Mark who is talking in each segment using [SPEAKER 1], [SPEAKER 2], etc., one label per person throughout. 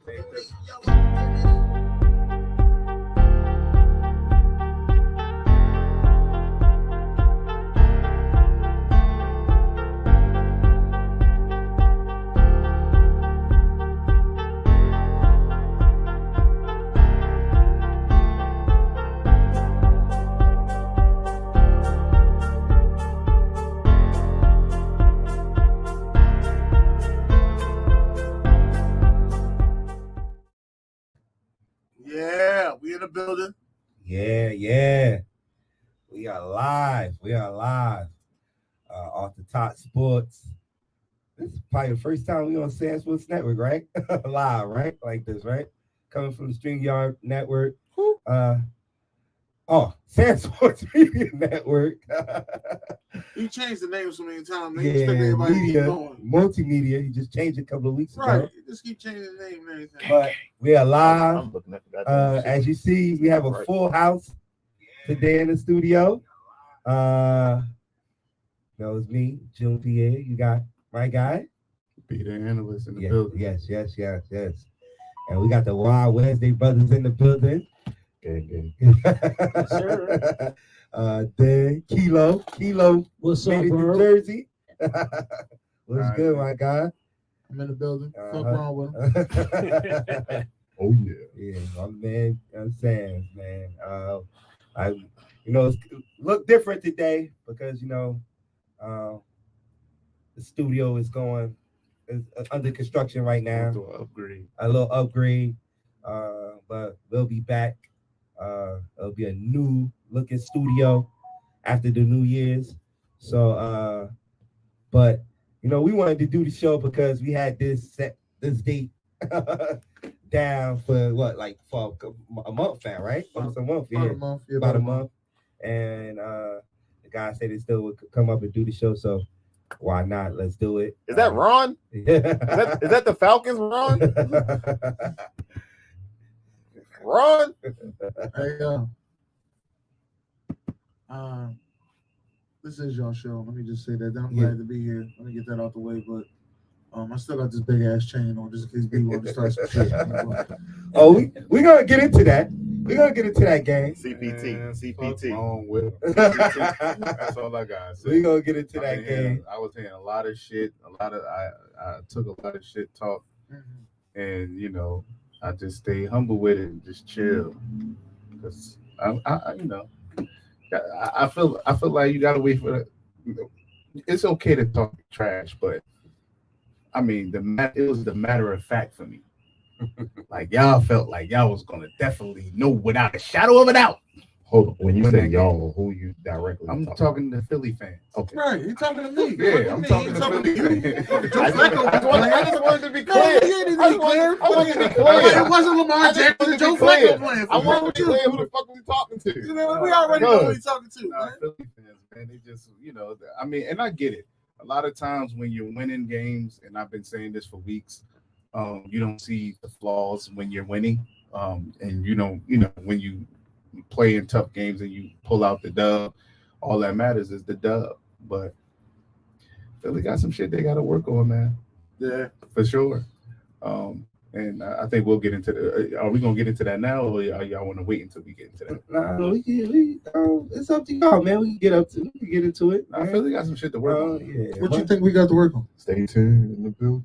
[SPEAKER 1] We in the building.
[SPEAKER 2] Yeah. We are live. Off the Top Sports. This is probably the first time we on Sam Sports Network, right? Live, right? Like this, right? Coming from the StreamYard Network. Sam Sports Media Network.
[SPEAKER 1] You changed the name so many times. They expect everybody to keep going.
[SPEAKER 2] Multimedia. You just changed it a couple of weeks ago.
[SPEAKER 1] Right. You just keep changing the name and everything.
[SPEAKER 2] But we are live.
[SPEAKER 3] I'm looking at that.
[SPEAKER 2] As you see, we have a full house today in the studio. That was me, June Pierre. You got my guy.
[SPEAKER 4] Be the analyst in the building.
[SPEAKER 2] Yes. And we got the Wild Wednesday brothers in the building.
[SPEAKER 3] Gang.
[SPEAKER 2] Yes, sir. Then Kilo.
[SPEAKER 5] What's
[SPEAKER 2] made
[SPEAKER 5] up,
[SPEAKER 2] it
[SPEAKER 5] bro?
[SPEAKER 2] to Jersey. What's good, my guy?
[SPEAKER 1] I'm in the building. Fuck wrong with him.
[SPEAKER 4] Oh yeah.
[SPEAKER 2] Yeah, my man, Sam, man. It's look different today because the studio is under construction right now. A little upgrade. But we'll be back. It'll be a new looking studio after the New Year's. So, but we wanted to do the show because we had this date down for for a month now, right? Almost a month, yeah. About a month. And the guy said he still would come up and do the show, so why not? Let's do it.
[SPEAKER 3] Is that Ron?
[SPEAKER 2] Yeah.
[SPEAKER 3] Is that the Falcons, Ron? Ron?
[SPEAKER 1] Hey, this is your show. Let me just say that. I'm glad to be here. Let me get that out the way, but I still got this big ass chain on just in case people want to start some shit.
[SPEAKER 2] We're gonna get into that. We're gonna get into that game.
[SPEAKER 3] CPT.
[SPEAKER 4] Wrong with him. That's all I got.
[SPEAKER 2] We're gonna get into that game.
[SPEAKER 4] I was hearing a lot of shit. I took a lot of shit talk, and I just stay humble with it and just chill because I feel like you gotta wait for the. It's okay to talk trash, but I mean it was the matter of fact for me. Like y'all felt like y'all was gonna definitely know without a shadow of a doubt.
[SPEAKER 3] Hold on. When you say y'all, who you directly?
[SPEAKER 4] I'm talking to Philly fans.
[SPEAKER 3] Okay.
[SPEAKER 1] Right, you talking to me?
[SPEAKER 4] Yeah, I'm talking to Philly fans.
[SPEAKER 3] I just wanted to be clear. I wanted to be clear.
[SPEAKER 1] It wasn't Lamar Jackson. Joe Flacco playing.
[SPEAKER 3] I wanted to be clear who the fuck we talking to.
[SPEAKER 1] We already know who he's talking to.
[SPEAKER 4] Philly fans, man, they just I mean, and I get it. A lot of times when you're winning games, and I've been saying this for weeks, you don't see the flaws when you're winning, and when you play in tough games and you pull out the dub, all that matters is the dub. But Philly got some shit they got to work on, man.
[SPEAKER 1] Yeah,
[SPEAKER 4] for sure. And I think we'll get into the. Are we gonna get into that now, or y'all want to wait until we get into that?
[SPEAKER 2] No, it's up to y'all, man. We can get into it.
[SPEAKER 4] I feel they got some shit to work on.
[SPEAKER 2] Yeah.
[SPEAKER 1] What you think we got to work on?
[SPEAKER 4] Stay tuned in the building.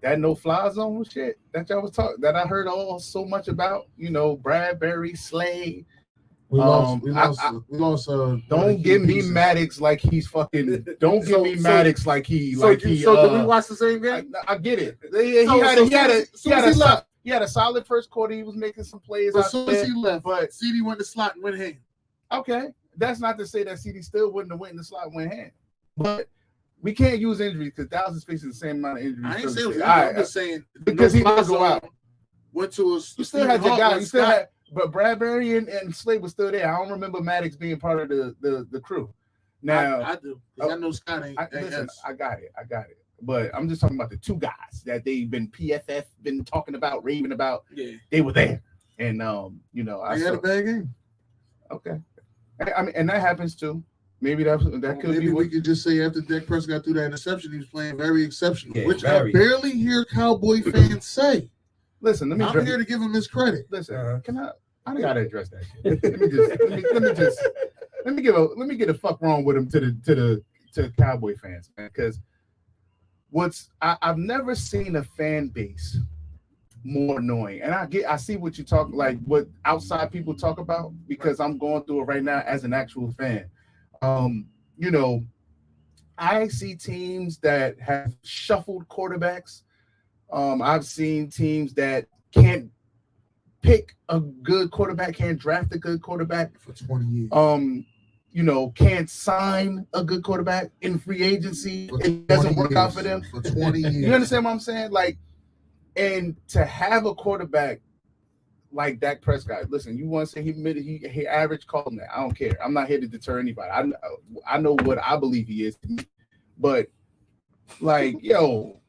[SPEAKER 4] That no fly zone shit that y'all was talking, that I heard so much about. Bradbury, Slay.
[SPEAKER 1] We lost.
[SPEAKER 4] Don't give me Maddox like he's fucking. Don't give me Maddox like he.
[SPEAKER 1] So did we watch the same game?
[SPEAKER 4] I get it. He had a solid first quarter. He was making some plays.
[SPEAKER 1] But as soon as he left, but CD went to slot and went hand.
[SPEAKER 4] Okay, that's not to say that CD still wouldn't have went in the slot and went hand, but we can't use injuries because Dallas is facing the same amount of injuries.
[SPEAKER 1] I ain't saying. I'm just saying
[SPEAKER 4] because he did go out.
[SPEAKER 1] Went to us.
[SPEAKER 4] You still had your guy. You still had. But Bradbury and Slade was still there. I don't remember Maddox being part of the crew. Now
[SPEAKER 1] I do. I know Scott ain't.
[SPEAKER 4] Listen, I got it. But I'm just talking about the two guys that they've been PFF been talking about, raving about.
[SPEAKER 1] Yeah,
[SPEAKER 4] they were there, and I
[SPEAKER 1] had a bad game.
[SPEAKER 4] Okay, I mean, and that happens too. Maybe that could
[SPEAKER 1] maybe
[SPEAKER 4] be.
[SPEAKER 1] We could just say after Dak Prescott threw that interception, he was playing very exceptional, which
[SPEAKER 2] very.
[SPEAKER 1] I barely hear Cowboy fans say.
[SPEAKER 4] Listen,
[SPEAKER 1] I'm here to give him his credit.
[SPEAKER 4] Listen, can I gotta address that shit. Let me get a fuck wrong with him to Cowboy fans, man. Because I've never seen a fan base more annoying, and I see what you talk like what outside people talk about because I'm going through it right now as an actual fan. You know, I see teams that have shuffled quarterbacks. I've seen teams that can't pick a good quarterback, can't draft a good quarterback
[SPEAKER 1] for 20 years.
[SPEAKER 4] You know, can't sign a good quarterback in free agency. It doesn't work out for them
[SPEAKER 1] for 20 years.
[SPEAKER 4] You understand what I'm saying? Like, and to have a quarterback like Dak Prescott, listen, you want to say he average, call him that. I don't care. I'm not here to deter anybody. I know what I believe he is, but like, yo,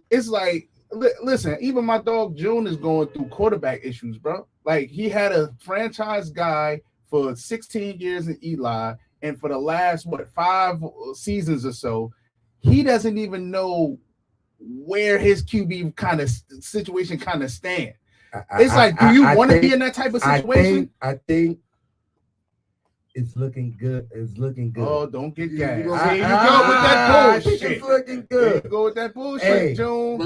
[SPEAKER 4] it's like, listen, even my dog June is going through quarterback issues, bro. Like, he had a franchise guy for 16 years in Eli, and for the last 5 seasons or so, he doesn't even know where his QB kind of situation kind of stand. It's like, do you want to be in that type of situation?
[SPEAKER 2] I think it's looking good. It's looking good.
[SPEAKER 4] Oh, don't get gassed. Here you go with that bullshit.
[SPEAKER 2] It's looking good.
[SPEAKER 4] Here you go with that bullshit, June.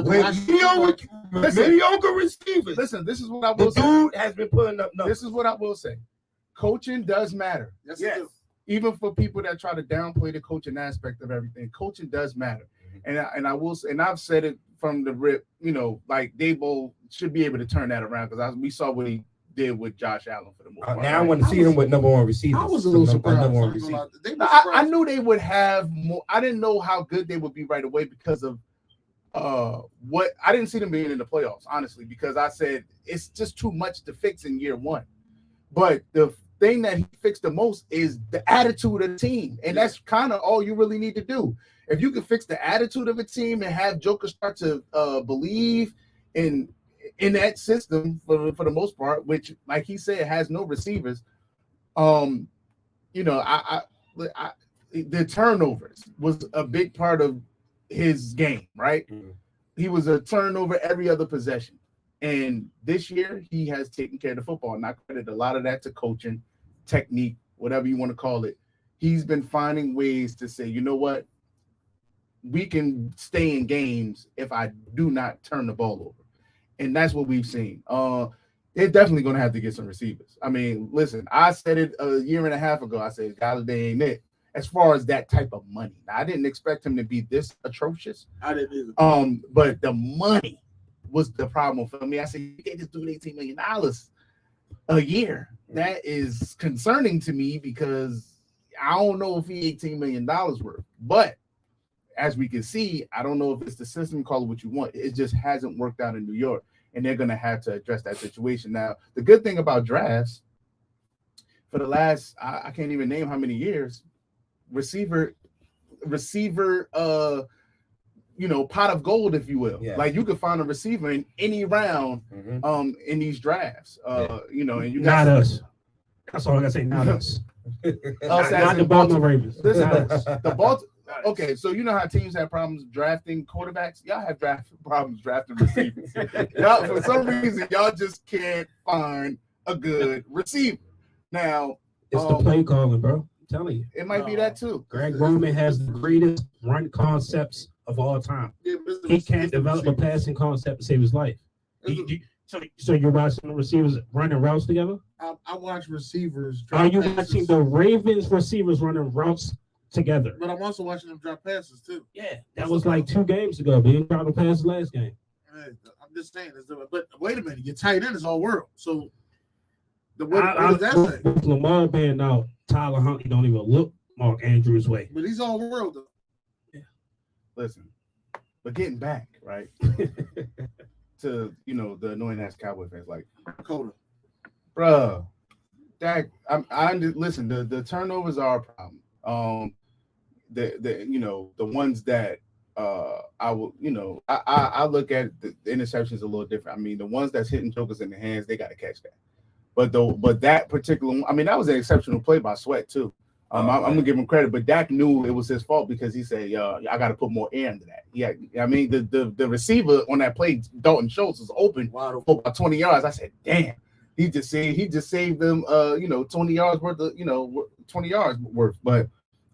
[SPEAKER 2] Mediocre receivers.
[SPEAKER 4] Listen, this is what I will say.
[SPEAKER 2] The dude has been putting up numbers.
[SPEAKER 4] This is what I will say. Coaching does matter.
[SPEAKER 1] Yes.
[SPEAKER 4] Even for people that try to downplay the coaching aspect of everything, coaching does matter. And I will say, and I've said it from the rip, you know, like Dabo should be able to turn that around because we saw what he did with Josh Allen for the most part.
[SPEAKER 2] Now I want to see him with number one receivers.
[SPEAKER 1] I was a little surprised.
[SPEAKER 4] I knew they would have more. I didn't know how good they would be right away because of what I didn't see them being in the playoffs, honestly, because I said it's just too much to fix in year one. But the thing that he fixed the most is the attitude of the team, and that's kind of all you really need to do. If you can fix the attitude of a team and have Joker start to believe in that system for the most part, which, like he said, has no receivers. You know, the turnovers was a big part of his game, right? Mm-hmm. He was a turnover every other possession. And this year, he has taken care of the football. And I credit a lot of that to coaching, technique, whatever you want to call it. He's been finding ways to say, you know what? We can stay in games if I do not turn the ball over. And that's what we've seen. They're definitely going to have to get some receivers. I mean, listen, I said it a year and a half ago. I said, Galladay ain't it. As far as that type of money. Now, I didn't expect him to be this atrocious.
[SPEAKER 1] I didn't either.
[SPEAKER 4] But the money was the problem for me. I said, you can't just do $18 million a year. That is concerning to me because I don't know if he's $18 million worth. But as we can see, I don't know if it's the system, call it what you want. It just hasn't worked out in New York, and they're going to have to address that situation. Now, the good thing about drafts, for the last, I can't even name how many years, receiver, you know, pot of gold, if you will. Yeah. Like, you could find a receiver in any round, in these drafts. You know, and you
[SPEAKER 5] not us. That's all I gotta say. Not us. Not the Baltimore Ravens.
[SPEAKER 4] The Baltimore. Okay, so you know how teams have problems drafting quarterbacks? Y'all have problems drafting receivers. Y'all, for some reason, y'all just can't find a good receiver. Now,
[SPEAKER 5] it's the play calling, bro. I'm telling you.
[SPEAKER 4] It might be that too.
[SPEAKER 5] Greg Roman has the greatest run concepts of all time. Yeah, he can't develop a passing concept to save his life. So you're watching the receivers running routes together?
[SPEAKER 1] I watch receivers.
[SPEAKER 5] Are you watching the Ravens receivers running routes together?
[SPEAKER 1] But I'm also watching them drop passes too.
[SPEAKER 5] Yeah, that was like 2 games ago. They didn't drop a pass last game.
[SPEAKER 1] I'm just saying. But wait a minute, your tight end is all world. So what does that say?
[SPEAKER 5] With Lamar being out, Tyler Huntley don't even look Mark Andrews' way.
[SPEAKER 1] But he's all world though.
[SPEAKER 4] Yeah. Listen, but getting back right to the annoying ass Cowboy fans like
[SPEAKER 1] Coda,
[SPEAKER 4] bruh. That listen. The turnovers are a problem. The ones that I look at the interceptions a little different. I mean, the ones that's hitting jokers in the hands, they got to catch that. But that particular one, I mean, that was an exceptional play by Sweat too. I'm gonna give him credit, but Dak knew it was his fault because he said, I got to put more air into that. Yeah, I mean the receiver on that play, Dalton Schultz, was open for about 20 yards. I said, damn, he just saved them 20 yards worth of 20 yards worth. But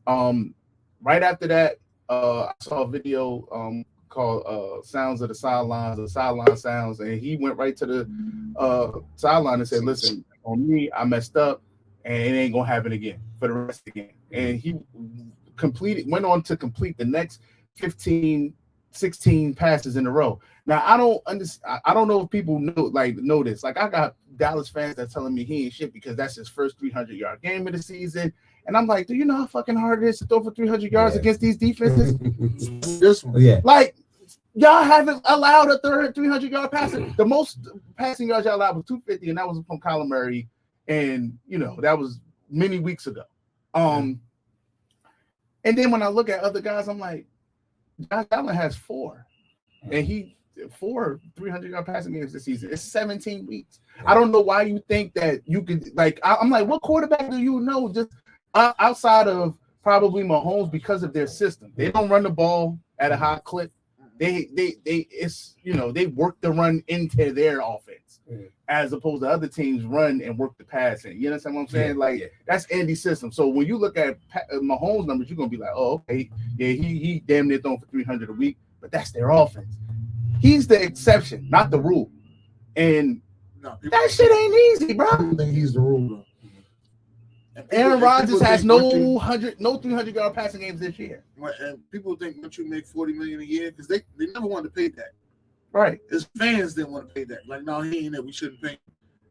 [SPEAKER 4] right after that, I saw a video called Sounds of the Sidelines, or Sideline Sounds, and he went right to the sideline and said, listen, on me, I messed up, and it ain't gonna happen again for the rest of the game. And he went on to complete the next 15, 16 passes in a row. Now I don't know if people know this. Like, I got Dallas fans that telling me he ain't shit because that's his first 300-yard game of the season. And I'm like, do you know how fucking hard it is to throw for 300 yards against these defenses?
[SPEAKER 1] This one.
[SPEAKER 2] Yeah.
[SPEAKER 4] Like, y'all haven't allowed a 300-yard passing. The most passing yards y'all allowed was 250, and that was from Kyler Murray. And, that was many weeks ago. And then when I look at other guys, I'm like, Josh Allen has 4. And he 4 300-yard passing games this season. It's 17 weeks. I don't know why you think that you could, I'm like, what quarterback do you know just outside of probably Mahomes because of their system? They don't run the ball at a high clip. They work the run into their offense as opposed to other teams run and work the pass in. You understand what I'm saying? That's Andy's system. So when you look at Mahomes' numbers, you're gonna be like, oh, okay, yeah, he damn near throwing for 300 a week, but that's their offense. He's the exception, not the rule. And that shit ain't easy, bro.
[SPEAKER 1] I don't think he's the rule, though.
[SPEAKER 4] Aaron Rodgers has no 300-yard passing games this year.
[SPEAKER 1] And people think once you make $40 million a year, because they never wanted to pay that.
[SPEAKER 4] Right.
[SPEAKER 1] His fans didn't want to pay that. Like, no, he ain't it. We shouldn't pay him.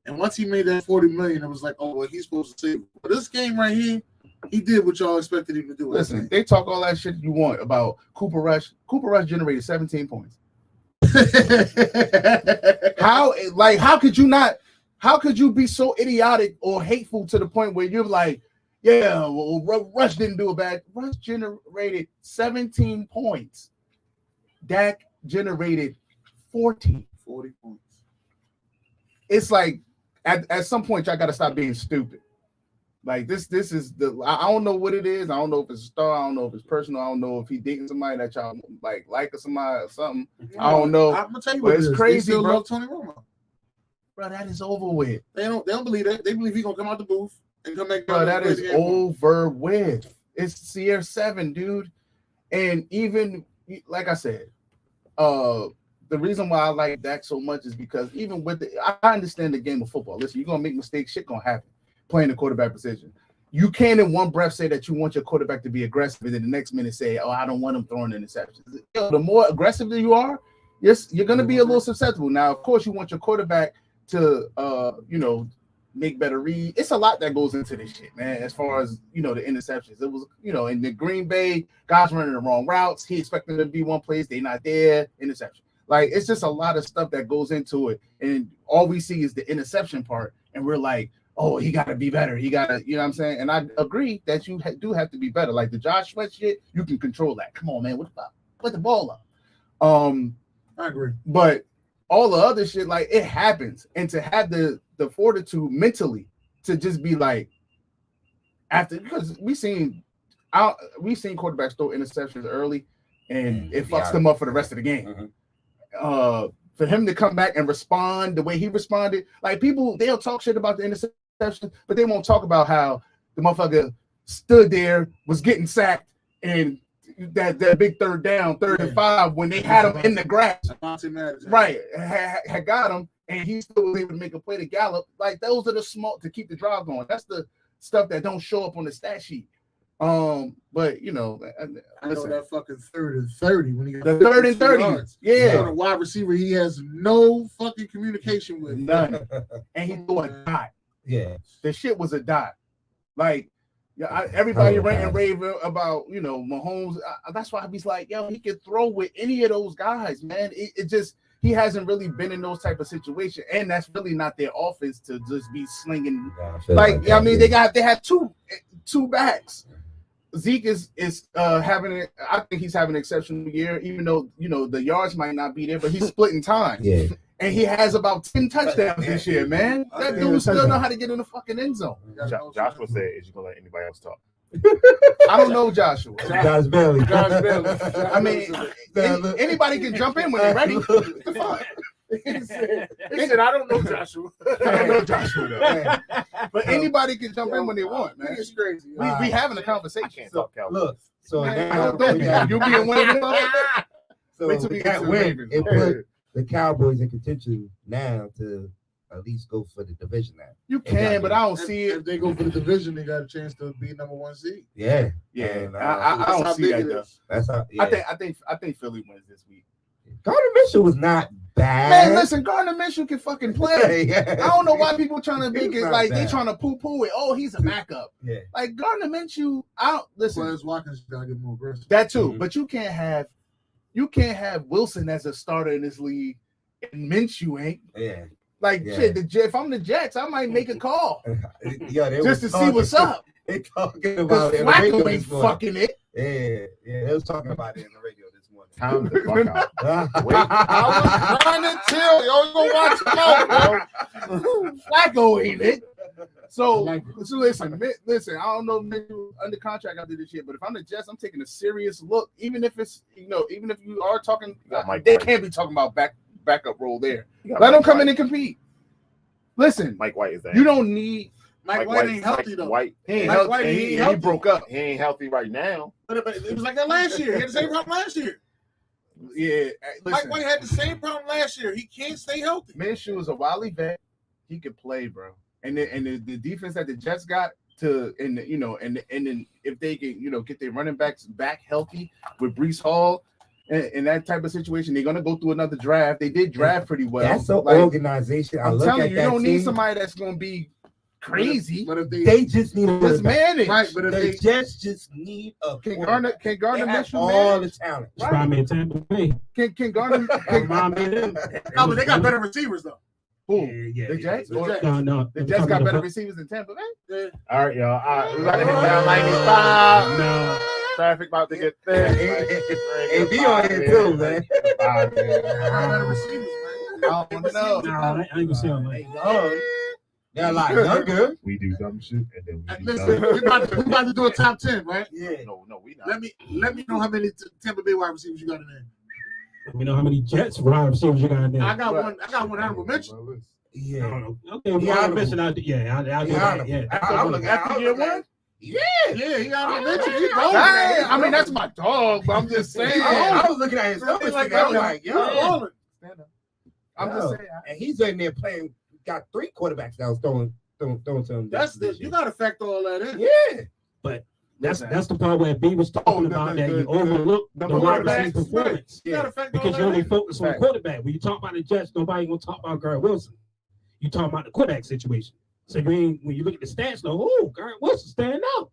[SPEAKER 1] And once he made that $40 million, it was like, oh, well, he's supposed to save it. But this game right here, he did what y'all expected him to do.
[SPEAKER 4] Listen, they talk all that shit you want about Cooper Rush. Cooper Rush generated 17 points. How could you be so idiotic or hateful to the point where you're like, yeah, well, Rush didn't do a bad. Rush generated 17 points. Dak generated 40
[SPEAKER 1] points.
[SPEAKER 4] It's like at some point y'all got to stop being stupid. Like this is I don't know what it is. I don't know if it's a star. I don't know if it's personal. I don't know if he dating somebody that y'all like or somebody or something. I don't know.
[SPEAKER 1] I'm gonna tell you what
[SPEAKER 4] it's crazy,
[SPEAKER 1] they
[SPEAKER 4] bro.
[SPEAKER 1] Love Tony Romo.
[SPEAKER 4] Bro, that is over with.
[SPEAKER 1] They don't believe that. They believe he's gonna come out the booth and come back.
[SPEAKER 4] Bro, that is over with. It's CR7, dude. And even like I said, the reason why I like Dak so much is because even with I understand the game of football. Listen, you're gonna make mistakes, shit gonna happen playing the quarterback position. You can't in one breath say that you want your quarterback to be aggressive, and then the next minute say, oh, I don't want him throwing interceptions. The more aggressive that you are, yes, you're gonna be a little susceptible. Now, of course, you want your quarterback to make better read. It's a lot that goes into this shit, man, as far as the interceptions. It was, in the Green Bay, guys running the wrong routes. He expected them to be one place, they not there, interception. Like, it's just a lot of stuff that goes into it. And all we see is the interception part, and we're like, oh, he got to be better. He got to, you know what I'm saying? And I agree that you do have to be better. Like the Josh Sweat shit, you can control that. Come on, man. Put the ball up.
[SPEAKER 1] I agree.
[SPEAKER 4] But all the other shit, like, it happens. And to have the fortitude mentally to just be like, because we seen quarterbacks throw interceptions early, and it fucks them up for the rest of the game. For him to come back and respond the way he responded, like, people, they'll talk shit about the interception, but they won't talk about how the motherfucker stood there, was getting sacked, and that big third and 5 when they had him in the grass. Right. Had got him, and he still was able to make a play to Gallup. Like, those are the small to keep the drive going. That's the stuff that don't show up on the stat sheet. But I know
[SPEAKER 1] that fucking 3rd and 30 when he got
[SPEAKER 4] the 3rd and 30 yards. Yeah,
[SPEAKER 1] on a wide receiver he has no fucking communication with.
[SPEAKER 4] None. And he threw a dot.
[SPEAKER 2] Yeah,
[SPEAKER 4] the shit was a dot. Like, everybody rant and rave about Mahomes. That's why he's like, yo, he can throw with any of those guys, man. It just, he hasn't really been in those type of situations, and that's really not their offense to just be slinging. I mean, they have two backs. Zeke is having I think he's having an exceptional year, even though the yards might not be there, but he's splitting time.
[SPEAKER 2] Yeah,
[SPEAKER 4] and he has about 10 touchdowns this year, man. That dude still know how to get in the fucking end zone.
[SPEAKER 3] Joshua said, "Is you gonna let anybody else talk?"
[SPEAKER 4] I don't know Joshua.
[SPEAKER 2] Josh Bailey.
[SPEAKER 4] I mean, anybody can jump in when they're ready. What the fuck?
[SPEAKER 3] He said, I don't know Joshua.
[SPEAKER 4] I don't know Joshua though. But anybody can jump in when they want, man.
[SPEAKER 3] It's crazy.
[SPEAKER 4] We having a conversation.
[SPEAKER 2] Look, so
[SPEAKER 4] Man,
[SPEAKER 2] now
[SPEAKER 4] you'll be in one of them.
[SPEAKER 2] so
[SPEAKER 4] Wait till we get
[SPEAKER 2] that
[SPEAKER 4] to the
[SPEAKER 2] win,
[SPEAKER 4] Ravens.
[SPEAKER 2] it put the Cowboys in contention now to at least go for the division now.
[SPEAKER 4] You can, but I don't see
[SPEAKER 1] If
[SPEAKER 4] it.
[SPEAKER 1] they go for the division, they got a chance to be number 1 seed.
[SPEAKER 2] Yeah,
[SPEAKER 4] Yeah,
[SPEAKER 2] And,
[SPEAKER 4] I
[SPEAKER 1] That's how
[SPEAKER 4] don't see
[SPEAKER 1] big
[SPEAKER 4] that
[SPEAKER 1] it
[SPEAKER 4] though.
[SPEAKER 1] is.
[SPEAKER 2] that's how. Yeah.
[SPEAKER 4] I think Philly wins this week.
[SPEAKER 2] Gardner Mitchell was not bad.
[SPEAKER 4] Man, listen, Gardner Minshew can fucking play.
[SPEAKER 2] Yeah.
[SPEAKER 4] I don't know why people trying to make
[SPEAKER 2] He's
[SPEAKER 4] it
[SPEAKER 2] not
[SPEAKER 4] like they
[SPEAKER 2] bad.
[SPEAKER 4] trying to poo-poo it. Oh, he's a backup.
[SPEAKER 2] Yeah.
[SPEAKER 4] Like Gardner Minshew, I don't listen.
[SPEAKER 1] Whereas Watkins got to get more aggressive.
[SPEAKER 4] That too, but you can't have Wilson as a starter in this league, and Minshew ain't.
[SPEAKER 2] Yeah.
[SPEAKER 4] Like
[SPEAKER 2] Yeah.
[SPEAKER 4] shit. If I'm the Jets, I might make a call
[SPEAKER 2] Yeah, they
[SPEAKER 4] just
[SPEAKER 2] was
[SPEAKER 4] to see what's up.
[SPEAKER 2] They talking
[SPEAKER 4] Because
[SPEAKER 2] about it in the radio
[SPEAKER 4] Flacco ain't
[SPEAKER 2] this morning.
[SPEAKER 4] fucking it.
[SPEAKER 2] Yeah, they was talking about it in the radio this morning.
[SPEAKER 3] Time the fuck out.
[SPEAKER 2] Wait,
[SPEAKER 3] I was trying to tell you, go watch it out,
[SPEAKER 4] Flacco ain't it. So,
[SPEAKER 1] I like
[SPEAKER 4] so listen. I don't know Minshew under contract after this year, but if I'm the Jets, I'm taking a serious look. Even if it's even if you are talking,
[SPEAKER 3] got Mike
[SPEAKER 4] they
[SPEAKER 3] White.
[SPEAKER 4] can't be talking about backup role there.
[SPEAKER 3] You got
[SPEAKER 4] Let them
[SPEAKER 3] Mike
[SPEAKER 4] come
[SPEAKER 3] White.
[SPEAKER 4] in and compete. Listen,
[SPEAKER 3] Mike White is there.
[SPEAKER 4] you don't need.
[SPEAKER 1] Mike White ain't healthy though.
[SPEAKER 3] White.
[SPEAKER 4] He ain't
[SPEAKER 1] Mike
[SPEAKER 4] healthy.
[SPEAKER 1] White, he ain't
[SPEAKER 4] He
[SPEAKER 1] healthy.
[SPEAKER 4] broke up.
[SPEAKER 3] He ain't healthy right now.
[SPEAKER 1] But it was like that last year. He had the same problem last year.
[SPEAKER 4] Yeah,
[SPEAKER 1] Mike
[SPEAKER 4] listen.
[SPEAKER 1] White had the same problem last year. He can't stay healthy.
[SPEAKER 4] Minshew is a wily vet. He could play, bro. And the defense that the Jets got to, and then if they can, get their running backs back healthy with Breece Hall, in that type of situation, they're gonna go through another draft. They did draft pretty well.
[SPEAKER 2] that's an
[SPEAKER 4] Like,
[SPEAKER 2] organization. I
[SPEAKER 4] I'm
[SPEAKER 2] look
[SPEAKER 4] telling
[SPEAKER 2] at
[SPEAKER 4] you,
[SPEAKER 2] that
[SPEAKER 4] you don't
[SPEAKER 2] team,
[SPEAKER 4] need somebody that's gonna be crazy.
[SPEAKER 1] But if they
[SPEAKER 2] They just need a
[SPEAKER 4] Just manage.
[SPEAKER 1] right, but if
[SPEAKER 2] The
[SPEAKER 1] they
[SPEAKER 2] Jets just need a
[SPEAKER 4] Can
[SPEAKER 2] quarterback.
[SPEAKER 4] Gardner
[SPEAKER 2] They have
[SPEAKER 4] Minshew
[SPEAKER 2] all
[SPEAKER 4] manage?
[SPEAKER 2] the talent.
[SPEAKER 5] It's Remind me of Tampa Bay.
[SPEAKER 4] Can Gardner?
[SPEAKER 5] Remind me of them.
[SPEAKER 1] no, but they got better receivers though.
[SPEAKER 4] Who?
[SPEAKER 5] Yeah,
[SPEAKER 4] The Jets?
[SPEAKER 1] The
[SPEAKER 4] Or-
[SPEAKER 1] Jets.
[SPEAKER 5] No.
[SPEAKER 4] The Jets got better receivers than Tampa Bay.
[SPEAKER 3] All right, y'all. All right, we got to hit down 95.
[SPEAKER 5] No.
[SPEAKER 3] Traffic about to get there.
[SPEAKER 2] And be on here too, man.
[SPEAKER 1] They got better receivers, man.
[SPEAKER 4] I don't know.
[SPEAKER 5] No, I ain't gonna say all that.
[SPEAKER 2] They're like younger.
[SPEAKER 3] We do dumb shit, and then we do
[SPEAKER 1] Listen,
[SPEAKER 3] dumb.
[SPEAKER 1] we about to do a top 10, right?
[SPEAKER 2] Yeah.
[SPEAKER 3] No, we not.
[SPEAKER 1] Let me know how many Tampa Bay wide receivers you got in there.
[SPEAKER 5] Let me know how many Jets wide receivers you got in there.
[SPEAKER 1] I got one honorable mention.
[SPEAKER 5] I
[SPEAKER 2] Yeah.
[SPEAKER 5] don't know. Okay, well,
[SPEAKER 2] Yeah,
[SPEAKER 5] I mentioned out. Yeah, I'll do that. Yeah.
[SPEAKER 2] I'm looking
[SPEAKER 4] After year one?
[SPEAKER 1] Yeah, he honorable mention. He
[SPEAKER 4] Dang,
[SPEAKER 1] rolling.
[SPEAKER 4] I mean, that's my dog, but I'm just saying.
[SPEAKER 2] I was looking at his numbers.
[SPEAKER 1] Like,
[SPEAKER 2] I'm like,
[SPEAKER 1] he
[SPEAKER 2] yo.
[SPEAKER 1] rolling.
[SPEAKER 4] I'm just saying.
[SPEAKER 2] And he's in there playing. Got 3 quarterbacks that was throwing to him.
[SPEAKER 1] You got to factor all that in.
[SPEAKER 2] Yeah.
[SPEAKER 5] That's the part where B was talking about that you overlook the wide receiver performance
[SPEAKER 1] You got to factor
[SPEAKER 5] because
[SPEAKER 1] all
[SPEAKER 5] you
[SPEAKER 1] that
[SPEAKER 5] only
[SPEAKER 1] in.
[SPEAKER 5] focus on the
[SPEAKER 4] Fact.
[SPEAKER 5] quarterback. When you talk about the Jets, nobody gonna talk about Garrett Wilson. You talk about the quarterback situation. So when you look at the stats, though, oh, Garrett Wilson stand out.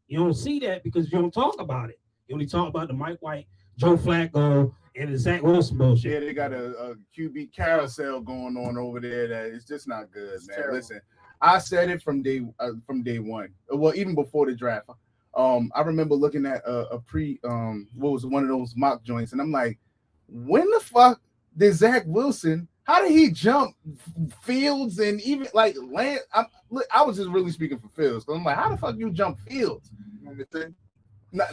[SPEAKER 5] You don't see that because you don't talk about it. You only talk about the Mike White, Joe Flacco, and the Zach Wilson bullshit.
[SPEAKER 4] Yeah, they got a QB carousel going on over there that it's just not good, man.
[SPEAKER 1] terrible.
[SPEAKER 4] Listen, I said it from day one. Well, even before the draft. I remember looking at a what was one of those mock joints, and I'm like, when the fuck did Zach Wilson? How did he jump Fields and even like land? I was just really speaking for Fields because I'm like, how the fuck you jump Fields?
[SPEAKER 1] You want me to say?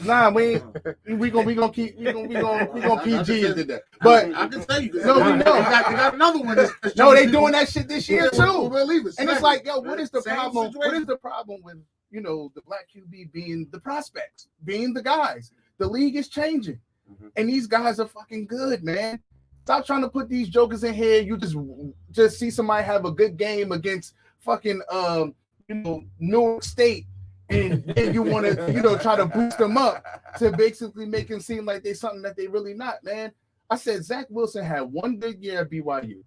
[SPEAKER 4] Nah, we gonna keep we gonna PG it to that. But
[SPEAKER 1] I can tell you.
[SPEAKER 4] No, we know.
[SPEAKER 1] They got another one. That's
[SPEAKER 4] no, they doing that shit this year too.
[SPEAKER 1] Believers.
[SPEAKER 4] And it's like, yo, what is the
[SPEAKER 1] Same
[SPEAKER 4] problem? What
[SPEAKER 1] situation.
[SPEAKER 4] is the problem with the black QB being the prospects, being the guys? The league is changing, and these guys are fucking good, man. Stop trying to put these jokers in here. You just see somebody have a good game against fucking New York State, and you want to try to boost them up to basically make them seem like they're something that they really not, man. I said Zach Wilson had one good year at BYU,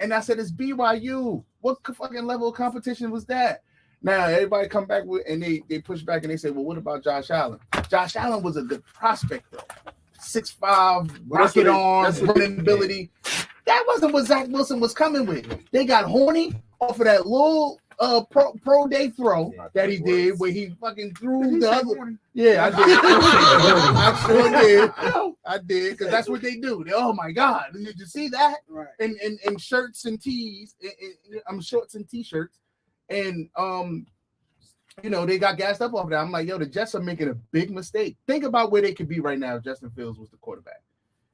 [SPEAKER 4] and I said it's BYU. What fucking level of competition was that? Now everybody come back with and they push back and they say, well, what about Josh Allen? Josh Allen was a good prospect though. 6'5", rocket arms, running ability. That wasn't what Zach Wilson was coming with. They got horny off of that little pro day throw that he did where he fucking threw the other. Yeah, I did. I sure did. I did because that's what they do. Oh my God, did you see that?
[SPEAKER 1] Right.
[SPEAKER 4] In shirts and tees, I'm shorts and t-shirts, and you know, they got gassed up off that. I'm like, yo, the Jets are making a big mistake. Think about where they could be right now if Justin Fields was the quarterback.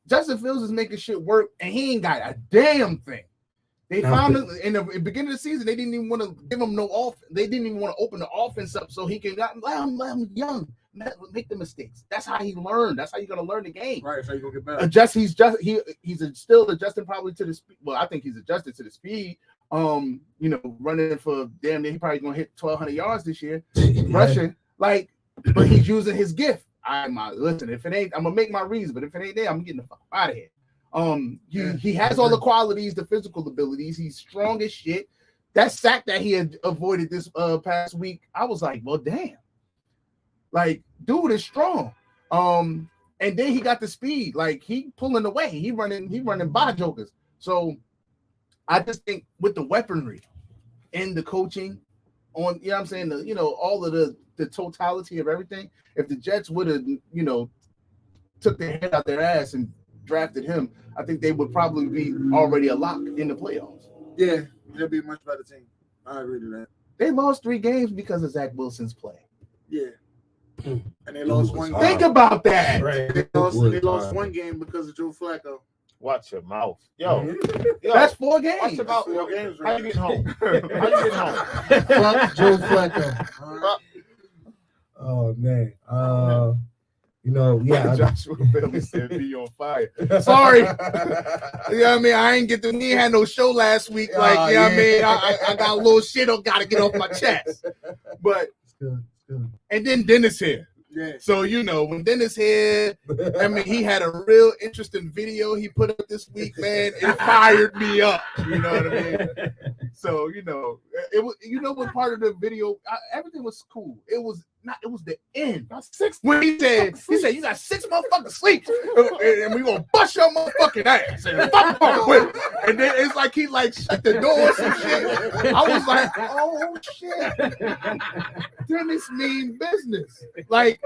[SPEAKER 4] Justin Fields is making shit work, and he ain't got a damn thing. They found it in the beginning of the season. They didn't even want to give him no off. They didn't even want to open the offense up so he can let him young, make the mistakes. That's how he learned. That's how you're gonna learn the game.
[SPEAKER 1] Right, so you gonna get better.
[SPEAKER 4] He's still adjusting probably to the speed. Well, I think he's adjusted to the speed. You know, running for damn near he probably gonna hit 1,200 yards this year, rushing. Like, but he's using his gift. Listen. If it ain't, I'm gonna make my reason. But if it ain't there, I'm getting the fuck out of here. He has all the qualities, the physical abilities. He's strong as shit. That sack that he had avoided this past week, I was like, well, damn. Like, dude is strong. And then he got the speed. Like, he pulling away. He running by jokers. So I just think with the weaponry and the coaching on, you know what I'm saying, all of the totality of everything, if the Jets would have, took their head out their ass and drafted him, I think they would probably be already a lock in the playoffs.
[SPEAKER 1] Yeah, they'll be a much better team. I agree to that.
[SPEAKER 4] They lost 3 games because of Zach Wilson's play.
[SPEAKER 1] Yeah. And they lost one game.
[SPEAKER 4] Think about that.
[SPEAKER 1] Right. They lost one game because of Joe Flacco.
[SPEAKER 3] Watch your mouth. Yo,
[SPEAKER 4] that's 4 games.
[SPEAKER 3] Watch your mouth.
[SPEAKER 1] 4 games.
[SPEAKER 3] How you getting home?
[SPEAKER 1] Fuck Joe Flacco.
[SPEAKER 2] Oh, man.
[SPEAKER 4] Joshua Bailey said be on fire. Sorry. You know what I mean? I ain't he had no show last week. Like, you know what I mean? I got a little shit I gotta get off my chest. But
[SPEAKER 2] Good.
[SPEAKER 4] And then Dennis here.
[SPEAKER 1] Yeah.
[SPEAKER 4] So when Dennis here, I mean, he had a real interesting video he put up this week, man. It fired me up. You know what I mean? So it was. What part of the video? Everything was cool. It was the end. When he said you got 6 motherfuckers sleep, and we gonna bust your motherfucking ass. And fuck off with it. And then it's like he shut the door and shit. I was like, oh shit. Dennis mean business. Like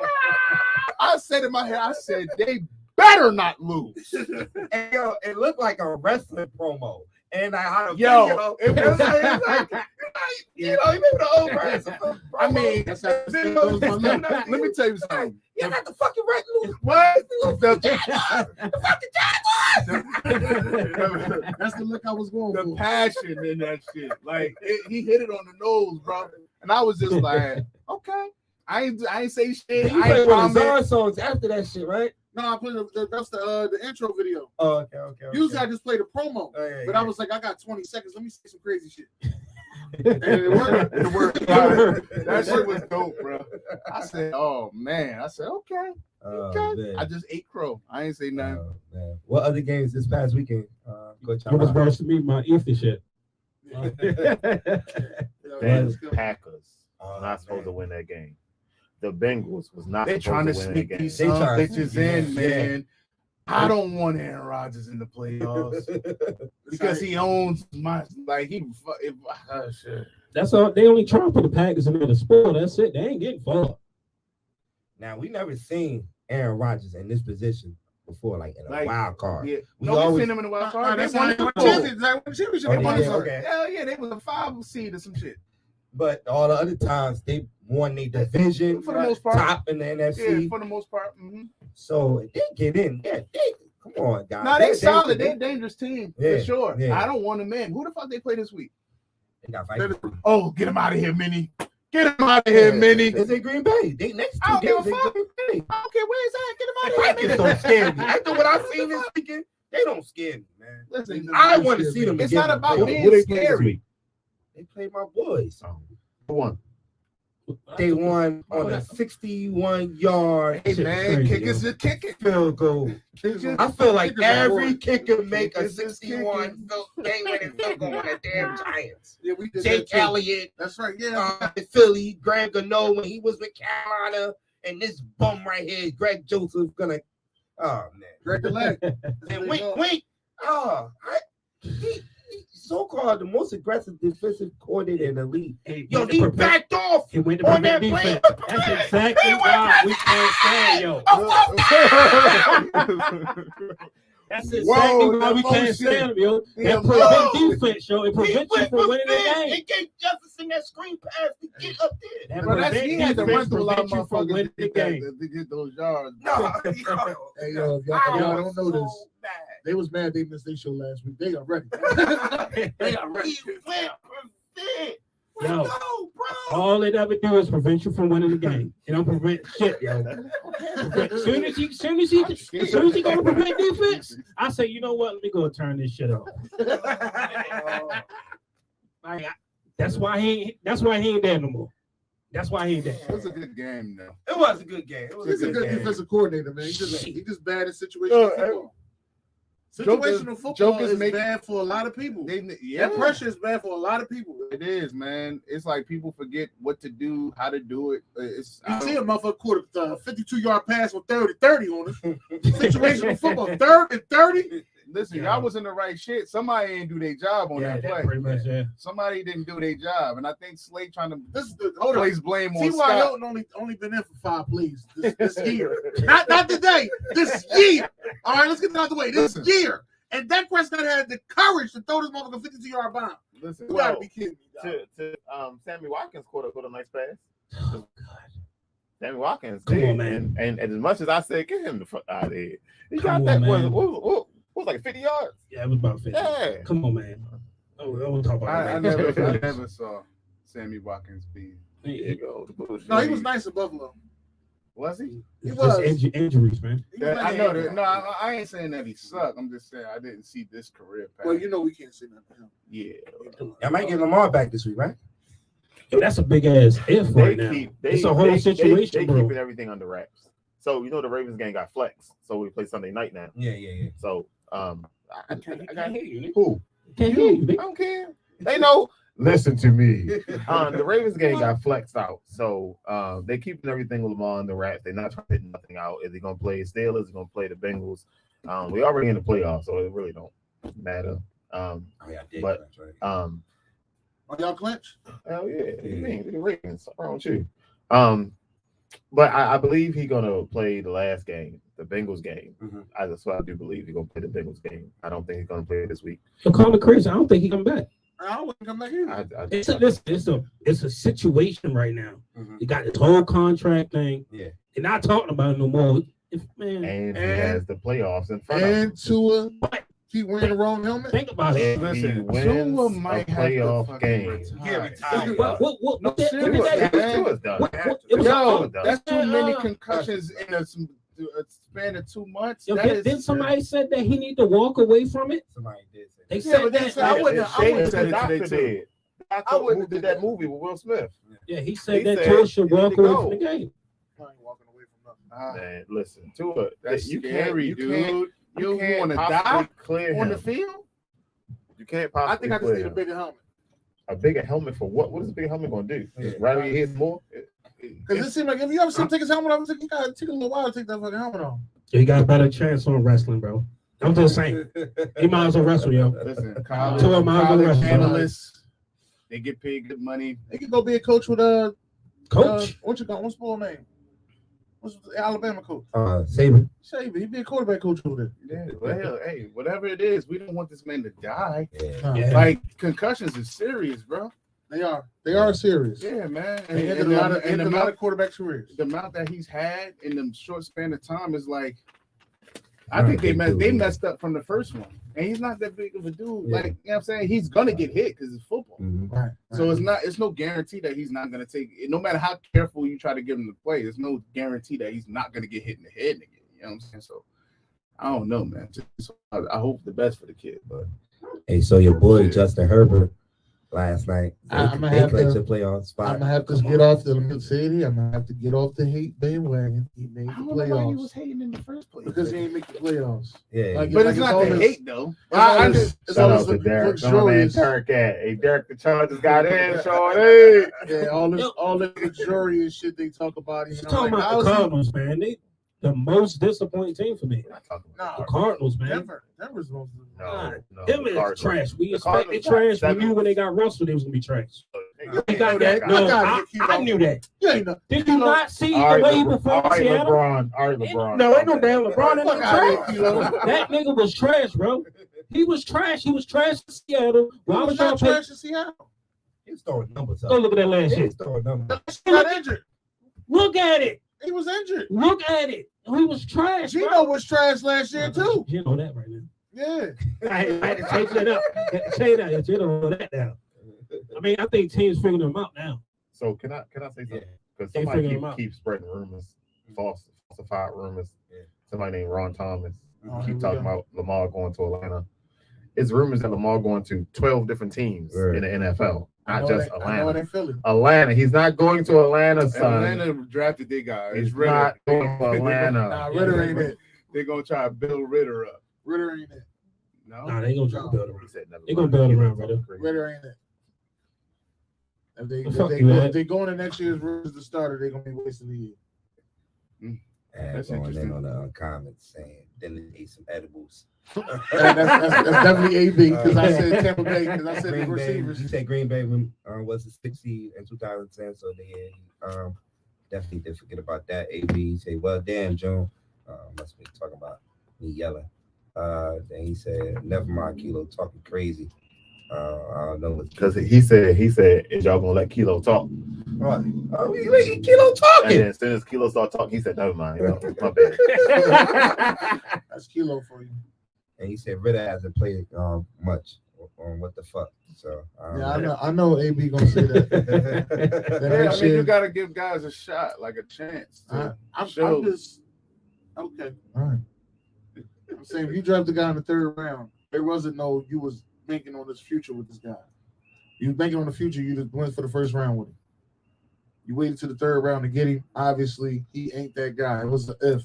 [SPEAKER 4] I said in my head, I said they better not lose.
[SPEAKER 2] And it looked like a wrestling promo. And I had a
[SPEAKER 4] video. It was
[SPEAKER 2] like you remember the old person.
[SPEAKER 4] I mean, let me tell you something.
[SPEAKER 2] You got the fucking right loose.
[SPEAKER 4] What?
[SPEAKER 2] The fucking Jaguars.
[SPEAKER 1] That's the look I was going for.
[SPEAKER 4] The passion in that shit. Like he hit it on the nose, bro. And I was just like, okay. I ain't say shit.
[SPEAKER 2] You played one of Zara songs after that shit, right?
[SPEAKER 1] No, I played that's the intro video.
[SPEAKER 2] Oh, okay.
[SPEAKER 1] Usually I just play the promo, but I was like, I got 20 seconds. Let me say some crazy shit. And it worked.
[SPEAKER 4] That shit was dope, bro. I said, oh man. I said, okay.
[SPEAKER 2] Man.
[SPEAKER 4] I just ate crow. I ain't say nothing.
[SPEAKER 2] Man. What other games this past weekend?
[SPEAKER 5] It was versus me, my Ether shit.
[SPEAKER 3] The Packers are not supposed to win that game. The Bengals was not.
[SPEAKER 4] They're trying to sneak these bitches in, man. I don't want Aaron Rodgers in the playoffs because he owns my shit.
[SPEAKER 5] That's all. They only trying for the Packers and the sport. That's it. They ain't getting far.
[SPEAKER 2] Now we never seen Aaron Rodgers in this position before, like in a wild card.
[SPEAKER 4] Yeah,
[SPEAKER 2] we
[SPEAKER 4] always seen him in the wild card. They won the championship.
[SPEAKER 2] Okay.
[SPEAKER 4] Hell yeah, they was a 5 seed or some shit.
[SPEAKER 2] But all the other times they won their division
[SPEAKER 4] for the most part,
[SPEAKER 2] top in the NFC.
[SPEAKER 4] Yeah, for the most part. Mm-hmm.
[SPEAKER 2] So they get in. Yeah, come on, guys.
[SPEAKER 4] No, they solid. They're a dangerous team for sure.
[SPEAKER 2] Yeah.
[SPEAKER 4] I don't want them in. Who the fuck they play this week?
[SPEAKER 2] They got Vikings.
[SPEAKER 4] Oh, get him out of here, Minnie. Get him out of here, Minnie.
[SPEAKER 2] It's in Green Bay. They next
[SPEAKER 4] I don't give a
[SPEAKER 2] Green
[SPEAKER 4] fuck.
[SPEAKER 2] Bay.
[SPEAKER 4] I don't care where it's at. Get him out
[SPEAKER 2] The
[SPEAKER 4] of here.
[SPEAKER 2] Vikings don't scare me. After what I've seen this weekend, they don't scare me, man.
[SPEAKER 4] Listen,
[SPEAKER 2] I want to see them.
[SPEAKER 4] It's
[SPEAKER 2] again.
[SPEAKER 4] not about being scary.
[SPEAKER 2] They play my boys.
[SPEAKER 3] Who won?
[SPEAKER 2] They won on a 61-yard
[SPEAKER 4] kickers are kicking
[SPEAKER 2] field goal. I feel like every kicker make a 61 game-winning field goal on the damn Giants.
[SPEAKER 1] Yeah, we did.
[SPEAKER 2] Jake Elliott.
[SPEAKER 1] That's right. Yeah.
[SPEAKER 2] Philly, Greg Gano when he was with Carolina, and this bum right here, Greg Joseph, gonna. Oh man,
[SPEAKER 1] Greg the leg.
[SPEAKER 2] And wink. He so-called the most aggressive defensive coordinator in the league. Yo, he backed off
[SPEAKER 5] He went to
[SPEAKER 2] on that
[SPEAKER 5] defense.
[SPEAKER 2] play.
[SPEAKER 5] That's exactly why we can't stand, yo. That's exactly why we can't stand him, yo. That prevent defense, yo. It prevents you from winning the game.
[SPEAKER 3] He gave Jefferson that screen pass to get up there.
[SPEAKER 5] That
[SPEAKER 4] Bro,
[SPEAKER 5] prevent
[SPEAKER 4] he had to run
[SPEAKER 5] defense
[SPEAKER 4] through a lot of
[SPEAKER 5] prevents you from
[SPEAKER 4] motherfuckers
[SPEAKER 5] winning the game.
[SPEAKER 4] to get those yards.
[SPEAKER 3] No,
[SPEAKER 1] Hey, yo, if y'all don't know this, they was mad they missed their show last week. They are ready.
[SPEAKER 3] They are ready. He went prevent.
[SPEAKER 5] Yo,
[SPEAKER 3] Go, bro.
[SPEAKER 5] all it ever do is prevent you from winning the game. It don't prevent shit, yo. As soon as he gonna prevent defense, I say, you know what? Let me go turn this shit off. That's why he ain't there no more. That's why he ain't there.
[SPEAKER 4] It was a good game, though.
[SPEAKER 3] It was a good game.
[SPEAKER 1] He's a good defensive coordinator, man. He just bad at situational football. Situational football is bad for a lot of people. That pressure is bad for a lot of people.
[SPEAKER 4] It is, man. It's like people forget what to do, how to do it.
[SPEAKER 1] You see a motherfucker quarter 52-yard pass with 30 on it. Situational football, 3rd and 30.
[SPEAKER 4] Listen, y'all was in the right shit. Somebody didn't do their job on that play.
[SPEAKER 5] Pretty much, yeah.
[SPEAKER 4] Somebody didn't do their job, and I think Slade trying to
[SPEAKER 1] hold
[SPEAKER 4] place blame on
[SPEAKER 1] T.Y.
[SPEAKER 4] Scott.
[SPEAKER 1] Hilton only been in for 5 plays this year. not today. This year. All right, let's get it out the way. This year. And Dak Prescott had the courage to throw this motherfucker 52-yard bomb.
[SPEAKER 3] Listen,
[SPEAKER 1] you gotta be kidding me.
[SPEAKER 3] Sammy Watkins caught a nice pass.
[SPEAKER 5] Oh God.
[SPEAKER 3] Sammy Watkins.
[SPEAKER 5] Come on, man.
[SPEAKER 3] And as much as I said, get him the fuck out of here. He
[SPEAKER 5] Come
[SPEAKER 3] got
[SPEAKER 5] on,
[SPEAKER 3] that
[SPEAKER 5] man.
[SPEAKER 3] what was like 50 yards?
[SPEAKER 5] Yeah, it was about 50.
[SPEAKER 3] Yeah.
[SPEAKER 5] Come on, man. Oh, I won't talk about
[SPEAKER 4] I
[SPEAKER 5] that.
[SPEAKER 4] never saw Sammy Watkins be.
[SPEAKER 3] There you go.
[SPEAKER 1] No, he was nice at Buffalo.
[SPEAKER 4] Was he?
[SPEAKER 1] He was.
[SPEAKER 5] Injuries, man.
[SPEAKER 4] I know that. No, I ain't saying that he sucked. I'm just saying I didn't see this career path.
[SPEAKER 1] Well, you know we can't say nothing to him.
[SPEAKER 4] Yeah.
[SPEAKER 2] I might get Lamar back this week, right?
[SPEAKER 5] Yo, that's a big ass if right now. It's a whole situation,
[SPEAKER 3] they
[SPEAKER 5] bro.
[SPEAKER 3] keeping everything under wraps. So the Ravens game got flexed. So we play Sunday night now.
[SPEAKER 2] Yeah.
[SPEAKER 3] So
[SPEAKER 5] I can't hear you.
[SPEAKER 3] who?
[SPEAKER 5] Can't hear you.
[SPEAKER 3] I don't care. They know. Listen to me. The Ravens game got flexed out. So they keeping everything with Lamar under wraps. They're not trying to hit nothing out. Is he gonna play Steelers? Is he gonna play the Bengals? We already in the playoffs, so it really don't matter. But
[SPEAKER 1] y'all clinch?
[SPEAKER 3] Hell yeah. What do you mean? The Ravens. What's wrong with you? But I believe he's gonna play the last game, the Bengals game. That's what I do believe he's gonna play the Bengals game. I don't think he's gonna play it this week.
[SPEAKER 5] So call me crazy. I don't think he come back.
[SPEAKER 1] I wouldn't come back here.
[SPEAKER 5] It's a situation right now. You got this whole contract thing.
[SPEAKER 2] Yeah.
[SPEAKER 5] They're not talking about it no more.
[SPEAKER 3] And he has the playoffs in front of him.
[SPEAKER 1] And Tua keep wearing the wrong helmet.
[SPEAKER 5] Think about it.
[SPEAKER 3] And he
[SPEAKER 4] Listen,
[SPEAKER 3] wins
[SPEAKER 4] Tua
[SPEAKER 3] a
[SPEAKER 4] might have to
[SPEAKER 3] playoff
[SPEAKER 4] fucking
[SPEAKER 3] game.
[SPEAKER 4] retire.
[SPEAKER 5] What
[SPEAKER 3] Tua's done.
[SPEAKER 4] Yo, that's too many concussions in a span of 2 months.
[SPEAKER 5] Then somebody said that he need to walk away from it.
[SPEAKER 2] Somebody did say
[SPEAKER 5] They
[SPEAKER 1] Yeah,
[SPEAKER 5] said
[SPEAKER 1] but
[SPEAKER 5] that.
[SPEAKER 1] I wouldn't
[SPEAKER 4] said
[SPEAKER 3] The
[SPEAKER 4] it
[SPEAKER 3] doctor
[SPEAKER 4] today, too.
[SPEAKER 3] did. Who did that movie with Will Smith?
[SPEAKER 5] Yeah, he said
[SPEAKER 3] He
[SPEAKER 5] that
[SPEAKER 3] said
[SPEAKER 5] Tua should
[SPEAKER 3] he need
[SPEAKER 5] walk
[SPEAKER 3] to
[SPEAKER 5] away
[SPEAKER 3] go.
[SPEAKER 5] from the game.
[SPEAKER 1] I ain't walking away from nothing.
[SPEAKER 3] Man, listen, Tua,
[SPEAKER 4] That's
[SPEAKER 3] you
[SPEAKER 4] scary,
[SPEAKER 3] can't,
[SPEAKER 4] dude. You
[SPEAKER 3] can't
[SPEAKER 4] want to
[SPEAKER 3] possibly
[SPEAKER 4] die
[SPEAKER 3] clear
[SPEAKER 4] on the
[SPEAKER 3] him.
[SPEAKER 4] field?
[SPEAKER 3] You can't
[SPEAKER 1] I
[SPEAKER 3] possibly
[SPEAKER 1] think I just
[SPEAKER 3] clear
[SPEAKER 1] need a
[SPEAKER 3] him.
[SPEAKER 1] bigger helmet.
[SPEAKER 3] A bigger helmet for what? What is a bigger helmet going to do? Just rattle your head more?
[SPEAKER 1] Because it seems like if you ever see him take his helmet off, you gotta take a little while to take that fucking helmet off.
[SPEAKER 5] He got a better chance on wrestling, bro. I'm just saying. He might as well wrestle, yo.
[SPEAKER 4] Listen,
[SPEAKER 5] Tua
[SPEAKER 4] college
[SPEAKER 5] might as well wrestle.
[SPEAKER 4] analysts, they get paid good money.
[SPEAKER 1] He could go be a coach with
[SPEAKER 5] Coach.
[SPEAKER 1] what's his full name? What's the Alabama coach?
[SPEAKER 2] Saban.
[SPEAKER 1] Saban. He'd be a quarterback coach over there.
[SPEAKER 4] Yeah, well, hey, whatever it is, we don't want this man to die.
[SPEAKER 5] Yeah.
[SPEAKER 4] Like concussions is serious, bro.
[SPEAKER 1] They are serious.
[SPEAKER 4] Yeah, man.
[SPEAKER 1] They ended a lot of quarterback careers.
[SPEAKER 4] The amount that he's had in the short span of time is like, I think they messed up from the first one. And he's not that big of a dude.
[SPEAKER 2] Yeah.
[SPEAKER 4] Like, you know what I'm saying? He's gonna get hit because it's football.
[SPEAKER 1] Right.
[SPEAKER 4] So it's no guarantee that he's not gonna take it. No matter how careful you try to get him to play, there's no guarantee that he's not gonna get hit in the head again. You know what I'm saying? So I don't know, man. I hope the best for the kid, but
[SPEAKER 2] Hey, so your boy Justin Herbert last night,
[SPEAKER 1] I'm gonna
[SPEAKER 2] they
[SPEAKER 1] have
[SPEAKER 2] clinched
[SPEAKER 1] to-
[SPEAKER 2] a playoff spot.
[SPEAKER 1] I'm gonna have to get off the city. I'm gonna have to get off the hate bandwagon. He made the
[SPEAKER 4] I don't know why he
[SPEAKER 1] playoffs
[SPEAKER 4] was hating in the first place.
[SPEAKER 1] because he ain't make the playoffs.
[SPEAKER 2] Yeah,
[SPEAKER 1] Like,
[SPEAKER 4] But it's
[SPEAKER 1] like
[SPEAKER 4] not
[SPEAKER 1] all
[SPEAKER 4] the
[SPEAKER 1] this-
[SPEAKER 4] hate though.
[SPEAKER 1] It's
[SPEAKER 3] Shout
[SPEAKER 1] all
[SPEAKER 3] out
[SPEAKER 1] this
[SPEAKER 3] to Derek. Come on, man.
[SPEAKER 1] luxurious.
[SPEAKER 3] Derek at. Hey, Derek, the Chargers got in, Shorty.
[SPEAKER 1] Yeah, all this luxurious shit they talk about.
[SPEAKER 5] You
[SPEAKER 1] You know,
[SPEAKER 5] talking
[SPEAKER 1] like,
[SPEAKER 5] about
[SPEAKER 1] how's
[SPEAKER 5] the
[SPEAKER 1] he-
[SPEAKER 5] Cardinals, man? They the most disappointing team for me.
[SPEAKER 1] Nah,
[SPEAKER 5] The Cardinals, man.
[SPEAKER 1] Denver's most.
[SPEAKER 3] No,
[SPEAKER 5] Them is
[SPEAKER 3] Cardinals.
[SPEAKER 5] trash. We
[SPEAKER 3] The
[SPEAKER 5] expected
[SPEAKER 3] Cardinals
[SPEAKER 5] trash. We
[SPEAKER 3] got
[SPEAKER 5] knew when they got Russell, they was gonna be trash.
[SPEAKER 3] They
[SPEAKER 5] You got that? No, I knew that.
[SPEAKER 1] You ain't know.
[SPEAKER 5] Did you not see
[SPEAKER 3] All
[SPEAKER 5] the
[SPEAKER 3] right,
[SPEAKER 5] way he
[SPEAKER 3] all
[SPEAKER 5] performed in
[SPEAKER 3] right,
[SPEAKER 5] Seattle?
[SPEAKER 3] LeBron. All right, LeBron.
[SPEAKER 5] No, ain't no damn LeBron in
[SPEAKER 1] Fuck
[SPEAKER 5] the
[SPEAKER 1] out of
[SPEAKER 5] trash.
[SPEAKER 1] here, Kilo.
[SPEAKER 5] That nigga was trash, bro. He was trash. He was trash in Seattle.
[SPEAKER 1] He was not trash in Seattle.
[SPEAKER 2] He's throwing numbers up.
[SPEAKER 5] Go look at that last year.
[SPEAKER 2] He's throwing numbers up.
[SPEAKER 1] He got injured.
[SPEAKER 5] Look at it.
[SPEAKER 1] He was injured.
[SPEAKER 5] Look at it. He was trash.
[SPEAKER 1] Gino
[SPEAKER 5] bro.
[SPEAKER 1] was trash last year too.
[SPEAKER 5] You know that right now.
[SPEAKER 1] Yeah.
[SPEAKER 5] I had to change that up. Change that. You know that now. I mean, I think teams figuring them out now.
[SPEAKER 3] So can I say something? Because
[SPEAKER 5] They
[SPEAKER 3] somebody
[SPEAKER 5] figuring them out.
[SPEAKER 3] keeps spreading rumors, falsified rumors. Somebody named Ron Thomas
[SPEAKER 1] Here
[SPEAKER 3] keep
[SPEAKER 1] we
[SPEAKER 3] talking
[SPEAKER 1] go.
[SPEAKER 3] about Lamar going to Atlanta. It's rumors that Lamar going to 12 different teams
[SPEAKER 2] Right.
[SPEAKER 3] in the NFL, not just
[SPEAKER 1] I know it
[SPEAKER 3] Atlanta.
[SPEAKER 1] ain't Philly.
[SPEAKER 3] Atlanta. He's not going to Atlanta, son.
[SPEAKER 4] Atlanta drafted their guy.
[SPEAKER 3] He's
[SPEAKER 4] It's Ritter.
[SPEAKER 3] not going to Atlanta.
[SPEAKER 1] Nah, Ritter ain't it.
[SPEAKER 4] They're gonna try to build Ritter up.
[SPEAKER 1] Ritter ain't it.
[SPEAKER 4] No,
[SPEAKER 5] Nah, they gonna try to build
[SPEAKER 3] He
[SPEAKER 5] around.
[SPEAKER 3] said never
[SPEAKER 5] They gonna
[SPEAKER 3] mind.
[SPEAKER 5] build around, brother.
[SPEAKER 1] Ritter ain't it.
[SPEAKER 5] Fuck you, man.
[SPEAKER 1] If they go into next year's rules as the starter, they're gonna be wasting the year.
[SPEAKER 2] And
[SPEAKER 4] That's
[SPEAKER 2] going
[SPEAKER 4] interesting.
[SPEAKER 2] in on the comments saying, then they ate some edibles.
[SPEAKER 1] That's definitely AB because I said Tampa Bay because I said the
[SPEAKER 2] Green Bay,
[SPEAKER 1] receivers.
[SPEAKER 2] you said Green Bay was the 60 in 2010, so they definitely did forget about that. AB say, well, damn, Joe, must be talking about me yelling. Then he said, never mind, Kilo talking crazy. I don't know what
[SPEAKER 3] Because he said, is y'all gonna let Kilo talk?
[SPEAKER 2] Right. We making Kilo
[SPEAKER 3] And
[SPEAKER 2] talking.
[SPEAKER 3] then as soon as Kilo started talking, he said, never mind. You know, my bad.
[SPEAKER 1] That's Kilo for you.
[SPEAKER 2] And he said Ritter hasn't played much on what the fuck. So
[SPEAKER 1] Yeah, I know AB gonna say that.
[SPEAKER 4] Yeah, I mean, you gotta give guys a shot, like a chance.
[SPEAKER 1] I'm
[SPEAKER 4] show.
[SPEAKER 1] just okay. All right. I'm saying if you draft the guy in the third round, there wasn't no you was banking on this future with this guy. You was banking on the future, you just went for the first round with him. You waited to the third round to get him. Obviously, he ain't that guy. It was the if.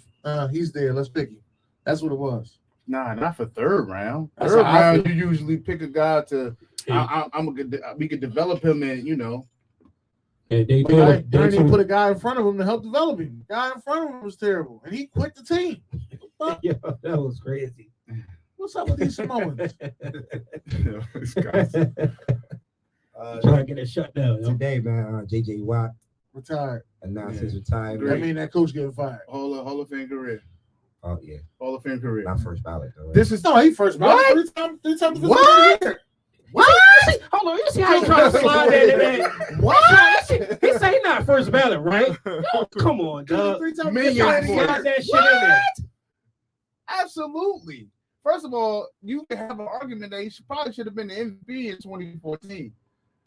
[SPEAKER 1] He's there. Let's pick him. That's what it was.
[SPEAKER 4] Nah, not for third round.
[SPEAKER 1] That's
[SPEAKER 4] Third
[SPEAKER 1] how I
[SPEAKER 4] round,
[SPEAKER 1] feel.
[SPEAKER 4] you usually pick a guy to. We could develop him, and
[SPEAKER 5] They
[SPEAKER 1] But I didn't even put a guy in front of him to help develop him. The guy in front of him was terrible, and he quit the team.
[SPEAKER 5] Yeah, that was crazy.
[SPEAKER 1] What's up with these Samoans?
[SPEAKER 4] this guy's
[SPEAKER 5] Trying to get it shut down. Yo.
[SPEAKER 2] today, man, JJ Watt
[SPEAKER 1] Retired.
[SPEAKER 2] announced
[SPEAKER 4] Yeah.
[SPEAKER 2] his retirement.
[SPEAKER 1] That mean that coach getting fired.
[SPEAKER 4] Hall of Fame career.
[SPEAKER 2] Oh yeah,
[SPEAKER 4] Hall of Fame career.
[SPEAKER 2] not first ballot though. Right?
[SPEAKER 4] This is
[SPEAKER 1] No, he first
[SPEAKER 4] What?
[SPEAKER 1] three times
[SPEAKER 4] What?
[SPEAKER 5] Hold on, you see how he trying to slide that in there? What? He say he not first ballot, right? Oh, come on, dog.
[SPEAKER 1] Three times
[SPEAKER 4] Millions
[SPEAKER 5] Trying to
[SPEAKER 4] more.
[SPEAKER 5] slide that shit in there.
[SPEAKER 4] Absolutely. First of all, you can have an argument that he probably should have been the MVP in 2014.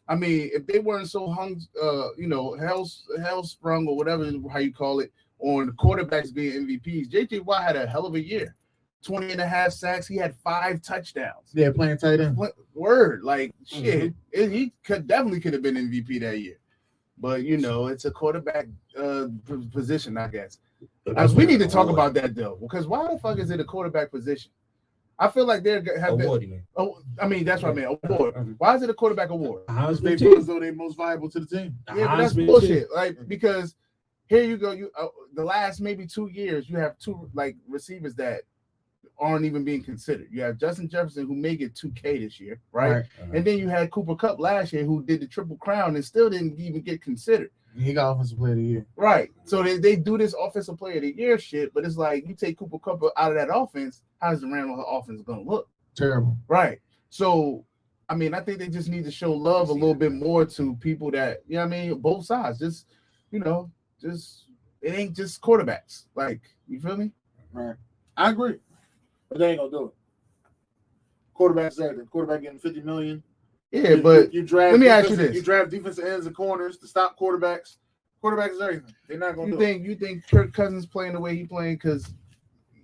[SPEAKER 4] I mean, if they weren't so hell sprung or whatever how you call it on the quarterbacks being MVPs, JJ Watt had a hell of a year. 20 and a half sacks. He had 5 touchdowns.
[SPEAKER 1] Yeah, playing tight end.
[SPEAKER 4] Word, like shit. He definitely could have been MVP that year. But it's a quarterback position, I guess. We need to talk about that though, because why the fuck is it a quarterback position? I feel like they're have been.
[SPEAKER 2] award, man.
[SPEAKER 4] Oh, I mean that's what I mean. Award. Why is it a quarterback award?
[SPEAKER 1] They
[SPEAKER 5] Heisman
[SPEAKER 1] feel
[SPEAKER 5] too.
[SPEAKER 1] as though they're most valuable to the team.
[SPEAKER 4] Yeah, but that's
[SPEAKER 5] Heisman
[SPEAKER 4] bullshit.
[SPEAKER 5] too.
[SPEAKER 4] Like because here you go. The last maybe 2 years you have 2 like receivers that aren't even being considered. You have Justin Jefferson who may get 2K this year, right? And then you had Cooper Kupp last year who did the triple crown and still didn't even get considered.
[SPEAKER 1] He got offensive player of the year.
[SPEAKER 4] Right. So they do this offensive player of the year shit, but it's like you take Cooper Kupp out of that offense, how's the Rams offense gonna look?
[SPEAKER 1] Terrible.
[SPEAKER 4] Right. So I mean, I think they just need to show love a little bit more to people that, you know what I mean, both sides. Just it ain't just quarterbacks. Like, you feel me?
[SPEAKER 1] Right. I agree. But they ain't gonna do it. Quarterback's everything. Quarterback getting $50 million.
[SPEAKER 4] Yeah, but
[SPEAKER 1] you draft.
[SPEAKER 4] let me ask you
[SPEAKER 1] defensive-
[SPEAKER 4] this.
[SPEAKER 1] You draft defensive ends and corners to stop quarterbacks. Quarterbacks is everything. They're not gonna do it.
[SPEAKER 4] you think Kirk Cousins playing the way he playing because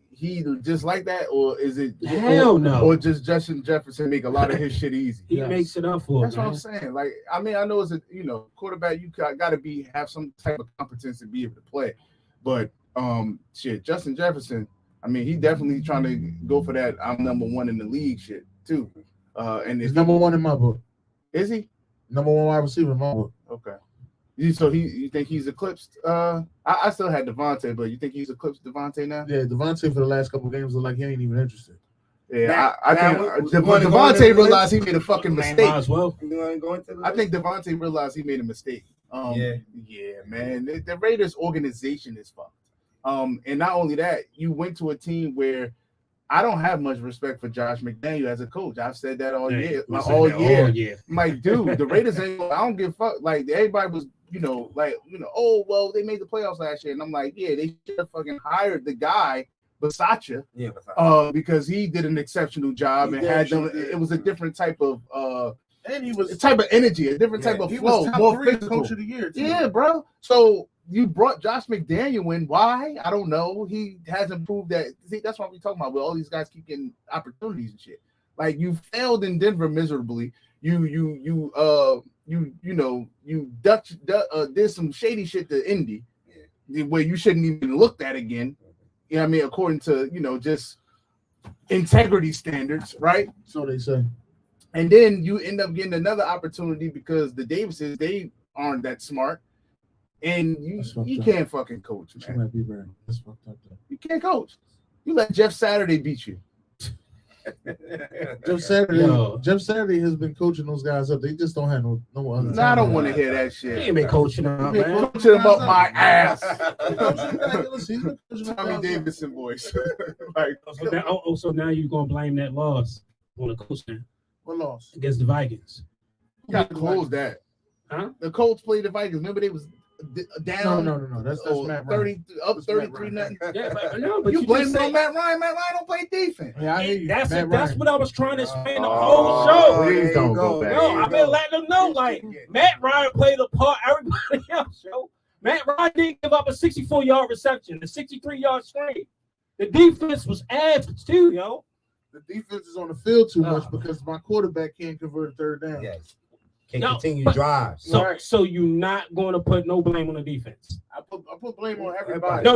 [SPEAKER 4] he just like that, or is it
[SPEAKER 5] Hell no.
[SPEAKER 4] or just Justin Jefferson make a lot of his shit easy?
[SPEAKER 5] He makes it up for
[SPEAKER 4] That's
[SPEAKER 5] it,
[SPEAKER 4] what
[SPEAKER 5] man.
[SPEAKER 4] I'm saying. Like, I mean, I know it's a quarterback. You got to have some type of competence to be able to play. But Justin Jefferson. I mean, he definitely trying to go for that. I'm number 1 in the league shit too. And
[SPEAKER 1] He's number 1 in my book.
[SPEAKER 4] Is he
[SPEAKER 1] Number 1 wide receiver in my book.
[SPEAKER 4] okay? You think he's eclipsed? I still had Devontae, but you think he's eclipsed Devontae now?
[SPEAKER 1] Yeah, Devontae for the last couple of games look like he ain't even interested.
[SPEAKER 3] Yeah, I think
[SPEAKER 4] Devontae realized he made a fucking mistake.
[SPEAKER 5] Might as well.
[SPEAKER 2] You want to go into
[SPEAKER 4] I think Devontae realized he made a mistake. Yeah, man. The Raiders organization is fucked. And not only that, you went to a team where I don't have much respect for Josh McDaniel as a coach. I've said that all year. I'm like, dude, the Raiders ain't. I don't give a fuck. Like everybody was, oh well, they made the playoffs last year, and I'm like, yeah, they should have fucking hired the guy Basaccia, because he did an exceptional job and had them. It was a different type of
[SPEAKER 1] and he was
[SPEAKER 4] a type of energy, a different type of flow, more physical.
[SPEAKER 1] Coach of the year. Too.
[SPEAKER 4] Yeah, bro. So you brought Josh McDaniel in. Why? I don't know. He hasn't proved that. See, that's what we're talking about. Where all these guys keep getting opportunities and shit. Like you failed in Denver miserably. You did some shady shit to Indy, where you shouldn't even look at again. You know what I mean? According to just integrity standards, right?
[SPEAKER 1] So they say.
[SPEAKER 4] And then you end up getting another opportunity because the Davises, they aren't that smart. And you can't fucking coach, man.
[SPEAKER 1] You might be right. That's fucked up.
[SPEAKER 4] You can't coach. You let Jeff Saturday beat you.
[SPEAKER 1] Jeff Saturday has been coaching those guys up. They just don't have no other.
[SPEAKER 4] No, I don't want to hear that shit.
[SPEAKER 5] He ain't been coaching them, man.
[SPEAKER 4] Coaching them up my ass.
[SPEAKER 1] Tommy
[SPEAKER 4] Davidson voice.
[SPEAKER 5] So now you're gonna blame that loss on the coach now.
[SPEAKER 1] What loss?
[SPEAKER 5] Against the Vikings.
[SPEAKER 4] You got to close that.
[SPEAKER 5] Huh?
[SPEAKER 4] The Colts played the Vikings. Remember they was down.
[SPEAKER 1] No. That's Matt Ryan.
[SPEAKER 4] 33 nothing.
[SPEAKER 5] Yeah, but
[SPEAKER 4] you blame it on Matt Ryan. Matt Ryan don't play defense.
[SPEAKER 1] Yeah, I hear you.
[SPEAKER 5] That's what I was trying to explain the whole show.
[SPEAKER 3] Please don't go back.
[SPEAKER 5] No, I've been letting them know. Like Matt Ryan played a part. Everybody else, yo. Matt Ryan didn't give up a 64-yard reception, a 63-yard screen. The defense was ass too, yo.
[SPEAKER 1] The defense is on the field too much because my quarterback can't convert a third down.
[SPEAKER 2] Yes. Can't continue drives.
[SPEAKER 5] So you're not going to put no blame on the defense.
[SPEAKER 1] I put blame on everybody.
[SPEAKER 5] No.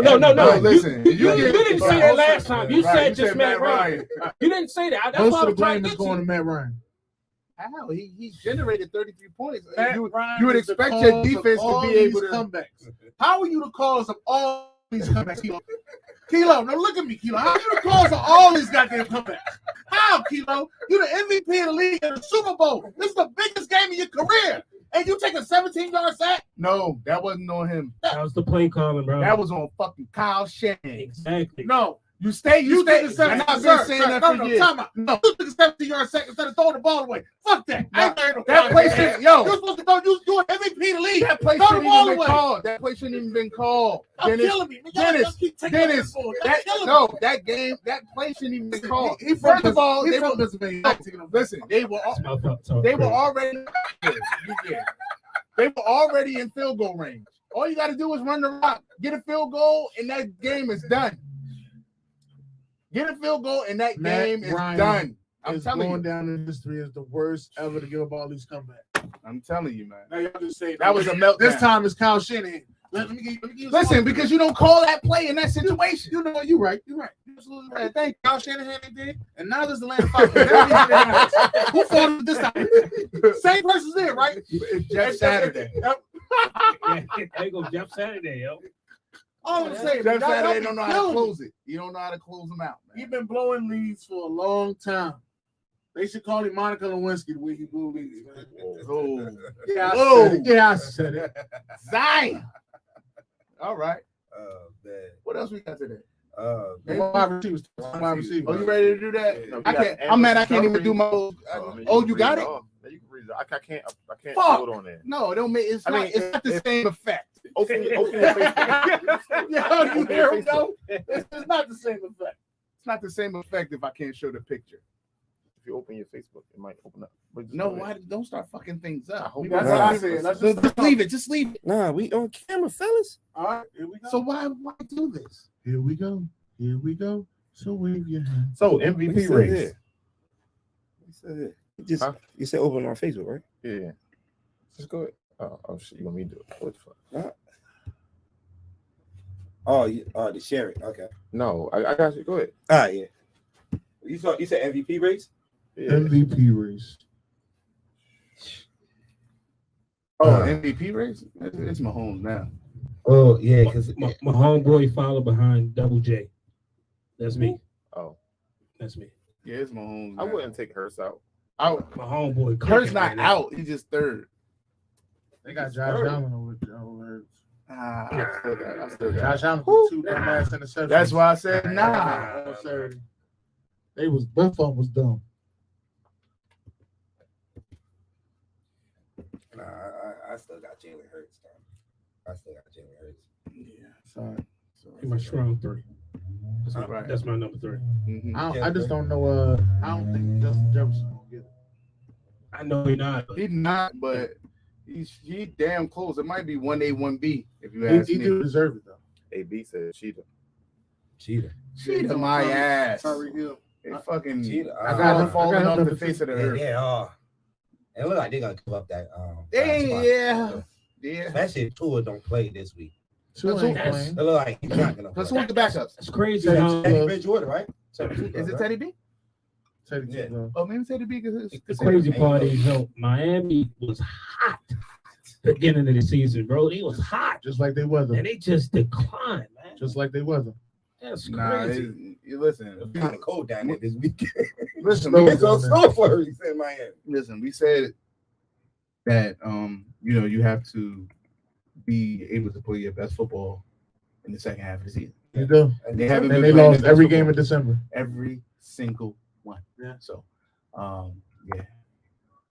[SPEAKER 4] Listen,
[SPEAKER 5] you didn't say that last time. You said just Matt Ryan. You didn't say that. That's
[SPEAKER 1] most of the blame is going to Matt Ryan.
[SPEAKER 4] How? He generated 33 points.
[SPEAKER 1] You
[SPEAKER 4] would expect your defense to be able to
[SPEAKER 1] comebacks. How are you the cause of all these comebacks, Kilo? Now look at me, Kilo. How are you the cause of all these goddamn comebacks? How, Kilo? You the MVP of the league in the Super Bowl. This is the biggest game of your career. And you take a 17-yard sack?
[SPEAKER 4] No, that wasn't on him.
[SPEAKER 5] That was the play calling, bro.
[SPEAKER 4] That was on fucking Kyle Shanahan.
[SPEAKER 5] Exactly.
[SPEAKER 1] No.
[SPEAKER 4] You stay.
[SPEAKER 1] And I've been saying that for years.
[SPEAKER 4] No,
[SPEAKER 1] you took a 17-yard sack instead of throwing the ball away. Fuck that.
[SPEAKER 4] That play shouldn't. Yo,
[SPEAKER 1] you're supposed to go. You an MVP of the league.
[SPEAKER 4] That play shouldn't even been called. That play shouldn't even been called.
[SPEAKER 1] You're killing me.
[SPEAKER 4] Dennis. That game. That play shouldn't even been called. First of all, they were. Listen, they were already. They were already in field goal range. All you got to do is run the rock, get a field goal, and that game is done. Get a field goal, and that game is done. I'm telling you.
[SPEAKER 1] Going down in history as the worst ever to give up all these comebacks.
[SPEAKER 4] I'm telling you, man.
[SPEAKER 1] Now y'all just say
[SPEAKER 4] that was a meltdown.
[SPEAKER 1] This time it's Kyle Shanahan. Let me give you
[SPEAKER 4] listen, because you don't call that play in that situation.
[SPEAKER 1] You know, you're right. You're absolutely right. Thank you. Kyle Shanahan did, and now there's the Atlanta Falcons. Who fought it this time? Same person's there, right?
[SPEAKER 4] It's Jeff Saturday.
[SPEAKER 5] There you go, Jeff Saturday, yo.
[SPEAKER 1] All I'm saying,
[SPEAKER 4] Jeff Saturday don't know how to close it. You don't know how to close them out, man.
[SPEAKER 1] He's been blowing leads for a long time. They should call him Monica Lewinsky the way he blew leads, man. I said it.
[SPEAKER 4] Zion. All right.
[SPEAKER 2] Man.
[SPEAKER 4] What else we got today?
[SPEAKER 1] Wide receivers.
[SPEAKER 4] Oh, you ready to do that? No, I'm mad. I can't even do my. You got it.
[SPEAKER 3] You can read it. I can't
[SPEAKER 4] do
[SPEAKER 3] it on there.
[SPEAKER 4] No, it don't make. It's not the same effect.
[SPEAKER 3] Open your Facebook.
[SPEAKER 1] Yeah, you hear him go? It's not the same effect.
[SPEAKER 4] It's not the same effect if I can't show the picture.
[SPEAKER 3] If you open your Facebook, it might open up.
[SPEAKER 4] No, why don't start fucking things up?
[SPEAKER 1] That's what I said.
[SPEAKER 4] Just leave it. Just leave it.
[SPEAKER 2] Nah, we on camera, fellas.
[SPEAKER 1] All right, here we go.
[SPEAKER 4] So why do this?
[SPEAKER 1] Here we go. So wave your hand.
[SPEAKER 3] So MVP race.
[SPEAKER 2] You said open on Facebook, right?
[SPEAKER 3] Yeah. Just go ahead. Oh shit, you want me to do it? What the fuck?
[SPEAKER 2] To share it. Okay.
[SPEAKER 3] No, I got you. Go ahead.
[SPEAKER 2] Yeah. You said MVP race?
[SPEAKER 3] Yeah.
[SPEAKER 1] MVP race.
[SPEAKER 4] MVP race? It's Mahomes now.
[SPEAKER 2] Oh yeah, because
[SPEAKER 5] my homeboy followed behind Double J. That's me.
[SPEAKER 3] Oh,
[SPEAKER 5] that's me.
[SPEAKER 4] Yeah, it's Mahomes.
[SPEAKER 3] I wouldn't take Hurts out.
[SPEAKER 4] Out.
[SPEAKER 5] My homeboy.
[SPEAKER 4] Hurts
[SPEAKER 5] cooking
[SPEAKER 4] not
[SPEAKER 5] right now.
[SPEAKER 4] out. He's just third.
[SPEAKER 1] They got Josh Allen over.
[SPEAKER 4] I still got
[SPEAKER 1] Josh Allen with 2 dumbass interceptions.
[SPEAKER 4] That's why I said nah.
[SPEAKER 1] On Saturday. Both of them was dumb.
[SPEAKER 2] Nah, I still got Jalen Hurts. Though. I still got Jalen Hurts.
[SPEAKER 4] Yeah.
[SPEAKER 1] Sorry.
[SPEAKER 5] He's my strong 3.
[SPEAKER 4] Right.
[SPEAKER 5] That's my number 3.
[SPEAKER 4] Mm-hmm.
[SPEAKER 1] I just don't know. I don't think Justin Jefferson will get it.
[SPEAKER 5] I know he's not.
[SPEAKER 4] He's not, but he damn close. It might be 1A, 1B if you ask
[SPEAKER 1] He
[SPEAKER 4] me.
[SPEAKER 1] do deserve it though.
[SPEAKER 3] AB said Cheetah.
[SPEAKER 4] Cheetah my ass.
[SPEAKER 1] Tyreek Hill.
[SPEAKER 4] They fucking
[SPEAKER 2] Cheetah.
[SPEAKER 1] I got him.
[SPEAKER 4] falling
[SPEAKER 1] I got
[SPEAKER 4] off
[SPEAKER 1] him
[SPEAKER 4] the
[SPEAKER 1] to
[SPEAKER 4] face of the
[SPEAKER 2] Yeah,
[SPEAKER 4] earth.
[SPEAKER 2] they are. It look like they're gonna give up that.
[SPEAKER 4] Yeah.
[SPEAKER 2] Especially if Tua don't play this week.
[SPEAKER 1] Two ain't
[SPEAKER 5] That's-
[SPEAKER 1] playing.
[SPEAKER 2] It look like he's not gonna
[SPEAKER 4] Let's
[SPEAKER 2] play.
[SPEAKER 4] look at the backups.
[SPEAKER 5] It's crazy.
[SPEAKER 1] Yeah,
[SPEAKER 5] how
[SPEAKER 2] Teddy Bridgewater, right?
[SPEAKER 4] Is it Teddy B?
[SPEAKER 1] Teddy
[SPEAKER 2] Yeah.
[SPEAKER 1] Two,
[SPEAKER 4] Oh, maybe Teddy B.
[SPEAKER 5] the crazy part is, Miami was hot beginning of the season, bro. They was hot,
[SPEAKER 1] just like they weather.
[SPEAKER 5] and they just declined, man.
[SPEAKER 1] Just like they weather.
[SPEAKER 5] That's
[SPEAKER 4] Nah,
[SPEAKER 5] crazy.
[SPEAKER 4] listen.
[SPEAKER 2] It's kind of cold down there this weekend.
[SPEAKER 4] Listen,
[SPEAKER 1] Snow.
[SPEAKER 2] It's on snow flurries in Miami.
[SPEAKER 4] listen, we said that you have to be able to play your best football in the second half of the season.
[SPEAKER 1] You do.
[SPEAKER 4] And they haven't
[SPEAKER 1] And
[SPEAKER 4] been
[SPEAKER 1] they
[SPEAKER 4] playing
[SPEAKER 1] lost
[SPEAKER 4] their
[SPEAKER 1] every
[SPEAKER 4] best
[SPEAKER 1] game in
[SPEAKER 4] football.
[SPEAKER 1] December.
[SPEAKER 4] Every single one.
[SPEAKER 1] Yeah.
[SPEAKER 4] So, yeah.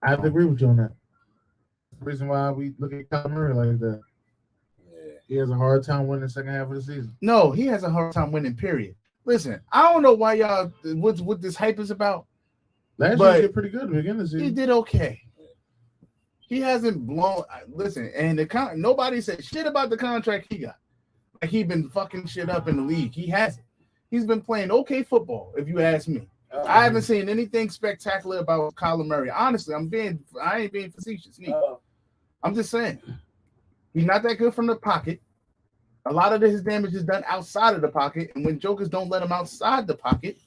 [SPEAKER 1] I have to agree with you on that. The reason why we look at Kyler Murray like that.
[SPEAKER 2] Yeah.
[SPEAKER 1] He has a hard time winning the second half of the season.
[SPEAKER 4] No, he has a hard time winning, period. Listen, I don't know why y'all what this hype is about.
[SPEAKER 1] Last
[SPEAKER 4] But
[SPEAKER 1] year he did pretty good at the beginning of the
[SPEAKER 4] He
[SPEAKER 1] season.
[SPEAKER 4] did okay. He hasn't blown. Listen, and nobody said shit about the contract he got. Like he been fucking shit up in the league. He hasn't. He's been playing okay football, if you ask me. I haven't seen anything spectacular about Kyler Murray. Honestly, I ain't being facetious. I'm just saying. He's not that good from the pocket. A lot of his damage is done outside of the pocket, and when jokers don't let him outside the pocket,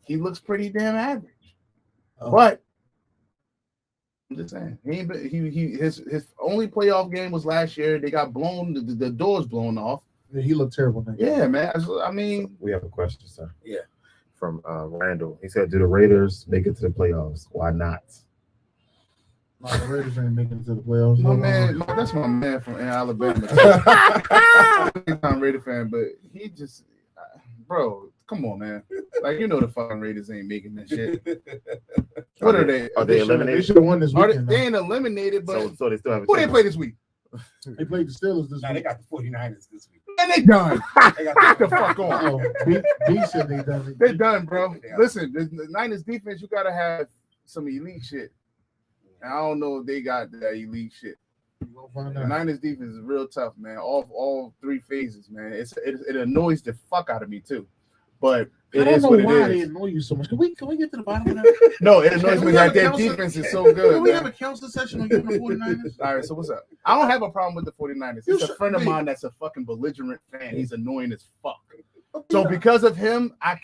[SPEAKER 4] he looks pretty damn average. But I'm just saying, his only playoff game was last year. They got blown, the doors blown off.
[SPEAKER 1] He looked terrible.
[SPEAKER 4] Yeah, man. I mean,
[SPEAKER 3] We have a question, sir.
[SPEAKER 2] Yeah.
[SPEAKER 3] From Randall. He said, "Do the Raiders make it to the playoffs? Why not?"
[SPEAKER 1] No, the Raiders ain't making it to the playoffs.
[SPEAKER 4] my man, that's my man from Alabama. Big time Raider fan, but he just, bro, come on, man. Like, the fucking Raiders ain't making that shit. What are they?
[SPEAKER 3] Are they
[SPEAKER 1] They
[SPEAKER 3] eliminated?
[SPEAKER 1] should have won this
[SPEAKER 4] Are
[SPEAKER 1] weekend.
[SPEAKER 4] they ain't eliminated, but
[SPEAKER 3] So they still have a
[SPEAKER 4] who they
[SPEAKER 3] chance.
[SPEAKER 4] play this week?
[SPEAKER 1] They played the Steelers this
[SPEAKER 2] Nah, they
[SPEAKER 1] week.
[SPEAKER 2] got the 49ers this week.
[SPEAKER 4] And they done.
[SPEAKER 2] They got
[SPEAKER 4] Get the fuck on.
[SPEAKER 1] Oh, B said they done it.
[SPEAKER 4] They're done, bro. Listen, the Niners defense, you gotta have some elite shit. And I don't know if they got that elite shit.
[SPEAKER 1] You gonna find
[SPEAKER 4] The
[SPEAKER 1] out.
[SPEAKER 4] Niners defense is real tough, man. All three phases, man. It annoys the fuck out of me too. But
[SPEAKER 1] I
[SPEAKER 4] it
[SPEAKER 1] don't
[SPEAKER 4] is
[SPEAKER 1] know
[SPEAKER 4] what
[SPEAKER 1] why
[SPEAKER 4] it
[SPEAKER 1] they
[SPEAKER 4] is.
[SPEAKER 1] annoy you so much. Can we get to the bottom of that?
[SPEAKER 4] No, it annoys
[SPEAKER 1] Can
[SPEAKER 4] me
[SPEAKER 1] we
[SPEAKER 4] that
[SPEAKER 1] have a
[SPEAKER 4] their
[SPEAKER 1] council-
[SPEAKER 4] defense is so good.
[SPEAKER 1] Can we
[SPEAKER 4] man.
[SPEAKER 1] have a counseling session on getting the 49ers?
[SPEAKER 4] All right, so what's up? I don't have a problem with the 49ers.
[SPEAKER 1] You
[SPEAKER 4] It's a
[SPEAKER 1] should
[SPEAKER 4] friend of
[SPEAKER 1] be.
[SPEAKER 4] mine that's a fucking belligerent fan. He's annoying as fuck. So because of him, I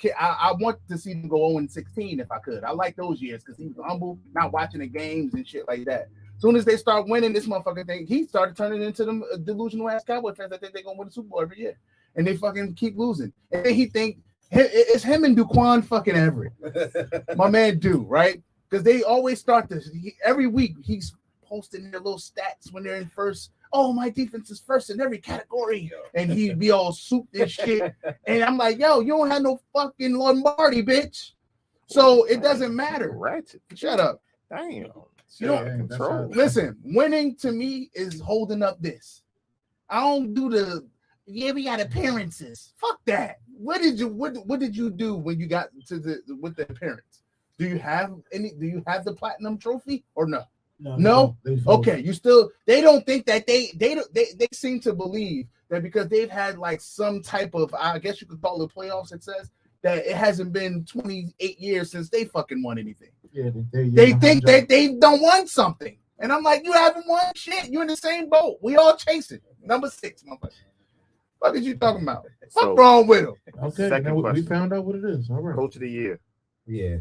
[SPEAKER 4] want to see them go 0-16 if I could. I like those years because he was humble, not watching the games and shit like that. As soon as they start winning this motherfucking thing, he started turning into them delusional ass Cowboy fans that think they're gonna win the Super Bowl every year, and they fucking keep losing. And then he think it's him and Duquan fucking Everett, my man, right? Because they always start this every week. He's posting their little stats when they're in first. Oh, my defense is first in every category, and he'd be all souped and shit. And I'm like, yo, you don't have no fucking Lombardi, bitch. So it doesn't matter.
[SPEAKER 3] Ratchet.
[SPEAKER 4] Shut up.
[SPEAKER 3] Damn.
[SPEAKER 4] You
[SPEAKER 3] Shit,
[SPEAKER 4] know,
[SPEAKER 1] that's
[SPEAKER 3] control.
[SPEAKER 1] how-
[SPEAKER 4] Listen, winning to me is holding up this. I don't do we got appearances. Fuck that. What did you do when you got to with the appearance? Do you have the platinum trophy or no? No?
[SPEAKER 1] They
[SPEAKER 4] Okay, they don't think that they seem to believe that because they've had like some type of, I guess you could call it playoffs, it says that it hasn't been 28 years since they fucking won anything.
[SPEAKER 1] Yeah,
[SPEAKER 4] They think that they don't want something. And I'm like, you haven't won shit. You're in the same boat. We all chasing. Number 6, motherfucker. What is you talking about?
[SPEAKER 3] So-
[SPEAKER 4] What's wrong with him?
[SPEAKER 1] Okay,
[SPEAKER 3] Second
[SPEAKER 1] now we
[SPEAKER 3] question.
[SPEAKER 1] found out what it is. All right.
[SPEAKER 3] Coach of the year.
[SPEAKER 2] Yeah.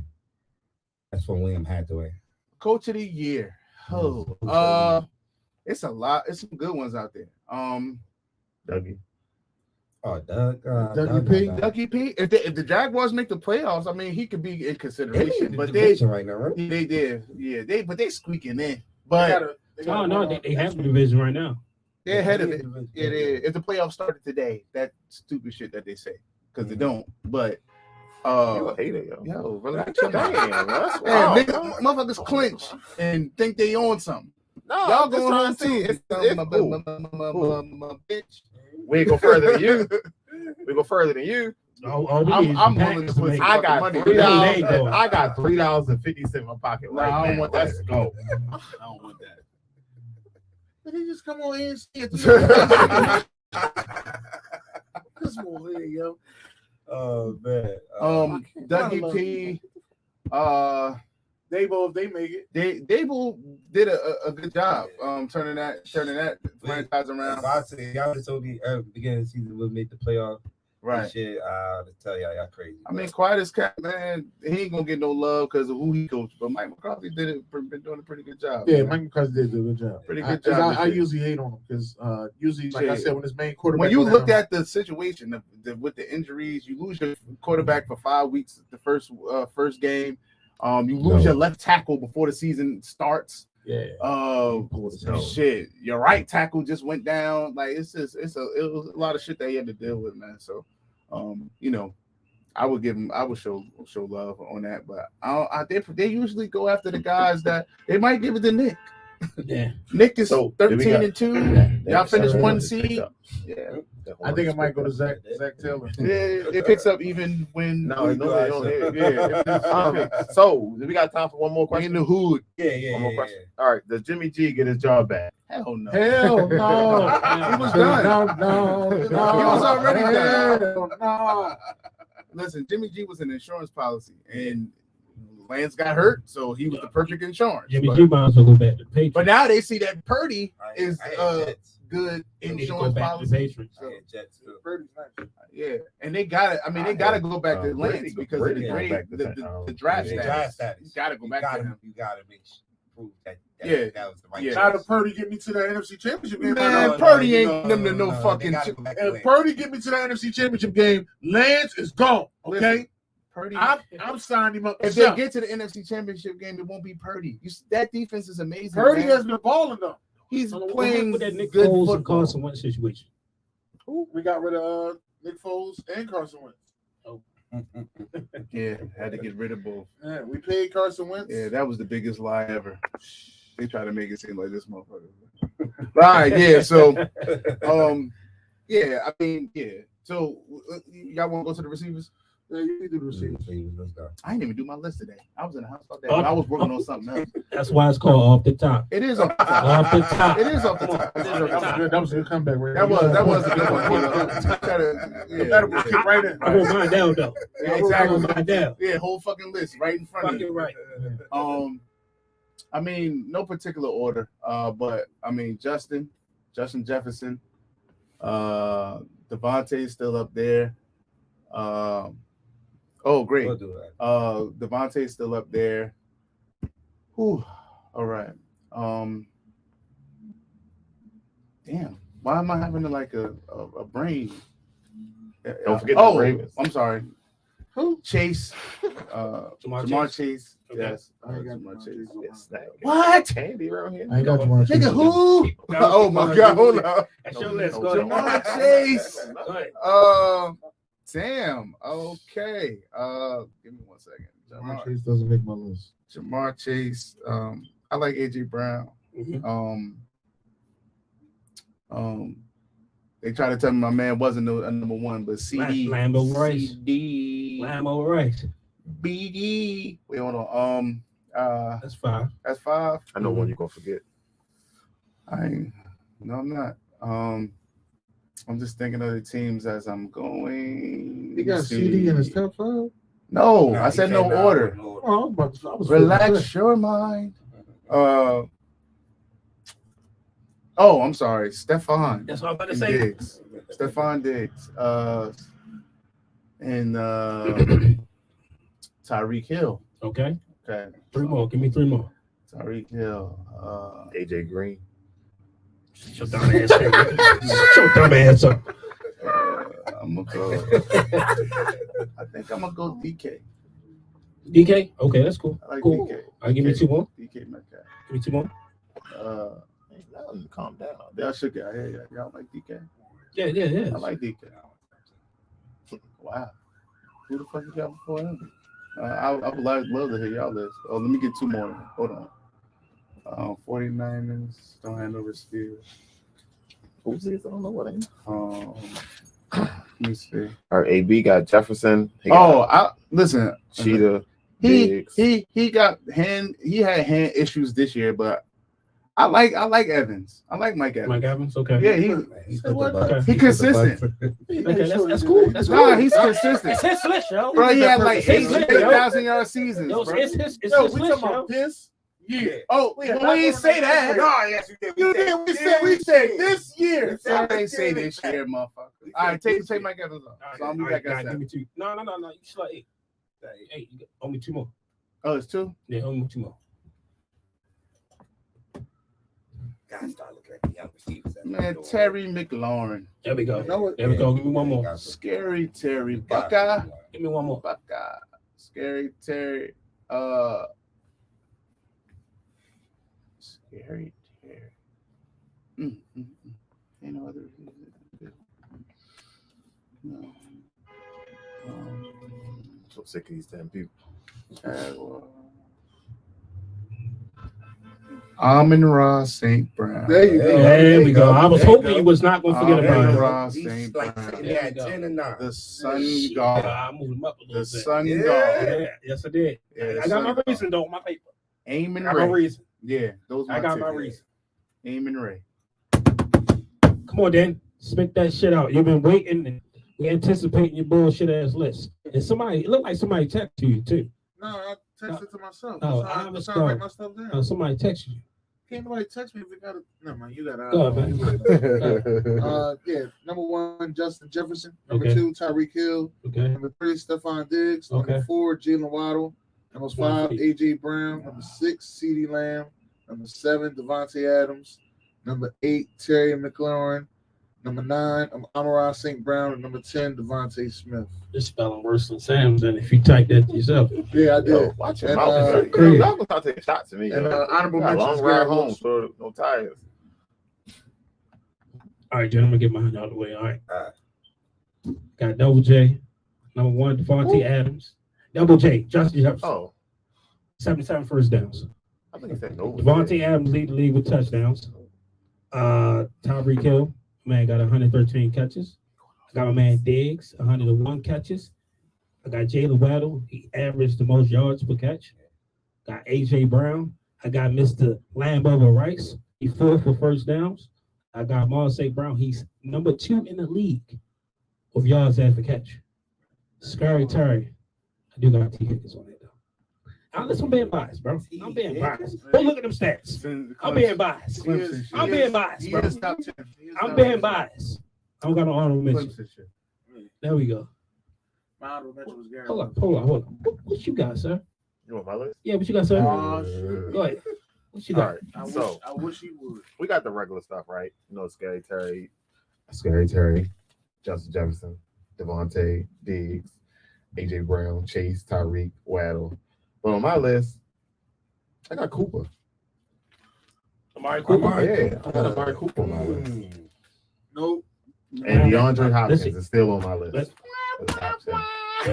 [SPEAKER 2] That's from William Hathaway.
[SPEAKER 4] Coach of the year. Oh, it's a lot. It's some good ones out there.
[SPEAKER 3] Dougie.
[SPEAKER 2] Oh, Doug.
[SPEAKER 1] Dougie P.
[SPEAKER 4] Dougie P. If the Jaguars make the playoffs, I mean, he could be in consideration.
[SPEAKER 2] But
[SPEAKER 4] But
[SPEAKER 2] they
[SPEAKER 4] they
[SPEAKER 2] right now, right?
[SPEAKER 4] they did. Yeah, they squeaking in.
[SPEAKER 5] Oh no, they have a division right now.
[SPEAKER 4] They're ahead of it. Yeah, if the playoffs started today, that stupid shit that they say, because they don't. But
[SPEAKER 3] You a hater,
[SPEAKER 4] yo, relax.
[SPEAKER 3] Damn, that's
[SPEAKER 4] Yeah,
[SPEAKER 3] wild.
[SPEAKER 4] niggas, motherfuckers clinch and think they own something.
[SPEAKER 3] No,
[SPEAKER 4] Y'all
[SPEAKER 3] I'm just
[SPEAKER 4] going
[SPEAKER 3] trying
[SPEAKER 4] on
[SPEAKER 3] to see.
[SPEAKER 4] too. Bitch.
[SPEAKER 3] We ain't go further than you. We go further than you.
[SPEAKER 4] I'm willing to put.
[SPEAKER 3] I got
[SPEAKER 4] money.
[SPEAKER 3] $3. I got $3.50 in my pocket.
[SPEAKER 4] Nah,
[SPEAKER 3] right
[SPEAKER 4] I don't
[SPEAKER 3] now.
[SPEAKER 4] want that.
[SPEAKER 3] Let's go.
[SPEAKER 4] I don't want that.
[SPEAKER 1] Did he just come on here and see it? Come on here, yo.
[SPEAKER 2] Oh man.
[SPEAKER 4] Dougie P.
[SPEAKER 1] Dabo, if they make it.
[SPEAKER 4] Dable did a good job turning that franchise around.
[SPEAKER 2] If I say y'all just told me at the beginning of the season we'll make the playoff.
[SPEAKER 4] Right.
[SPEAKER 2] Shit, I'll tell y'all crazy.
[SPEAKER 4] I mean, quiet as cat, man. He ain't gonna get no love because of who he coached. But Mike McCarthy been doing a pretty good job.
[SPEAKER 1] Yeah,
[SPEAKER 4] man.
[SPEAKER 1] Mike McCarthy did do a good job.
[SPEAKER 4] Pretty good job.
[SPEAKER 1] I usually hate on him because usually, like I said, when his main quarterback.
[SPEAKER 4] When you look at the situation with the injuries, you lose your quarterback for 5 weeks. The first game, you lose your left tackle before the season starts.
[SPEAKER 1] Yeah.
[SPEAKER 4] Shit. Your right tackle just went down. Like it was a lot of shit that he had to deal with, man. So, I would show love on that, but they usually go after the guys that they might give it to Nick.
[SPEAKER 5] Yeah.
[SPEAKER 4] Nick is 13-2. Y'all finished 1 seed. Yeah.
[SPEAKER 1] I think it might go to Zach Taylor.
[SPEAKER 4] Yeah, it picks up even when
[SPEAKER 3] So we got time for one more question.
[SPEAKER 4] in the hood.
[SPEAKER 2] Yeah.
[SPEAKER 3] One more question. All right, does Jimmy G get his job back?
[SPEAKER 4] Hell no.
[SPEAKER 1] Hell no.
[SPEAKER 4] He was done.
[SPEAKER 1] No.
[SPEAKER 4] He was already done.
[SPEAKER 1] Hell no.
[SPEAKER 4] Listen, Jimmy G was an insurance policy, and Lance got hurt, so he was the perfect insurance.
[SPEAKER 5] Jimmy G might as well go back to Patriots.
[SPEAKER 4] But now they see that Purdy is good
[SPEAKER 5] They need to go
[SPEAKER 4] insurance
[SPEAKER 5] back to
[SPEAKER 4] policy.
[SPEAKER 5] Patriots.
[SPEAKER 4] Yeah, and they got it. I mean, they got to go back to Lance because of the draft status. You got to go back to him.
[SPEAKER 2] You got to prove that was the right
[SPEAKER 1] How did Purdy get me to the NFC Championship game?
[SPEAKER 4] Man, Purdy ain't them to no fucking.
[SPEAKER 1] If Purdy get me to the NFC Championship game, Lance is gone. Okay,
[SPEAKER 4] Listen, Purdy.
[SPEAKER 1] I'm signing him up.
[SPEAKER 4] If they get to the NFC Championship game, it won't be Purdy. That defense is amazing.
[SPEAKER 1] Purdy
[SPEAKER 4] man.
[SPEAKER 1] has been balling though.
[SPEAKER 4] He's
[SPEAKER 5] What
[SPEAKER 4] playing
[SPEAKER 5] with that Nick
[SPEAKER 4] good
[SPEAKER 5] Foles and
[SPEAKER 4] football.
[SPEAKER 5] Carson Wentz situation?
[SPEAKER 1] We got rid of Nick Foles and Carson Wentz.
[SPEAKER 4] Yeah, had to get rid of both.
[SPEAKER 1] Yeah, we paid Carson Wentz.
[SPEAKER 4] Yeah, that was the biggest lie ever. They try to make it seem like this motherfucker. All right, yeah. So, yeah. I mean, yeah. So, y'all want to go to the receivers?
[SPEAKER 1] Yeah, you can do the receivers.
[SPEAKER 2] Let's go.
[SPEAKER 4] I didn't even do my list today. I was in the house all day. I was working on something else.
[SPEAKER 5] That's why it's called off the top.
[SPEAKER 4] It is off the top.
[SPEAKER 5] Off the top.
[SPEAKER 4] It is off the top.
[SPEAKER 1] That was a good comeback, right?
[SPEAKER 4] That was a good one.
[SPEAKER 1] That was kick right in.
[SPEAKER 5] I wrote mine down though.
[SPEAKER 4] Yeah,
[SPEAKER 5] I
[SPEAKER 4] exactly.
[SPEAKER 5] wrote mine down.
[SPEAKER 4] Yeah, whole fucking list right in front of
[SPEAKER 5] Fucking
[SPEAKER 4] you.
[SPEAKER 5] right.
[SPEAKER 4] I mean, no particular order. But I mean, Justin Jefferson, Devontae's still up there. Oh, great.
[SPEAKER 2] We'll do that.
[SPEAKER 4] Devontae's still up there. Whew. All right. Damn. Why am I having like a brain?
[SPEAKER 3] Don't forget the Ravens.
[SPEAKER 4] I'm sorry.
[SPEAKER 1] Who?
[SPEAKER 4] Chase.
[SPEAKER 5] Jamar
[SPEAKER 4] Chase.
[SPEAKER 5] Okay.
[SPEAKER 4] Yes.
[SPEAKER 1] I ain't got
[SPEAKER 4] Jamar
[SPEAKER 1] Jamar
[SPEAKER 4] Chase.
[SPEAKER 1] Chase.
[SPEAKER 3] Yes, that-
[SPEAKER 4] What?
[SPEAKER 3] Candy around here.
[SPEAKER 1] I ain't got Jamar Chase.
[SPEAKER 4] Nigga, who? Oh my God. Hold on.
[SPEAKER 5] That's your list. Go ahead.
[SPEAKER 4] Jamar Chase.
[SPEAKER 5] Go ahead.
[SPEAKER 4] Damn. Okay. Give me 1 second.
[SPEAKER 1] Jamar Chase doesn't make my list.
[SPEAKER 4] Jamar Chase. I like AJ Brown. They try to tell me my man wasn't a number one, but CD.
[SPEAKER 5] Lambo Rice.
[SPEAKER 4] CD.
[SPEAKER 5] Lambo Rice.
[SPEAKER 4] BD. Wait, hold on.
[SPEAKER 5] That's 5.
[SPEAKER 4] That's 5.
[SPEAKER 3] I know one you're gonna forget.
[SPEAKER 4] I'm not. I'm just thinking of the teams as I'm going.
[SPEAKER 1] He got CD in his top 5.
[SPEAKER 4] No, I said no order.
[SPEAKER 1] Oh, I was
[SPEAKER 4] Relax your mind. I'm sorry, Stephon.
[SPEAKER 5] That's what I'm about to
[SPEAKER 4] and
[SPEAKER 5] say.
[SPEAKER 4] Diggs. Stephon Diggs. And Tyreek Hill.
[SPEAKER 5] Okay.
[SPEAKER 4] Okay.
[SPEAKER 5] 3 more. Give me 3 more.
[SPEAKER 4] Tyreek Hill.
[SPEAKER 3] AJ Green.
[SPEAKER 5] Shut your dumb ass up. Shut your dumb ass up.
[SPEAKER 4] I'm gonna go. I think I'm gonna go DK.
[SPEAKER 5] DK? Okay, that's cool.
[SPEAKER 4] I like
[SPEAKER 5] Cool.
[SPEAKER 4] DK.
[SPEAKER 5] All right, give me two more.
[SPEAKER 4] DK Metcalf.
[SPEAKER 5] Give me two more.
[SPEAKER 3] Calm down.
[SPEAKER 4] Y'all should get. Y'all like DK?
[SPEAKER 5] Yeah.
[SPEAKER 4] I like DK. Wow. Who the fuck you got before him? I would love to hear y'all list. Oh, let me get two more. Hold on. 49ers don't have no receiver.
[SPEAKER 3] Who's this? I don't know what I
[SPEAKER 4] Let me see.
[SPEAKER 3] Our AB got Jefferson.
[SPEAKER 4] Listen.
[SPEAKER 3] Cheetah.
[SPEAKER 4] He had hand issues this year, but I like Evans. I like Mike Evans.
[SPEAKER 5] Mike Evans, okay.
[SPEAKER 4] Yeah,
[SPEAKER 2] He's
[SPEAKER 4] he consistent.
[SPEAKER 5] Okay, that's cool. That's cool.
[SPEAKER 4] Nah, he's consistent.
[SPEAKER 5] It's his list, yo.
[SPEAKER 4] Bro, he had like
[SPEAKER 5] It's his list, yo.
[SPEAKER 4] 8,000-yard seasons.
[SPEAKER 5] Yo,
[SPEAKER 4] Bro.
[SPEAKER 5] it's his
[SPEAKER 1] we
[SPEAKER 5] list,
[SPEAKER 1] talking
[SPEAKER 5] yo.
[SPEAKER 1] about this year.
[SPEAKER 4] Oh, we didn't say that.
[SPEAKER 2] No, yes, you did.
[SPEAKER 1] You did. We said this year.
[SPEAKER 4] I ain't say this year, motherfucker. All right, take Mike Evans off. So I'll be back at
[SPEAKER 5] Give me
[SPEAKER 4] 7.
[SPEAKER 5] two. No. You should like 8. 8. You got only 2 more.
[SPEAKER 4] Oh, it's 2?
[SPEAKER 5] Yeah, only 2 more.
[SPEAKER 2] Guys start looking at the young receivers.
[SPEAKER 4] Man, Terry McLaurin.
[SPEAKER 5] There we go.
[SPEAKER 1] You know what?
[SPEAKER 5] There we go. Give me one more.
[SPEAKER 4] Scary Terry. Buckeye.
[SPEAKER 5] Give me one more.
[SPEAKER 4] Buckeye. Scary Terry. Scary Terry. Ain't no other. No.
[SPEAKER 3] So sick of these damn people.
[SPEAKER 4] Amon-Ra St. Brown.
[SPEAKER 1] There you go.
[SPEAKER 5] There we go. I was
[SPEAKER 2] There you
[SPEAKER 5] hoping
[SPEAKER 2] go.
[SPEAKER 5] you was not going to forget about him.
[SPEAKER 4] Amon-Ra
[SPEAKER 2] He's
[SPEAKER 4] St.
[SPEAKER 2] like
[SPEAKER 4] Brown.
[SPEAKER 2] he had 10 and 9.
[SPEAKER 4] The Sun
[SPEAKER 5] Yeah,
[SPEAKER 4] God.
[SPEAKER 5] I moved him up a little
[SPEAKER 4] The
[SPEAKER 5] bit.
[SPEAKER 4] Sun
[SPEAKER 2] Yeah.
[SPEAKER 4] God.
[SPEAKER 5] Yeah, yes, I did.
[SPEAKER 4] Yeah, the
[SPEAKER 5] I got my
[SPEAKER 4] Sun
[SPEAKER 5] reason, though, on my paper.
[SPEAKER 4] Amon
[SPEAKER 5] I got my
[SPEAKER 4] Ray.
[SPEAKER 5] reason.
[SPEAKER 4] Yeah, those
[SPEAKER 5] I got my reason.
[SPEAKER 4] Amon Ray.
[SPEAKER 5] Come on, Dan. Spit that shit out. You've been waiting and we anticipating your bullshit ass list. And it looked like somebody texted you, too.
[SPEAKER 1] No, I texted to myself.
[SPEAKER 5] No,
[SPEAKER 1] I'm
[SPEAKER 5] was
[SPEAKER 1] trying to
[SPEAKER 5] going.
[SPEAKER 1] write my stuff down.
[SPEAKER 5] Somebody texted you.
[SPEAKER 1] Can't nobody text me if you got it. No, man, you got it.
[SPEAKER 5] Go ahead, man.
[SPEAKER 1] Yeah, number 1, Justin Jefferson. Number
[SPEAKER 5] Okay.
[SPEAKER 1] 2, Tyreek Hill.
[SPEAKER 5] Okay.
[SPEAKER 1] Number 3, Stephon Diggs.
[SPEAKER 5] Okay.
[SPEAKER 1] Number 4, Jalen Waddle. Number 5,
[SPEAKER 5] 1
[SPEAKER 1] A.J. Brown. Number 6, CeeDee Lamb. Number 7, Devontae Adams. Number 8, Terry McLaurin. Number 9, Amon-Ra St. Brown. And number 10, Devontae Smith.
[SPEAKER 5] It's spelling worse than Sam's, and if you type that yourself.
[SPEAKER 1] Yeah, I did.
[SPEAKER 3] Yo, watch your
[SPEAKER 1] And,
[SPEAKER 3] mouth.
[SPEAKER 5] Crazy.
[SPEAKER 3] Y'all gonna start taking shots at me.
[SPEAKER 1] And
[SPEAKER 3] yo.
[SPEAKER 1] honorable
[SPEAKER 3] Got a
[SPEAKER 1] mentions.
[SPEAKER 3] long ride
[SPEAKER 1] Garrett
[SPEAKER 3] home,
[SPEAKER 1] Wilson.
[SPEAKER 3] so no tires.
[SPEAKER 5] All right, gentlemen, get mine out of the way. All right. Got Double J. Number 1, Devontae Adams. Double J, Justin Jefferson.
[SPEAKER 3] Oh,
[SPEAKER 5] 77 first downs.
[SPEAKER 3] I think he said no.
[SPEAKER 5] Devontae Adams lead the league with touchdowns. Tyreek Hill, man, got 113 catches. I got my man Diggs, 101 catches. I got Jalen Waddle. He averaged the most yards per catch. Got A.J. Brown. I got Mr. Lambeau Rice. He's 4th for first downs. I got Morant St. Brown. He's number 2 in the league of yards after catch. Scary Terry. I do got T. Higgins on it, though. I'm being biased, bro. I'm being biased. Go look at them stats. I'm being biased. I'm being biased, bro. I'm being biased. I don't got no honorable mention. There we go.
[SPEAKER 1] My honorable mention was Garrett.
[SPEAKER 5] Hold on. What you got, sir?
[SPEAKER 3] You want my list?
[SPEAKER 5] Yeah, what you got, sir?
[SPEAKER 1] Shit.
[SPEAKER 5] Go ahead. What you
[SPEAKER 3] All
[SPEAKER 5] got?
[SPEAKER 3] right.
[SPEAKER 1] I wish he would.
[SPEAKER 3] We got the regular stuff, right? You know, Scary Terry, Justin Jefferson, Devontae, Diggs, A.J. Brown, Chase, Tyreek, Waddle. But on my list, I got Cooper.
[SPEAKER 5] Amari Cooper.
[SPEAKER 3] Yeah, I got Amari Cooper on my list.
[SPEAKER 1] Nope.
[SPEAKER 3] And DeAndre Hopkins
[SPEAKER 5] Listen.
[SPEAKER 3] is still on my list.
[SPEAKER 5] Let's-
[SPEAKER 3] For the top 10.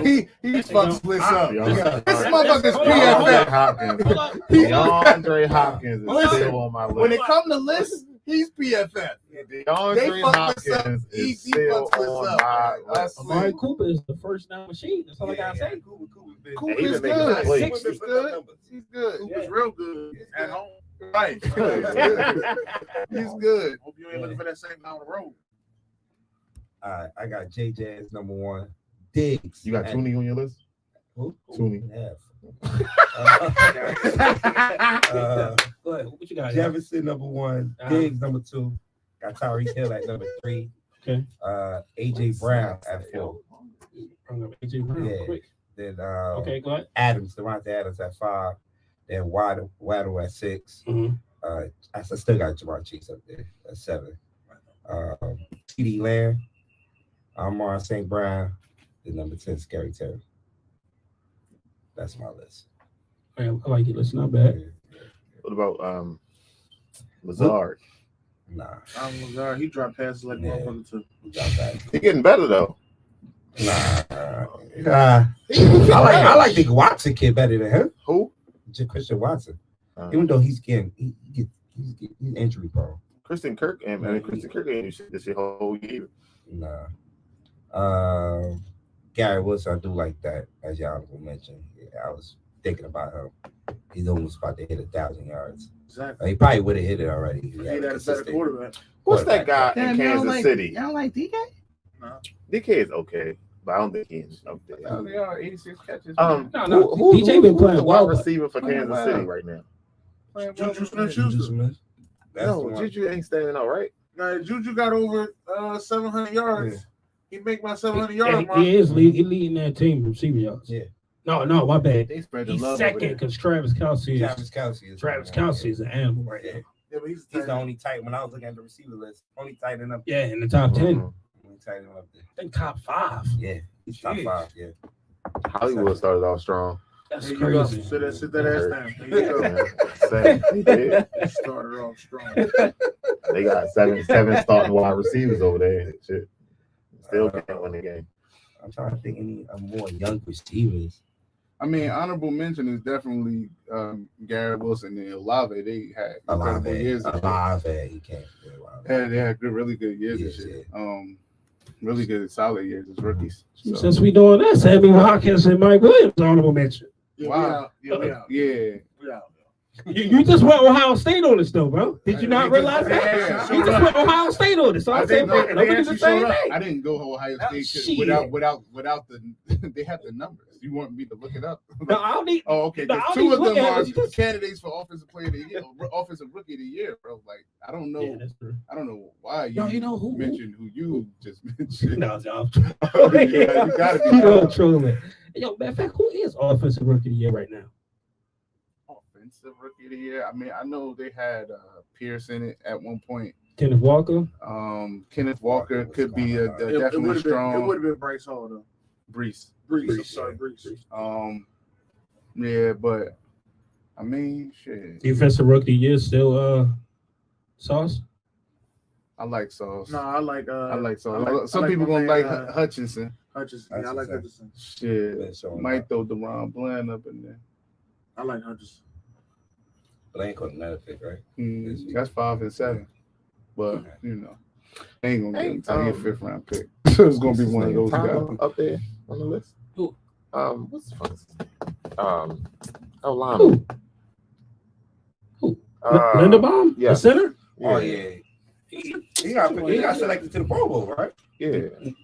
[SPEAKER 4] He fucks this up.
[SPEAKER 3] DeAndre
[SPEAKER 4] This motherfucker's
[SPEAKER 5] Hold on,
[SPEAKER 4] PFF.
[SPEAKER 3] Hopkins.
[SPEAKER 5] Hold on.
[SPEAKER 3] DeAndre Hopkins is
[SPEAKER 4] Listen,
[SPEAKER 3] still on my list.
[SPEAKER 4] When it comes to lists, he's PFF.
[SPEAKER 3] DeAndre
[SPEAKER 4] fuck this up.
[SPEAKER 3] Hopkins
[SPEAKER 4] He
[SPEAKER 3] is still
[SPEAKER 4] fucks this
[SPEAKER 3] on
[SPEAKER 4] up.
[SPEAKER 3] my
[SPEAKER 4] I
[SPEAKER 3] list.
[SPEAKER 4] swear.
[SPEAKER 5] Amari Cooper is the first down machine. That's all I gotta say.
[SPEAKER 1] Cooper
[SPEAKER 3] And he
[SPEAKER 1] is
[SPEAKER 3] been making
[SPEAKER 1] good.
[SPEAKER 3] plays.
[SPEAKER 1] He's good. He's good. Cooper's
[SPEAKER 5] Yeah.
[SPEAKER 1] real good at home.
[SPEAKER 4] Right. He's good.
[SPEAKER 1] Hope you ain't looking for that same down the road.
[SPEAKER 2] All right, I got JJ as number 1. Diggs.
[SPEAKER 3] You got
[SPEAKER 2] at-
[SPEAKER 3] Tooney on your list?
[SPEAKER 2] Who?
[SPEAKER 3] Tooney.
[SPEAKER 2] Yeah.
[SPEAKER 5] Go ahead. What you got?
[SPEAKER 2] Jefferson number 1. Diggs number 2. Got Tyreek Hill at number 3.
[SPEAKER 5] Okay.
[SPEAKER 2] A.J. Brown at 4.
[SPEAKER 5] Bring up A.J. Brown
[SPEAKER 2] Yeah.
[SPEAKER 5] quick.
[SPEAKER 2] Then
[SPEAKER 5] Okay, go ahead.
[SPEAKER 2] Devontae Adams at 5. Then Waddle at 6.
[SPEAKER 5] Mhm.
[SPEAKER 2] I still got Jamar Chase up there at 7. CeeDee Lamb Amar St. Brown, the number 10 Scary Terry. That's my list.
[SPEAKER 5] I like it. Listen, not bad.
[SPEAKER 3] What about Lazard?
[SPEAKER 2] Nah.
[SPEAKER 1] Lazard, he dropped passes like motherfucker too.
[SPEAKER 3] He getting better though.
[SPEAKER 2] Nah. I like the Watson kid better than him.
[SPEAKER 3] Who?
[SPEAKER 2] Christian Watson. Even though he's injury prone.
[SPEAKER 3] Christian Kirk and Christian Kirk ain't this whole year.
[SPEAKER 2] Nah. Gary Wilson, I do like that, as y'all mentioned. Yeah, I was thinking about him. He's almost about to hit 1,000 yards.
[SPEAKER 1] Exactly.
[SPEAKER 2] He probably would have hit it already.
[SPEAKER 1] He had a better quarterback.
[SPEAKER 3] What's that guy in Kansas City?
[SPEAKER 4] Y'all don't like DK?
[SPEAKER 1] No.
[SPEAKER 3] DK is okay, but I don't think he's up there.
[SPEAKER 4] They are 86 catches.
[SPEAKER 5] No.
[SPEAKER 3] Who's
[SPEAKER 5] DJ been playing
[SPEAKER 3] the
[SPEAKER 5] well.
[SPEAKER 3] wide receiver for Kansas City right now?
[SPEAKER 1] Juju Smith-Schuster.
[SPEAKER 3] No, Juju ain't standing out, right?
[SPEAKER 1] Now, Juju got over 700 yards.
[SPEAKER 2] Yeah.
[SPEAKER 1] He make my 700 yards.
[SPEAKER 5] He is leading that team receiving yards.
[SPEAKER 2] Yeah.
[SPEAKER 5] No, my bad.
[SPEAKER 4] They spread the
[SPEAKER 5] He's
[SPEAKER 4] love
[SPEAKER 5] second because Travis Kelce is an animal right now.
[SPEAKER 1] Yeah, but he's
[SPEAKER 2] the only tight. When I was looking at the receiver list, only tight end up.
[SPEAKER 5] Yeah, in the top 10.
[SPEAKER 2] Only tight end up there.
[SPEAKER 5] I think top 5.
[SPEAKER 2] Yeah, he's top 5. Yeah.
[SPEAKER 3] Hollywood started off strong.
[SPEAKER 5] That's
[SPEAKER 1] there you
[SPEAKER 5] crazy.
[SPEAKER 1] Go. Sit that ass down. There you go.
[SPEAKER 3] He did.
[SPEAKER 1] Started off strong.
[SPEAKER 3] They got seven starting wide receivers over there. Shit. Still can't win the game.
[SPEAKER 2] I'm trying to think any more young receivers.
[SPEAKER 4] I mean, honorable mention is definitely Garrett Wilson and Olave. They had incredible years.
[SPEAKER 2] Olave, he can't.
[SPEAKER 4] They had really good years this year. Really good, solid years as rookies. So.
[SPEAKER 5] Since we doing that, Sammy Watkins and Mike Williams honorable mention.
[SPEAKER 1] Yeah,
[SPEAKER 4] wow.
[SPEAKER 1] We out.
[SPEAKER 4] Yeah.
[SPEAKER 5] You just went Ohio State on this though, bro. Did you not realize that? You just went Ohio State on this. So I said,
[SPEAKER 4] I didn't go Ohio State without the they have the numbers. You want me to look it up?
[SPEAKER 5] No, I don't need.
[SPEAKER 4] Oh, okay. Two of them are candidates for offensive player of the year, offensive rookie of the year, bro. Like I don't know.
[SPEAKER 5] Yeah, that's true.
[SPEAKER 4] I don't know why
[SPEAKER 5] you know who
[SPEAKER 4] mentioned who you just mentioned.
[SPEAKER 5] No,
[SPEAKER 4] you gotta be
[SPEAKER 5] trolling. Yo, matter of fact, who is offensive rookie of the year right now?
[SPEAKER 4] Offensive rookie of the year. I mean, I know they had Pierce in it at one point.
[SPEAKER 5] Kenneth Walker.
[SPEAKER 4] Kenneth Walker could be a definitely strong.
[SPEAKER 1] It would have been Bryce Hall though.
[SPEAKER 4] Brees.
[SPEAKER 1] Sorry, Brees.
[SPEAKER 4] Yeah, but I mean, shit.
[SPEAKER 5] Defensive rookie of the year still Sauce.
[SPEAKER 4] I like Sauce.
[SPEAKER 1] No, I like
[SPEAKER 4] Sauce. Some people gonna like Hutchinson.
[SPEAKER 1] Yeah, I like Hutchinson.
[SPEAKER 4] Shit, might throw DeRon Bland up in there.
[SPEAKER 1] I like Hutchinson.
[SPEAKER 2] But I ain't got another pick, right?
[SPEAKER 4] That's 5 and 7. But you know, they ain't gonna get until your 5th round pick. So it's gonna be one of those guys
[SPEAKER 3] up there on the list.
[SPEAKER 5] Who?
[SPEAKER 3] What's the fuck? Lineman.
[SPEAKER 5] Who? Linderbaum?
[SPEAKER 3] Yeah.
[SPEAKER 5] The center?
[SPEAKER 3] Yeah.
[SPEAKER 2] Oh yeah. He got selected to the Pro Bowl, right?
[SPEAKER 3] Yeah.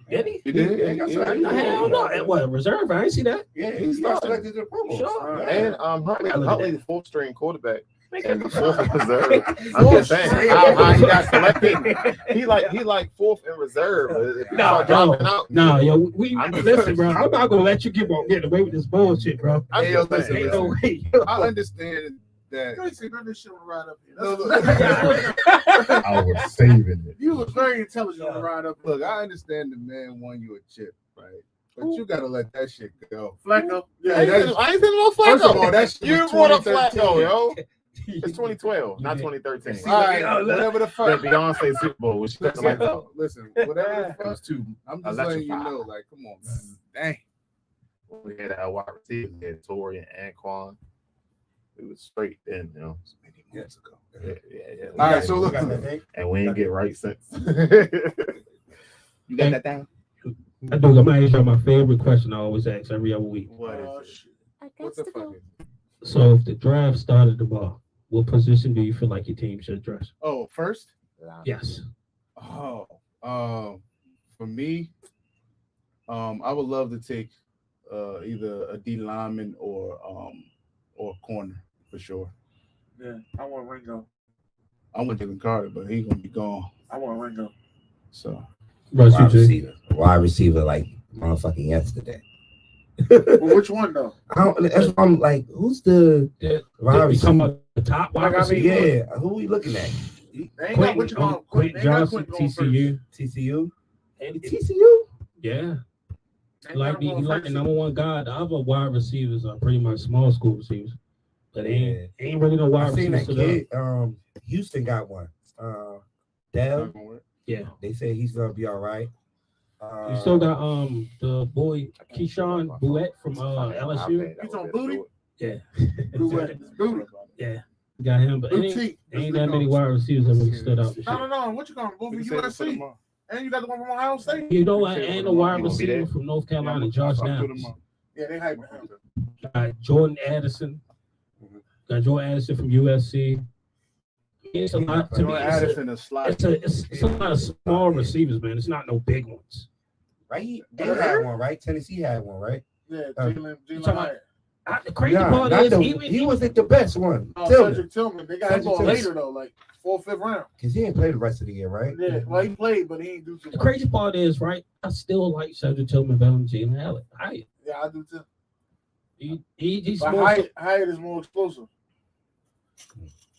[SPEAKER 5] Did he?
[SPEAKER 2] He did. Yeah, he got selected.
[SPEAKER 5] Hell no. What, reserve? I ain't see that.
[SPEAKER 2] Yeah, he got selected to the Pro Bowl.
[SPEAKER 5] Sure.
[SPEAKER 3] And Huntley, the 4th string quarterback. And the 4th in reserve.
[SPEAKER 5] I'm
[SPEAKER 3] just saying how he got selected. He like 4th in reserve.
[SPEAKER 5] No, yo, listen, bro. I'm not gonna let you get away with this bullshit, bro.
[SPEAKER 4] Listen.
[SPEAKER 5] No way.
[SPEAKER 4] I understand that.
[SPEAKER 1] You ain't seen none of this shit on the ride up here.
[SPEAKER 3] I was saving it.
[SPEAKER 1] You was very intelligent on the ride up here.
[SPEAKER 4] Look, I understand the man won you a chip, right? But you gotta let that shit go.
[SPEAKER 1] Flacco.
[SPEAKER 3] Yeah, I ain't saying no Flacco.
[SPEAKER 4] First of all, that's
[SPEAKER 3] you brought up Flacco, yo. It's 2012, not 2013.
[SPEAKER 4] All right, whatever the fuck.
[SPEAKER 3] Beyonce Super Bowl, which
[SPEAKER 4] listen, whatever the fuck. I'm just letting you know, like, come on, man. Dang.
[SPEAKER 3] We had our wide receivers, we had Tori and Anquan. It was straight then, you know.
[SPEAKER 4] Many months ago.
[SPEAKER 3] Yeah.
[SPEAKER 4] All right, so look,
[SPEAKER 3] and we ain't get right since.
[SPEAKER 4] You got that down?
[SPEAKER 5] I do. I'm gonna ask you my favorite question I always ask every other week.
[SPEAKER 4] What is it? What the fuck is it?
[SPEAKER 5] So if the draft started tomorrow, what position do you feel like your team should address?
[SPEAKER 4] Oh, first?
[SPEAKER 5] Yes.
[SPEAKER 4] Oh, for me, I would love to take either a D lineman or corner for sure.
[SPEAKER 1] Yeah, I want Ringo.
[SPEAKER 4] I want Jalen Carter, but he's gonna be gone.
[SPEAKER 1] I want Ringo.
[SPEAKER 4] So
[SPEAKER 2] wide receiver like motherfucking yesterday.
[SPEAKER 1] Well, which one though?
[SPEAKER 2] That's what I'm like. Who's the wide receiver?
[SPEAKER 5] Talking about the top wide receiver?
[SPEAKER 2] Yeah, who are we looking at?
[SPEAKER 1] They ain't got what you call
[SPEAKER 5] Quentin Johnson, TCU.
[SPEAKER 2] TCU.
[SPEAKER 5] And TCU? Yeah.
[SPEAKER 1] Ain't
[SPEAKER 5] Like
[SPEAKER 1] nothing
[SPEAKER 5] the
[SPEAKER 1] wrong with
[SPEAKER 5] number one guy. The other wide receivers are pretty much small school receivers. But ain't really no wide
[SPEAKER 2] I seen
[SPEAKER 5] receivers
[SPEAKER 2] that
[SPEAKER 5] to
[SPEAKER 2] kid. Houston got one. Dell.
[SPEAKER 5] Yeah.
[SPEAKER 2] They say he's gonna be all right.
[SPEAKER 5] You still got the boy Keyshawn Bouette from LSU.
[SPEAKER 1] He's on booty.
[SPEAKER 5] Yeah.
[SPEAKER 1] Booty.
[SPEAKER 5] Yeah. Got him, but ain't that many wide receivers that really stood out.
[SPEAKER 1] No. What you calling both from USC? And you got the one from Ohio State.
[SPEAKER 5] You know what? And a wide receiver from North Carolina, Josh Downs.
[SPEAKER 1] Yeah, they hype him.
[SPEAKER 5] Got Jordan Addison. Got Jordan Addison from USC. It's a lot to me. It's a lot of small receivers, man. It's not no big ones.
[SPEAKER 2] Right? They had one, right? Tennessee had one, right?
[SPEAKER 1] Yeah, Jalen Hyatt.
[SPEAKER 5] The crazy part is
[SPEAKER 2] he wasn't the best one.
[SPEAKER 1] Cedric Tillman. They got him on later though, like 4th, 5th round.
[SPEAKER 2] Because he didn't play the rest of the year, right?
[SPEAKER 1] Yeah, well he played, but he didn't do too much.
[SPEAKER 5] The crazy part is, right? I still like Cedric Tillman better than Jalen Hyatt.
[SPEAKER 1] Yeah, I do too.
[SPEAKER 5] He's
[SPEAKER 1] but
[SPEAKER 5] more
[SPEAKER 1] Hyatt is more explosive.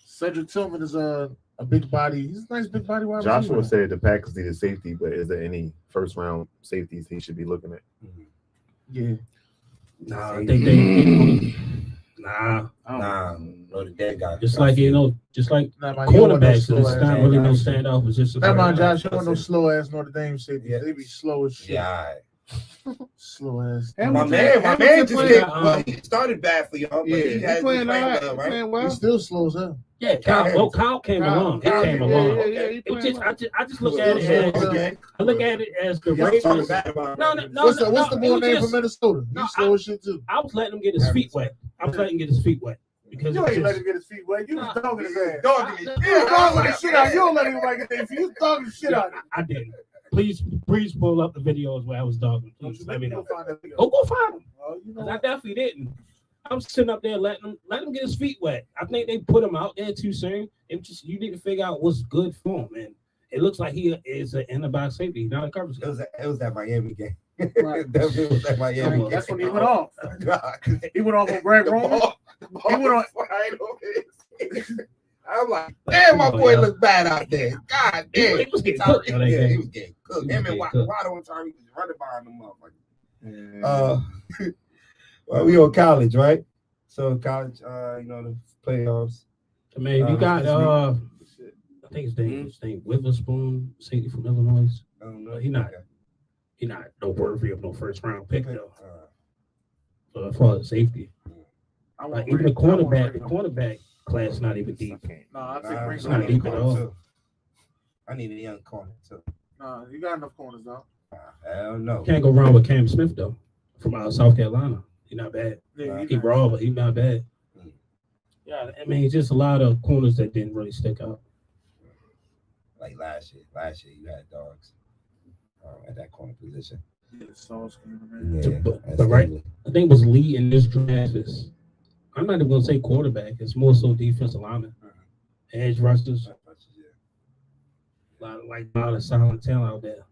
[SPEAKER 1] Cedric Tillman is a big body. He's a nice big body wide receiver.
[SPEAKER 3] Joshua said the Packers need a safety, but is there any first round safeties he should be looking at?
[SPEAKER 1] Yeah.
[SPEAKER 5] Nah, I think they
[SPEAKER 2] No, the dead guy.
[SPEAKER 5] just like quarterbacks. There's not really no standout position.
[SPEAKER 1] Never mind, Josh. You want no slow ass Notre Dame safety. They be slow as shit.
[SPEAKER 2] Yeah.
[SPEAKER 1] Slow ass.
[SPEAKER 2] My man just did. Well, he started bad for y'all, but he has been playing well.
[SPEAKER 1] He's still slow as hell.
[SPEAKER 5] Yeah, Kyle came along. He came along. I just look at it as the Ravens. No.
[SPEAKER 1] What's the boy name from Minnesota? He's slow as shit too.
[SPEAKER 5] I was letting him get his feet wet. Because
[SPEAKER 1] you ain't let him get his feet wet. You was dogging his ass.
[SPEAKER 2] Dogging
[SPEAKER 1] the shit out. You don't let anybody get their feet. You dogging the shit out.
[SPEAKER 5] I didn't. Please pull up the videos where I was dogging. Please let me know. Go find him. Because I definitely didn't. I'm sitting up there letting him get his feet wet. I think they put him out there too soon. You need to figure out what's good for him, man. It looks like he is an in-the-box safety, not a coverage.
[SPEAKER 2] It was that Miami game.
[SPEAKER 1] Right.
[SPEAKER 2] That Miami game.
[SPEAKER 1] That's when he went off. He went off on Greg Roman. He went on.
[SPEAKER 2] I'm like, damn, my boy looked bad out there. God damn.
[SPEAKER 5] He was getting cooked.
[SPEAKER 2] Yeah, he was getting cooked. Him and Waddle one time, he was running behind them motherfuckers. Well, we on college, right? So college, the playoffs.
[SPEAKER 5] I mean, you got I think his name Witherspoon, safety from Illinois.
[SPEAKER 2] I don't know.
[SPEAKER 5] He's not no worthy of no first round pick though. So as far as safety, even the cornerback class not even deep.
[SPEAKER 1] No, I think
[SPEAKER 5] it's not deep at all.
[SPEAKER 2] I need a young corner too.
[SPEAKER 1] No, you got enough corners though.
[SPEAKER 2] Hell no.
[SPEAKER 5] Can't go wrong with Cam Smith though, from South Carolina. He's not bad.
[SPEAKER 1] Yeah,
[SPEAKER 5] he raw, but he's not bad. Yeah, I mean, just a lot of corners that didn't really stick out.
[SPEAKER 2] Like last year you had dogs at that corner position.
[SPEAKER 1] Yeah,
[SPEAKER 5] but right, I think what's leading this draft is, I'm not even gonna say quarterback. It's more so defensive lineman, edge rushers. A lot of silent talent out there.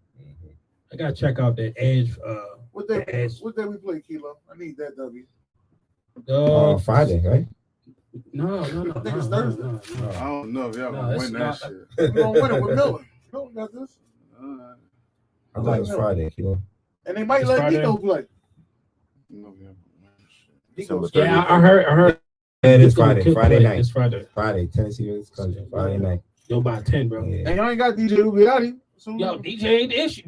[SPEAKER 5] I gotta check out that edge.
[SPEAKER 1] What day we play, Kilo? I need that W.
[SPEAKER 2] Friday, right?
[SPEAKER 5] No.
[SPEAKER 1] I think it's Thursday.
[SPEAKER 4] No. I don't know if y'all gonna win that shit.
[SPEAKER 1] We're gonna win it with Miller. Miller got this.
[SPEAKER 2] I thought it was Friday, Kilo.
[SPEAKER 1] And they might let Nico play.
[SPEAKER 5] Yeah, I heard.
[SPEAKER 2] Yeah, it is Friday. Friday night.
[SPEAKER 5] It's Friday.
[SPEAKER 2] Tennessee is country. Friday night.
[SPEAKER 5] Yo, by 10, bro.
[SPEAKER 2] Yeah.
[SPEAKER 1] And y'all ain't got DJ Ubiati.
[SPEAKER 5] Yo, DJ ain't the issue.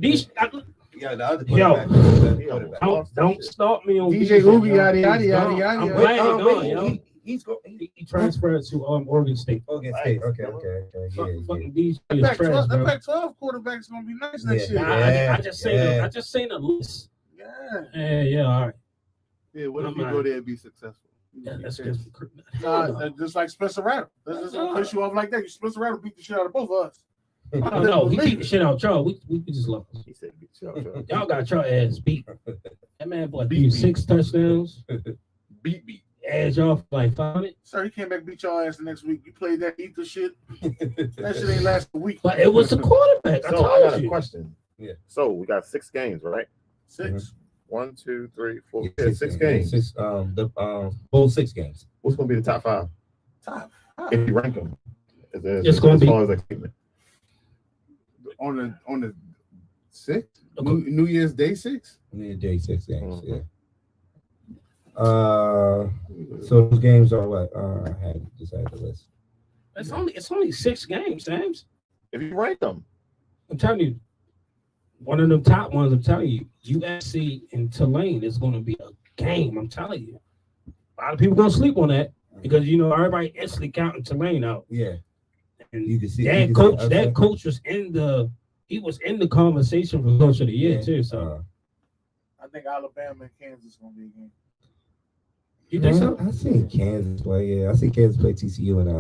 [SPEAKER 2] Yeah, the other
[SPEAKER 5] Don't stop me on
[SPEAKER 1] DJ Ubiati.
[SPEAKER 5] I'm glad he's gone, yo.
[SPEAKER 2] He's going.
[SPEAKER 5] He transferred to Oregon State.
[SPEAKER 2] Okay. Yeah.
[SPEAKER 5] Fucking DJ
[SPEAKER 1] The
[SPEAKER 5] is trash, bro.
[SPEAKER 1] Pac-12 quarterback's gonna be nice next year.
[SPEAKER 5] I just seen the list. Yeah, all right.
[SPEAKER 4] Yeah, what if you go there and be successful?
[SPEAKER 5] Yeah, that's just
[SPEAKER 1] just like Spencer Rattle. That's just gonna piss you off like that. Spencer Rattle beat the shit out of both of us.
[SPEAKER 5] No, he beat the shit out of y'all. We just love him.
[SPEAKER 3] He said beat y'all.
[SPEAKER 5] Y'all got your ass beat. That man boy beat 6 touchdowns.
[SPEAKER 4] Beat.
[SPEAKER 5] Edge off like 500.
[SPEAKER 1] Sir, he came back beat y'all ass the next week. You played that ether shit. That shit ain't last a week.
[SPEAKER 5] But it was the quarterback.
[SPEAKER 3] So I got a question.
[SPEAKER 2] Yeah.
[SPEAKER 3] So we got 6 games, right?
[SPEAKER 1] 6.
[SPEAKER 3] 1, 2, 3, 4. Yeah, 6 games.
[SPEAKER 2] Full 6 games.
[SPEAKER 3] What's gonna be the top 5?
[SPEAKER 1] Top 5.
[SPEAKER 3] If you rank them,
[SPEAKER 5] It's gonna be
[SPEAKER 3] as far as like
[SPEAKER 4] on the 6? New Year's Day 6?
[SPEAKER 2] New Year's Day 6 games.
[SPEAKER 3] Mhm.
[SPEAKER 2] Yeah. So those games are what? I had the list.
[SPEAKER 5] It's only 6 games, James.
[SPEAKER 3] If you rank them,
[SPEAKER 5] I'm telling you, one of them top ones. I'm telling you, USC and Tulane is going to be a game. I'm telling you, a lot of people gonna sleep on that because everybody instantly counting Tulane out.
[SPEAKER 2] Yeah.
[SPEAKER 5] And
[SPEAKER 2] You can see
[SPEAKER 5] that coach was in the conversation for coach of the year too. So
[SPEAKER 1] I think Alabama and Kansas gonna be a game.
[SPEAKER 5] you think so?
[SPEAKER 2] I see Kansas play. Yeah, I see Kansas play TCU and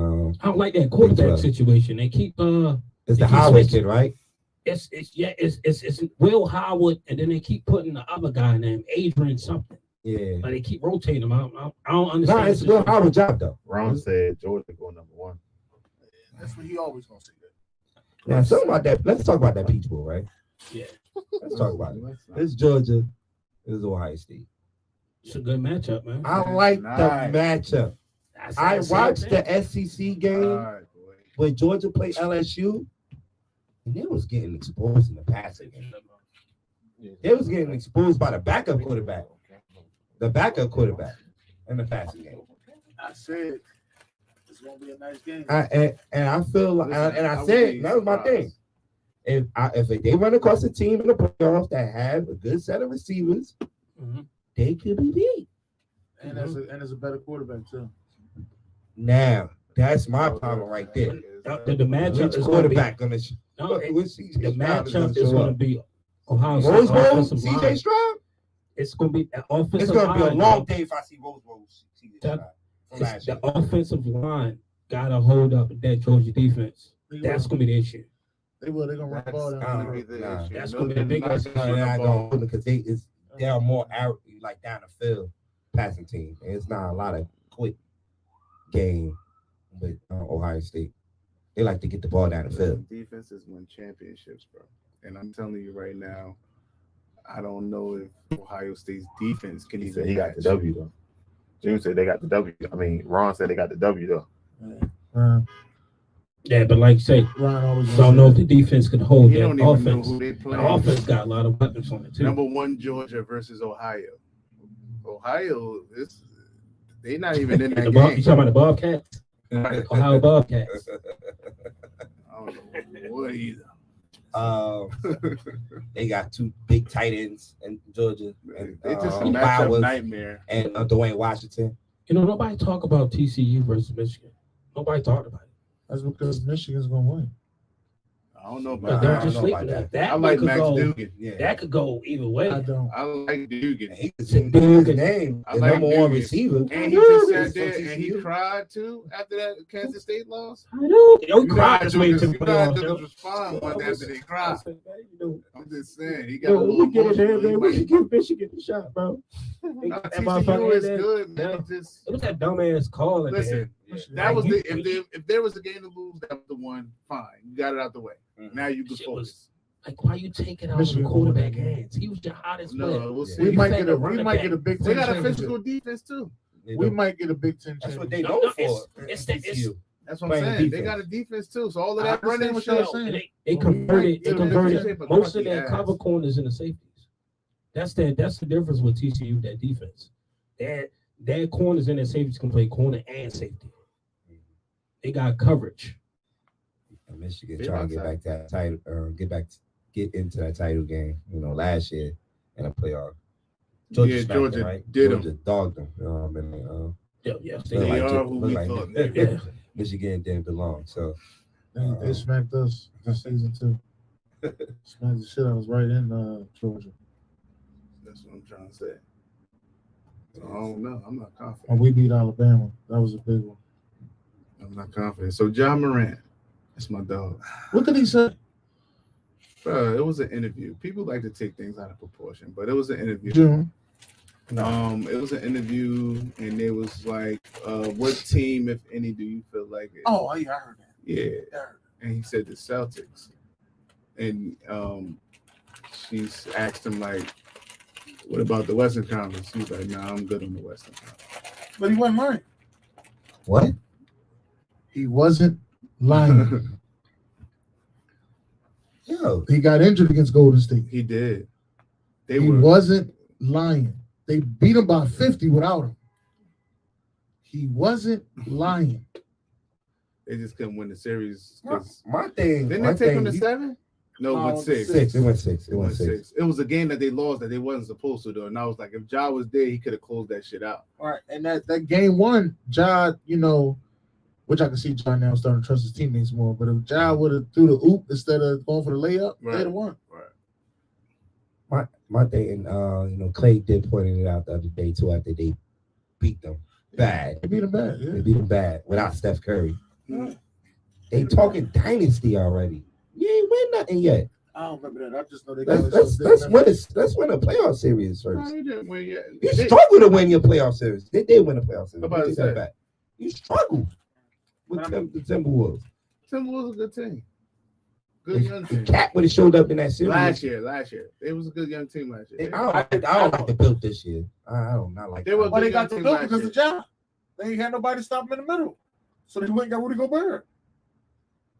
[SPEAKER 5] I don't like that quarterback situation. They keep
[SPEAKER 2] it's the Howard kid, right?
[SPEAKER 5] It's Will Howard, and then they keep putting the other guy named Adrian something.
[SPEAKER 2] Yeah.
[SPEAKER 5] Like they keep rotating them out. I don't understand.
[SPEAKER 2] No, it's Will Howard's job though.
[SPEAKER 3] Ron said Georgia go number 1.
[SPEAKER 1] That's what he always gonna say. That.
[SPEAKER 2] Now, something about that. Let's talk about that Peach Bowl, right?
[SPEAKER 5] Yeah.
[SPEAKER 2] Let's talk about it. It's Georgia. It's Ohio State.
[SPEAKER 5] It's a good matchup, man.
[SPEAKER 2] I like the matchup. I watched the SEC game when Georgia played LSU, and they was getting exposed in the passing game. They was getting exposed by the backup quarterback. The backup quarterback in the passing game.
[SPEAKER 1] I said it's gonna be a nice game.
[SPEAKER 2] I feel like, and I said that was my thing. If they run across a team in the playoffs that have a good set of receivers, they could be beat.
[SPEAKER 1] And as a better quarterback too.
[SPEAKER 2] Now that's my problem right there.
[SPEAKER 5] The matchup is
[SPEAKER 2] quarterback
[SPEAKER 5] going
[SPEAKER 2] to
[SPEAKER 5] the matchup is going to be Ohio State.
[SPEAKER 2] Rose Bowl, CJ Stroud.
[SPEAKER 5] It's going to be an offensive.
[SPEAKER 2] It's going to be a long day if I see Rose Bowl.
[SPEAKER 5] The offensive line got to hold up that Georgia defense. That's going to be the issue.
[SPEAKER 1] They're gonna run the ball down.
[SPEAKER 5] That's going to be the big issue.
[SPEAKER 2] They're not going to because they are more like down the field passing team. And it's not a lot of quick game with Ohio State. They like to get the ball down the field.
[SPEAKER 4] Defenses win championships, bro. And I'm telling you right now, I don't know if Ohio State's defense can even.
[SPEAKER 3] He got the W though. June said they got the W. I mean, Ron said they got the W though.
[SPEAKER 5] Yeah, but like you say, don't know if the defense could hold that offense. The offense got a lot of weapons on it too.
[SPEAKER 4] Number 1 Georgia versus Ohio. Ohio is they're not even in that game.
[SPEAKER 5] You talking about the Bobcats? Ohio Bobcats.
[SPEAKER 4] I don't know what either.
[SPEAKER 2] They got 2 big tight ends in Georgia. And,
[SPEAKER 4] they just a matchup nightmare.
[SPEAKER 2] And Dwayne Washington.
[SPEAKER 5] Nobody talk about TCU versus Michigan. Nobody talked about it.
[SPEAKER 1] That's because Michigan's gonna win.
[SPEAKER 4] I don't know about
[SPEAKER 5] that.
[SPEAKER 4] I like Max Dugan.
[SPEAKER 5] Yeah. That could go either way.
[SPEAKER 1] I don't.
[SPEAKER 4] I like Dugan.
[SPEAKER 2] He's a Dugan name. The
[SPEAKER 4] like
[SPEAKER 2] number 1 receiver.
[SPEAKER 4] And he just sat there and he cried too after that Kansas State loss.
[SPEAKER 5] I know. He cried this way too.
[SPEAKER 4] Dugan respond one after they cried. I'm just saying he got.
[SPEAKER 5] We get it there, man. We should give Michigan a shot, bro.
[SPEAKER 4] TCU is good, man.
[SPEAKER 5] It was that dumbass call.
[SPEAKER 4] Listen, that was if there was a game to lose, that was the one. Fine, you got it out the way. Now you can focus.
[SPEAKER 5] Like, why you take it out of the quarterback hands? He was your hottest player.
[SPEAKER 4] No, we'll see.
[SPEAKER 1] We might get a Big Ten.
[SPEAKER 4] They got a physical defense too.
[SPEAKER 1] We might get a Big Ten.
[SPEAKER 2] That's what they know for.
[SPEAKER 5] It's
[SPEAKER 4] that's what I'm saying. They got a defense too. So all of that running shit.
[SPEAKER 5] They converted most of their cover corners into safeties. That's the difference with TCU. That defense, their corners and their safeties can play corner and safety. They got coverage.
[SPEAKER 2] Michigan trying to get back that title, get into that title game. Last year in a playoff. Georgia
[SPEAKER 4] did
[SPEAKER 2] Georgia dogged them.
[SPEAKER 4] They are who we thought.
[SPEAKER 2] Michigan didn't belong, so
[SPEAKER 1] they smacked us this season too. Smacked the shit out of us right in Georgia.
[SPEAKER 4] That's what I'm trying to say. So I don't know. I'm not confident.
[SPEAKER 1] And we beat Alabama. That was a big one.
[SPEAKER 4] I'm not confident. So John Morant, that's my dog.
[SPEAKER 1] What did he say?
[SPEAKER 4] It was an interview. People like to take things out of proportion, but it was an interview.
[SPEAKER 1] June.
[SPEAKER 4] It was an interview, and it was like, what team, if any, do you feel like it?
[SPEAKER 1] Oh, yeah, I heard that.
[SPEAKER 4] Yeah. And he said the Celtics. And she's asked him, like, what about the Western Conference? He's like, nah, I'm good on the Western Conference.
[SPEAKER 1] But he wasn't lying.
[SPEAKER 2] What?
[SPEAKER 1] He wasn't lying.
[SPEAKER 2] Yo,
[SPEAKER 1] He got injured against Golden State.
[SPEAKER 4] He did.
[SPEAKER 1] He wasn't lying. They beat him by 50 without him. He wasn't lying.
[SPEAKER 4] They just couldn't win the series.
[SPEAKER 2] My thing.
[SPEAKER 4] Didn't they take him to 7? No, it went 6.
[SPEAKER 2] It went 6. It went 6.
[SPEAKER 4] It was a game that they lost that they wasn't supposed to do. And I was like, if Ja was there, he could have closed that shit out.
[SPEAKER 1] All right. And that game one, Ja, you know, which I can see Ja now starting to trust his teammates more. But if Ja would have threw the oop instead of going for the layup, they'd have won.
[SPEAKER 4] Right.
[SPEAKER 2] My thing, you know, Clay did point it out the other day too after they beat them bad.
[SPEAKER 1] They beat him bad. Yeah.
[SPEAKER 2] They beat them bad without Steph Curry.
[SPEAKER 1] Yeah.
[SPEAKER 2] They talking dynasty already. You ain't win nothing yet.
[SPEAKER 1] I don't remember that. I just know they
[SPEAKER 2] Let's win a playoff series first.
[SPEAKER 4] No, he didn't win yet.
[SPEAKER 2] You struggle to win your playoff series. They did win a playoff series.
[SPEAKER 4] About to say.
[SPEAKER 2] Back. You struggled with the Timberwolves.
[SPEAKER 4] Timberwolves was a good team. Good young team.
[SPEAKER 2] Cat would have showed up in that series
[SPEAKER 4] Last year. It was a good young team last year.
[SPEAKER 2] I don't like the build this year. I don't not like.
[SPEAKER 4] They were.
[SPEAKER 1] Well, they got the build because of Ja. They ain't had nobody stop them in the middle, so they went and got Rudy Gobert.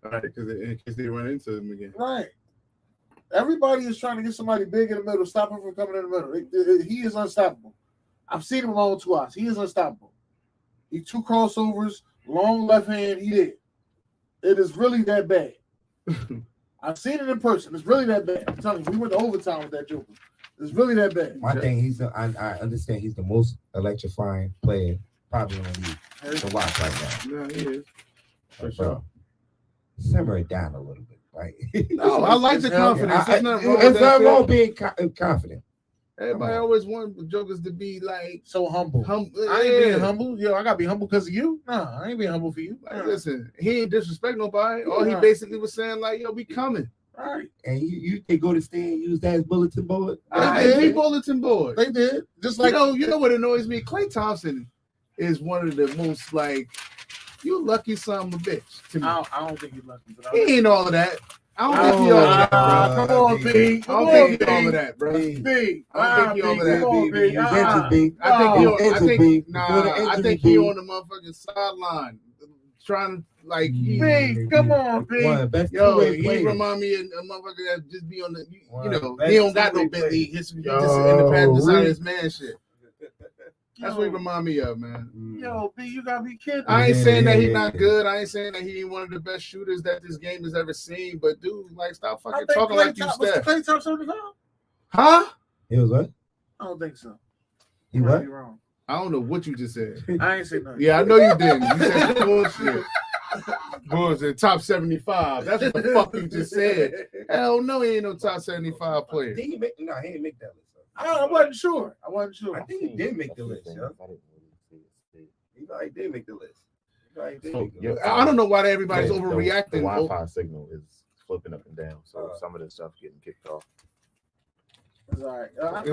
[SPEAKER 4] Right, because in case they run into them again.
[SPEAKER 1] Right. Everybody is trying to get somebody big in the middle, stop him from coming in the middle. He is unstoppable. I've seen him with my own 2 eyes. He is unstoppable. He 2 crossovers, long left hand. He did. It is really that bad. I've seen it in person. It's really that bad. I'm telling you, we went to overtime with that Joker. It's really that bad.
[SPEAKER 2] My thing, I understand he's the most electrifying player probably in the league to watch right now.
[SPEAKER 4] No, he is. For
[SPEAKER 2] sure. Simmer it down a little bit. Right?
[SPEAKER 4] No, I like the confidence.
[SPEAKER 2] It's not wrong being confident.
[SPEAKER 4] Everybody always wants jokers to be like
[SPEAKER 1] so humble. I ain't being humble. Yo, I gotta be humble because of you. Nah, I ain't being humble for you.
[SPEAKER 4] Like, listen, he ain't disrespect nobody. All he basically was saying, like, yo, we coming.
[SPEAKER 1] Right.
[SPEAKER 2] And you they go to stand and use that as bulletin board.
[SPEAKER 4] They bulletin board.
[SPEAKER 1] They did. Just like
[SPEAKER 4] you know what annoys me? Klay Thompson is one of the most like you lucky son of a bitch to me.
[SPEAKER 1] I don't think he's lucky. But
[SPEAKER 4] he ain't all of that. I don't think he all of that.
[SPEAKER 1] Come on, B.
[SPEAKER 4] I don't think he all of that, bro.
[SPEAKER 1] B.
[SPEAKER 4] I don't think he all of that.
[SPEAKER 1] B.
[SPEAKER 4] I think he on the motherfucking sideline trying to like.
[SPEAKER 1] Come on, B.
[SPEAKER 4] Yo, he remind me of a motherfucker that just be on the. You know, he don't got no Bentley. He just in the passenger side of his man shit. That's what he remind me of, man.
[SPEAKER 1] Yo, B, you gotta be kidding.
[SPEAKER 4] I ain't saying that he's not good. I ain't saying that he ain't one of the best shooters that this game has ever seen. But dude, like, stop fucking talking like you Steph.
[SPEAKER 1] Klay Thompson 75?
[SPEAKER 4] Huh?
[SPEAKER 2] He was what?
[SPEAKER 1] I don't think so.
[SPEAKER 2] You what?
[SPEAKER 1] Wrong.
[SPEAKER 4] I don't know what you just said.
[SPEAKER 1] I ain't say nothing.
[SPEAKER 4] Yeah, I know you didn't. You said bullshit. Bullshit. Top 75. That's what the fuck you just said. Hell no, he ain't no top 75 player.
[SPEAKER 2] He ain't make that list.
[SPEAKER 1] I wasn't sure. I
[SPEAKER 2] think he did make the list. He did make the list.
[SPEAKER 4] I don't know why everybody's overreacting.
[SPEAKER 3] The Wi-Fi signal is flipping up and down, so some of this stuff getting kicked off.
[SPEAKER 1] It's all right.
[SPEAKER 4] I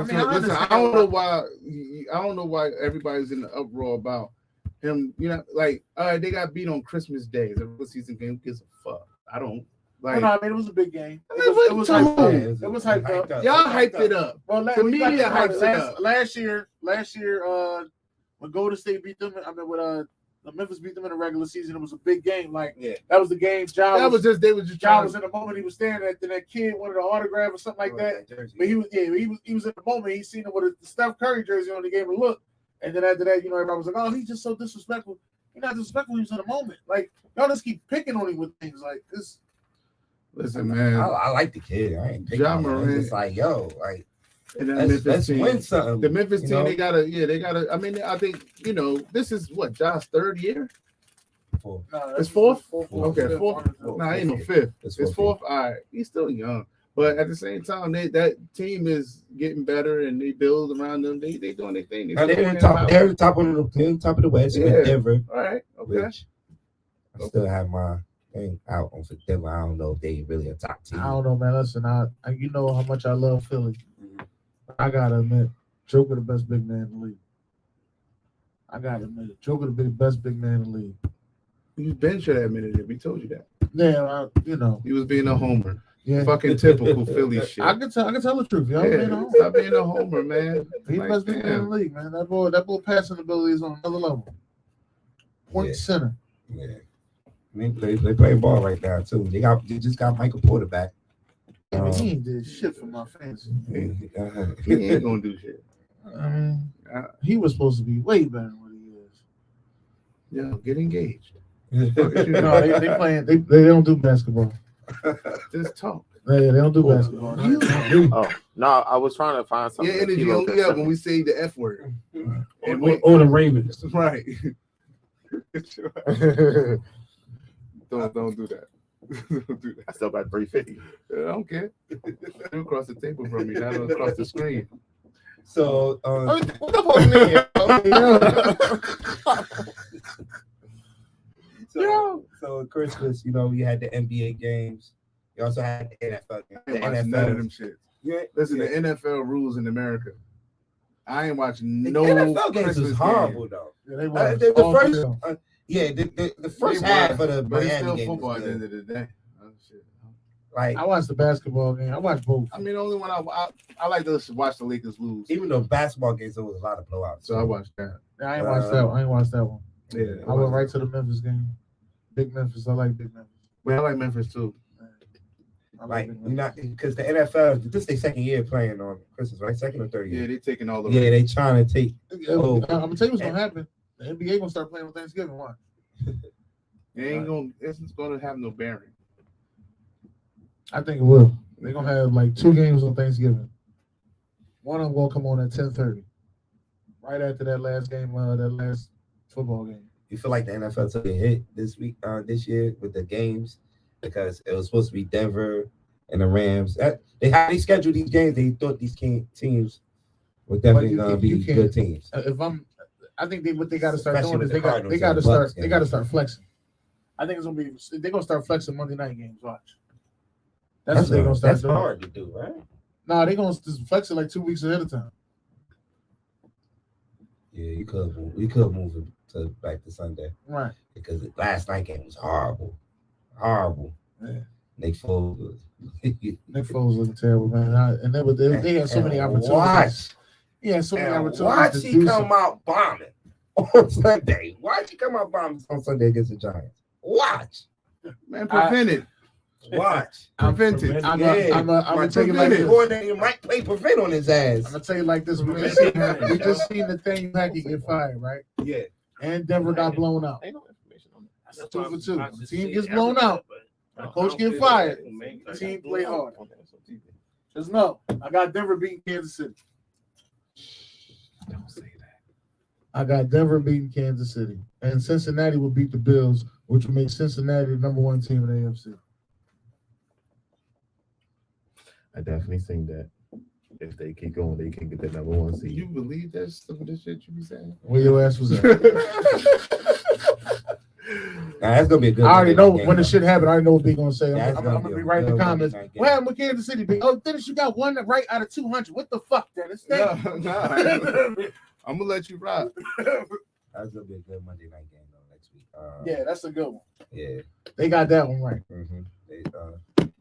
[SPEAKER 4] don't know why everybody's in the uproar about him. You know, like, all right, they got beat on Christmas Day. The regular season game. Who gives a fuck? I don't. Like,
[SPEAKER 1] I mean, it was a big game. It was hyped up. It was hyped up.
[SPEAKER 4] Y'all hyped it up.
[SPEAKER 1] Well,
[SPEAKER 4] the media hyped it up.
[SPEAKER 1] Last year, when Golden State beat them, when Memphis beat them in the regular season, it was a big game. Like, that was the game. Ja was in the moment. He was staring at that kid wanted an autograph or something like that. But he was in the moment. He seen him with the Steph Curry jersey on. He gave him a look, and then after that, everybody was like, "Oh, he's just so disrespectful." He's not disrespectful. He was in the moment. Like, y'all just keep picking on him with things like this.
[SPEAKER 4] Listen, man.
[SPEAKER 2] I like the kid. I ain't picking on him. It's like, yo, like, let's win something.
[SPEAKER 4] The Memphis team, they gotta. I mean, I think this is what Josh's third year.
[SPEAKER 2] Fourth.
[SPEAKER 1] No,
[SPEAKER 4] it's fourth.
[SPEAKER 1] Okay,
[SPEAKER 4] fourth. No, ain't no fifth. It's fourth. All right, he's still young, but at the same time, that team is getting better, and they build around them. They doing their thing.
[SPEAKER 2] They're the top of the West.
[SPEAKER 4] Yeah.
[SPEAKER 2] Denver.
[SPEAKER 4] All right. Okay.
[SPEAKER 2] I still have my thing out on for Denver. I don't know if they really a top team.
[SPEAKER 1] I don't know, man. Listen, you know how much I love Philly. I gotta admit, Joker the best big man in the league. I gotta admit it. Joker the best big man in the league.
[SPEAKER 4] You been sure that admitted it. We told you that.
[SPEAKER 1] Yeah,
[SPEAKER 4] he was being a homer.
[SPEAKER 1] Yeah,
[SPEAKER 4] fucking typical Philly shit.
[SPEAKER 1] I can tell the truth. Y'all
[SPEAKER 4] stop being a homer, man.
[SPEAKER 1] He's the best big man in the league, man. That boy passing ability is on another level. Point center.
[SPEAKER 2] Yeah. They play ball right now too. They just got Michael Porter back.
[SPEAKER 1] He ain't did shit for my fantasy.
[SPEAKER 4] He ain't gonna do shit.
[SPEAKER 1] I mean, he was supposed to be way better than what he is.
[SPEAKER 4] Yeah, get engaged.
[SPEAKER 1] No, they playing. They don't do basketball.
[SPEAKER 4] Just talk.
[SPEAKER 1] They don't do basketball.
[SPEAKER 3] Oh no, I was trying to find something.
[SPEAKER 4] Your energy
[SPEAKER 3] Kilo
[SPEAKER 4] only
[SPEAKER 3] could
[SPEAKER 4] up
[SPEAKER 3] send
[SPEAKER 4] when
[SPEAKER 3] me.
[SPEAKER 4] we say the F word.
[SPEAKER 5] Or the Ravens.
[SPEAKER 4] Right. Don't do that. Don't do that.
[SPEAKER 3] I still got 350.
[SPEAKER 4] I don't care. You across the table from me, not across the screen.
[SPEAKER 2] So,
[SPEAKER 3] What the fuck,
[SPEAKER 2] so Christmas, you had the NBA games. You also had the NFL.
[SPEAKER 4] I ain't watching none of them shit. Listen, the NFL rules in America. I ain't watching
[SPEAKER 2] The
[SPEAKER 4] no
[SPEAKER 2] NFL games
[SPEAKER 4] Christmas
[SPEAKER 2] was horrible
[SPEAKER 4] game.
[SPEAKER 2] though.
[SPEAKER 1] Yeah, they
[SPEAKER 2] The first half of the
[SPEAKER 4] But it's
[SPEAKER 2] Miami
[SPEAKER 4] still
[SPEAKER 2] game
[SPEAKER 4] football
[SPEAKER 2] was
[SPEAKER 4] at the
[SPEAKER 2] good.
[SPEAKER 4] end of the day. Oh, shit.
[SPEAKER 2] Like
[SPEAKER 1] I watched the basketball game. I watched both.
[SPEAKER 4] I mean, the only one I like to watch the Lakers lose.
[SPEAKER 2] even though basketball games, there was a lot of blowouts.
[SPEAKER 4] So I watched that.
[SPEAKER 1] Yeah, I ain't watched that. I ain't watched that one.
[SPEAKER 4] Yeah,
[SPEAKER 1] I went right to the Memphis game. Big Memphis. I like Big Memphis.
[SPEAKER 4] Well, I like Memphis too.
[SPEAKER 2] Like you're not because the NFL this is their second year playing on Christmas, right? Second or third
[SPEAKER 4] Yeah,
[SPEAKER 2] year.
[SPEAKER 4] they taking all the.
[SPEAKER 2] Yeah, they trying to take.
[SPEAKER 1] I'm gonna tell you what's gonna happen. The NBA gonna start playing on Thanksgiving. Watch.
[SPEAKER 4] They ain't gonna. It's gonna have no bearing.
[SPEAKER 1] I think it will. They're gonna have like 2 games on Thanksgiving. One of them will come on at 10:30, right after that last game, that last football game.
[SPEAKER 2] You feel like the NFL took a hit this this year with the games because it was supposed to be Denver and the Rams. They scheduled these games. They thought these teams were definitely gonna be good teams.
[SPEAKER 1] I think what they got to start
[SPEAKER 2] Especially
[SPEAKER 1] doing is
[SPEAKER 2] with the Cardinals
[SPEAKER 1] they got to
[SPEAKER 2] and
[SPEAKER 1] start
[SPEAKER 2] Bucks
[SPEAKER 1] they got to start flexing. I think it's gonna be they're gonna start flexing Monday night games. Watch. That's what they're gonna start
[SPEAKER 2] That's
[SPEAKER 1] doing.
[SPEAKER 2] hard to do, right?
[SPEAKER 1] No, they're gonna just flex it like 2 weeks ahead of time.
[SPEAKER 2] Yeah, you could move it to back to Sunday,
[SPEAKER 1] Right.
[SPEAKER 2] because the last night game was horrible.
[SPEAKER 1] Yeah.
[SPEAKER 2] Nick Foles.
[SPEAKER 1] Nick Foles looking terrible, man. They had so many opportunities.
[SPEAKER 2] Watch.
[SPEAKER 1] Yeah, so many opportunities.
[SPEAKER 2] Watch
[SPEAKER 1] to
[SPEAKER 2] he
[SPEAKER 1] do
[SPEAKER 2] come out bombing on Sunday. Watch he come out bombing on Sunday against the Giants. Watch.
[SPEAKER 4] Man, prevent it.
[SPEAKER 2] Watch.
[SPEAKER 4] Prevent it.
[SPEAKER 1] I'm gonna take it like this.
[SPEAKER 2] Coordinator might play prevent on his ass.
[SPEAKER 1] I'm gonna tell you like this. We just seen Nathaniel Hackett get fired, right?
[SPEAKER 2] Yeah.
[SPEAKER 1] And Denver got blown out.
[SPEAKER 3] Ain't no information on that.
[SPEAKER 1] That's 2 for 2. The team gets blown out. The coach get fired. The team play hard. Just know, I got Denver beating Kansas City.
[SPEAKER 4] Don't say that.
[SPEAKER 1] I got Denver beating Kansas City. And Cincinnati will beat the Bills, which will make Cincinnati the number 1 team in the AFC.
[SPEAKER 3] I definitely think that if they keep going, they can get the number 1
[SPEAKER 4] Do
[SPEAKER 3] seed.
[SPEAKER 4] you believe that some of this shit you be saying?
[SPEAKER 1] Where your ass was at?
[SPEAKER 2] Nah, that's gonna be a good.
[SPEAKER 1] I already know
[SPEAKER 2] game,
[SPEAKER 1] when the
[SPEAKER 2] though.
[SPEAKER 1] shit happened. I already know what they're gonna say.
[SPEAKER 2] That's
[SPEAKER 1] I'm
[SPEAKER 2] gonna
[SPEAKER 1] gonna
[SPEAKER 2] be
[SPEAKER 1] be
[SPEAKER 2] a
[SPEAKER 1] writing in the
[SPEAKER 2] good
[SPEAKER 1] comments.
[SPEAKER 2] Monday night game.
[SPEAKER 1] What happened with Kansas City? Oh, Dennis, you got 1 right out of 200. What the fuck, Dennis?
[SPEAKER 4] Nah. I'm gonna let you rock.
[SPEAKER 2] That's gonna be a good Monday night game though next week.
[SPEAKER 1] Yeah, that's a good one.
[SPEAKER 2] Yeah.
[SPEAKER 1] They got that one right.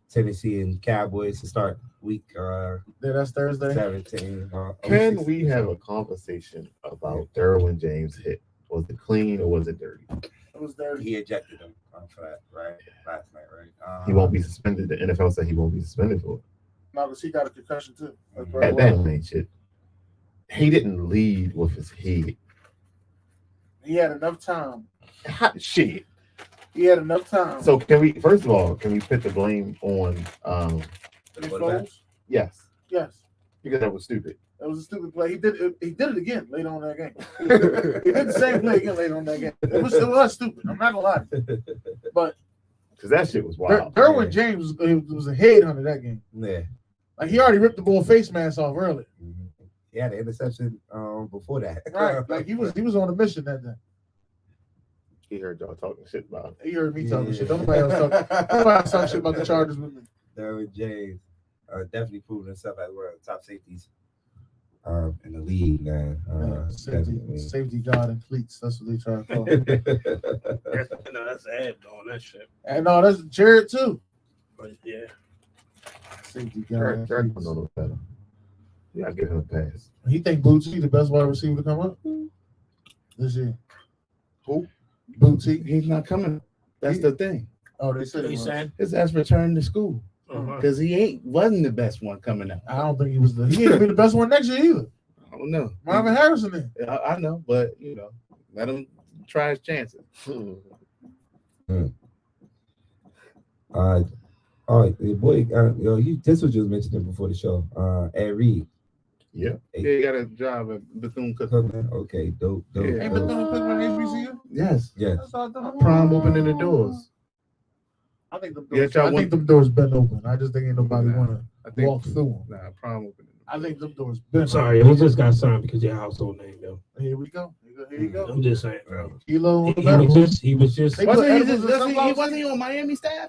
[SPEAKER 2] Tennessee and Cowboys to start week
[SPEAKER 1] Yeah, that's Thursday.
[SPEAKER 2] 17.
[SPEAKER 3] Can we have a conversation about Derwin James' hit? Was it clean or was it dirty?
[SPEAKER 1] It was dirty.
[SPEAKER 2] He ejected him for that, right? Last night, right?
[SPEAKER 3] He won't be suspended. The NFL said he won't be suspended for it.
[SPEAKER 1] No, because he got a concussion too. That's
[SPEAKER 2] Right.
[SPEAKER 1] right.
[SPEAKER 3] That ain't shit. He didn't lead with his head.
[SPEAKER 1] He had enough time.
[SPEAKER 3] Shit.
[SPEAKER 1] He had enough time.
[SPEAKER 3] So can we? First of all, can we put the blame on?
[SPEAKER 1] Nick Foles?
[SPEAKER 3] Yes,
[SPEAKER 1] Yes.
[SPEAKER 3] because that was stupid.
[SPEAKER 1] That was a stupid play. He did it again later on that game. He did the same play again later on that game. It was stupid. I'm not gonna lie. But
[SPEAKER 3] Because that shit was wild.
[SPEAKER 1] Derwin James was a headhunter that game.
[SPEAKER 2] Yeah.
[SPEAKER 1] Like he already ripped the ball face mask off early.
[SPEAKER 2] He had an interception before that.
[SPEAKER 1] Right. Like he was on a mission that day.
[SPEAKER 3] He heard y'all talking shit about him.
[SPEAKER 1] He heard me talking shit. Don't nobody else talk shit about the Chargers with me.
[SPEAKER 2] Derwin James definitely proved himself as one of the top safeties in the league, man.
[SPEAKER 1] Safety guard and cleats. That's what they try to call it.
[SPEAKER 5] That's Ed doing that shit.
[SPEAKER 1] And no, that's Jared too.
[SPEAKER 5] But yeah.
[SPEAKER 1] Safety guard.
[SPEAKER 3] Jared
[SPEAKER 1] and
[SPEAKER 3] don't
[SPEAKER 1] cleats.
[SPEAKER 3] know no better. Yeah, I give him a pass.
[SPEAKER 1] He think Bootsy the best wide receiver to come up this year.
[SPEAKER 4] Who?
[SPEAKER 1] Bootsy.
[SPEAKER 4] He's not coming. That's the thing.
[SPEAKER 1] Oh, they said
[SPEAKER 5] He said
[SPEAKER 4] His ass returned to school. because he wasn't the best one coming out.
[SPEAKER 1] I don't think he was he ain't be the best one next year either.
[SPEAKER 4] I don't know.
[SPEAKER 1] Marvin Harrison then.
[SPEAKER 4] I know, but let him try his chances.
[SPEAKER 2] All right, boy, this was just mentioned before the show. Ed Reed.
[SPEAKER 3] Yeah,
[SPEAKER 4] he got a job at Bethune-Cookman.
[SPEAKER 2] Okay, dope.
[SPEAKER 4] Yeah.
[SPEAKER 1] Ain't Bethune-Cookman HBCU?
[SPEAKER 4] Yes.
[SPEAKER 1] That's
[SPEAKER 3] Prime opening the doors.
[SPEAKER 1] I think them
[SPEAKER 4] Yeah,
[SPEAKER 1] doors. I think them doors been open. I just think ain't nobody want
[SPEAKER 4] I
[SPEAKER 1] to
[SPEAKER 4] think-
[SPEAKER 1] walk through them.
[SPEAKER 4] Nah, Prime opening.
[SPEAKER 1] I think them doors been.
[SPEAKER 5] I'm sorry, he just got signed because your household name, though.
[SPEAKER 1] Here we go. Here you go.
[SPEAKER 5] I'm just saying, bro.
[SPEAKER 1] Kilo.
[SPEAKER 5] He was just.
[SPEAKER 1] They
[SPEAKER 4] Wasn't
[SPEAKER 1] put
[SPEAKER 4] he,
[SPEAKER 1] edibles in sunflowers?
[SPEAKER 4] wasn't he on Miami staff?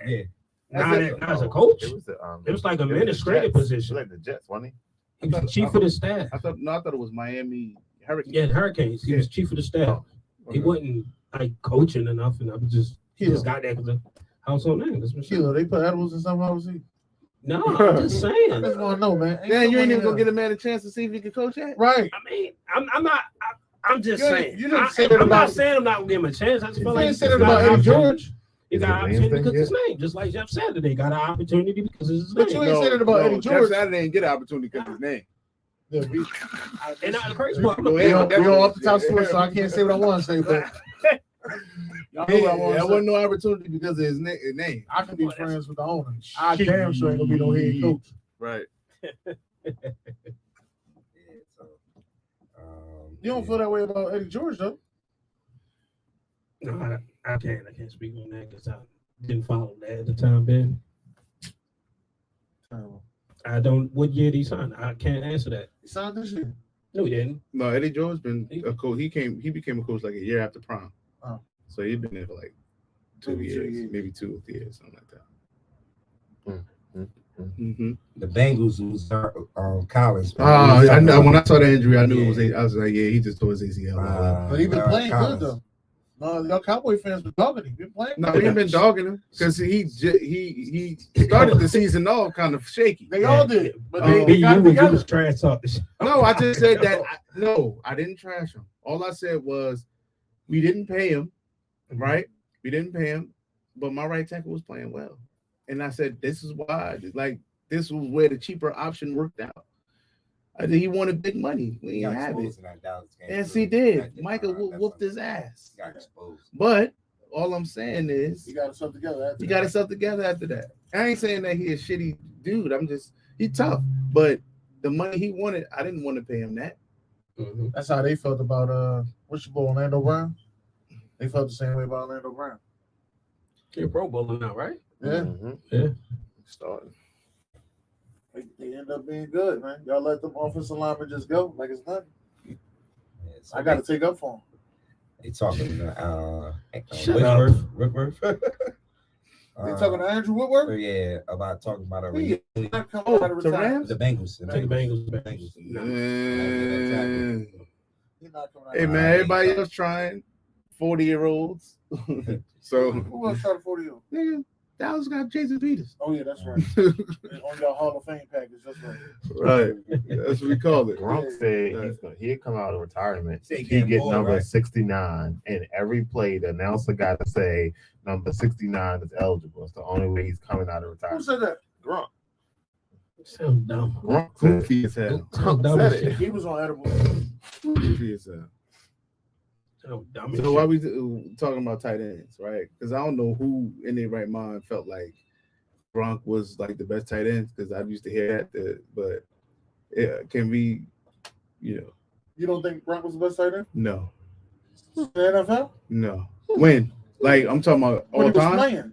[SPEAKER 2] Yeah.
[SPEAKER 5] Not as a coach.
[SPEAKER 3] It was the,
[SPEAKER 5] It was like
[SPEAKER 3] it was the
[SPEAKER 5] administrative
[SPEAKER 3] Jets.
[SPEAKER 5] position.
[SPEAKER 3] It was like the Jets, wasn't he?
[SPEAKER 5] He was chief of the staff.
[SPEAKER 4] I thought it was Miami Hurricanes.
[SPEAKER 5] Yeah, Hurricanes. He was chief of the staff. He wasn't like coaching or nothing. I was he just got there because of household name. That's what
[SPEAKER 1] Kilo. They put edibles in sunflowers.
[SPEAKER 5] No, I'm just
[SPEAKER 1] I
[SPEAKER 5] saying.
[SPEAKER 1] just want to know, man.
[SPEAKER 4] Yeah, you ain't even gonna get a man a chance to see if he can coach yet.
[SPEAKER 1] Right.
[SPEAKER 5] I mean, I'm not. I'm just saying.
[SPEAKER 1] You didn't say that
[SPEAKER 5] I'm
[SPEAKER 1] about-
[SPEAKER 5] not saying I'm not gonna give him a chance. I just feel
[SPEAKER 1] You
[SPEAKER 5] like
[SPEAKER 1] ain't
[SPEAKER 5] he's
[SPEAKER 1] said it
[SPEAKER 5] got
[SPEAKER 1] about
[SPEAKER 5] an
[SPEAKER 1] Eddie
[SPEAKER 5] opportunity.
[SPEAKER 1] George.
[SPEAKER 5] He got an
[SPEAKER 3] Is it
[SPEAKER 5] opportunity
[SPEAKER 3] Wednesday?
[SPEAKER 5] because his name, just like Jeff said today, got an opportunity because of his
[SPEAKER 1] But you
[SPEAKER 5] name.
[SPEAKER 1] ain't said it about Eddie
[SPEAKER 4] Jeff
[SPEAKER 1] George.
[SPEAKER 4] Saturday didn't get an opportunity because of his name.
[SPEAKER 1] Yeah,
[SPEAKER 5] And not the crazy part.
[SPEAKER 4] Go
[SPEAKER 1] we
[SPEAKER 4] ahead.
[SPEAKER 1] on off the top switch, so I can't say what I want to say, but y'all know what I want
[SPEAKER 4] There
[SPEAKER 1] to say.
[SPEAKER 4] wasn't no opportunity because of his name.
[SPEAKER 1] I can be friends with the owner. I damn sure ain't gonna be no head coach.
[SPEAKER 4] Right.
[SPEAKER 1] You don't feel that way about Eddie George, though.
[SPEAKER 5] No, I can't speak on that because I didn't follow that at the time, Ben. I don't. What year did he sign? I can't answer that.
[SPEAKER 1] He signed this year.
[SPEAKER 5] No, he didn't.
[SPEAKER 4] No, Eddie George been a coach. He became a coach like a year after Prime.
[SPEAKER 1] Oh.
[SPEAKER 4] So he's been there for like 2
[SPEAKER 1] Maybe 2
[SPEAKER 4] years,
[SPEAKER 1] years.
[SPEAKER 4] maybe 2 years, something like that.
[SPEAKER 2] The Bengals was Collins.
[SPEAKER 4] I know. When I saw the injury, I knew it was. I was like, yeah, he just tore his ACL.
[SPEAKER 1] But he been playing good, though. No, y'all Cowboy fans been dogging him. He been playing
[SPEAKER 4] No,
[SPEAKER 1] good.
[SPEAKER 4] he ain't been dogging him because he started the season off kind of shaky.
[SPEAKER 1] They all did, but
[SPEAKER 5] You
[SPEAKER 1] they got it together.
[SPEAKER 5] was trash talking.
[SPEAKER 4] No, I just said that. I didn't trash him. All I said was we didn't pay him, right? We didn't pay him, but my right tackle was playing well, and I said this is why. Like this was where the cheaper option worked out. I think he wanted big money. We didn't have it. Yes, he did. Michael whooped his ass.
[SPEAKER 2] Got exposed.
[SPEAKER 4] But all I'm saying is
[SPEAKER 1] He got himself together. After
[SPEAKER 4] he got himself together after that. I ain't saying that he a shitty dude. He tough. But the money he wanted, I didn't want to pay him that.
[SPEAKER 1] That's how they felt about what's your boy Orlando Brown. They felt the same way about Orlando Brown.
[SPEAKER 5] You're a Pro Bowler now, right?
[SPEAKER 1] Yeah,
[SPEAKER 5] Yeah.
[SPEAKER 3] Starting.
[SPEAKER 1] they end up being good, man. Y'all let them offensive linemen just go like it's nothing. I got to take up for them.
[SPEAKER 2] They talking
[SPEAKER 5] Shut up.
[SPEAKER 2] Whitworth.
[SPEAKER 1] They talking to Andrew Whitworth.
[SPEAKER 2] Yeah, about talking about a
[SPEAKER 1] He not coming out of
[SPEAKER 4] to
[SPEAKER 1] retirement.
[SPEAKER 4] Rams?
[SPEAKER 2] the Bengals.
[SPEAKER 5] Take the Bengals back.
[SPEAKER 1] He not coming out.
[SPEAKER 4] Hey man, everybody else trying 40-year-olds. So
[SPEAKER 1] Who else started 40 years?
[SPEAKER 4] nigga, Dallas got Jason Peters.
[SPEAKER 1] Oh yeah, that's right. On your Hall of Fame package, that's right.
[SPEAKER 4] Right. That's what we call it.
[SPEAKER 3] Gronk said he'd come out of retirement.
[SPEAKER 2] Say
[SPEAKER 3] He get
[SPEAKER 2] more,
[SPEAKER 3] number
[SPEAKER 2] right?
[SPEAKER 3] 69, and every play the announcer got to say number 69 is eligible. It's the only way he's coming out of
[SPEAKER 1] Who
[SPEAKER 3] retirement.
[SPEAKER 1] said that?
[SPEAKER 3] Gronk.
[SPEAKER 5] Sound dumb.
[SPEAKER 3] Gronk said,
[SPEAKER 4] Goofy as hell.
[SPEAKER 5] Sound dumb
[SPEAKER 3] said
[SPEAKER 5] as
[SPEAKER 3] it.
[SPEAKER 5] shit.
[SPEAKER 1] He was on edibles.
[SPEAKER 4] Goofy as hell.
[SPEAKER 5] Sound dumb as
[SPEAKER 4] So why
[SPEAKER 5] shit.
[SPEAKER 4] we talking about tight ends, right? Because I don't know who in their right mind felt like Gronk was like the best tight end, because I used to hear that, but it can be,
[SPEAKER 1] You don't think Gronk was the best tight end
[SPEAKER 4] no.
[SPEAKER 1] in the NFL?
[SPEAKER 4] No. When? Like, I'm talking about
[SPEAKER 1] When
[SPEAKER 4] all
[SPEAKER 1] he was
[SPEAKER 4] time?
[SPEAKER 1] playing.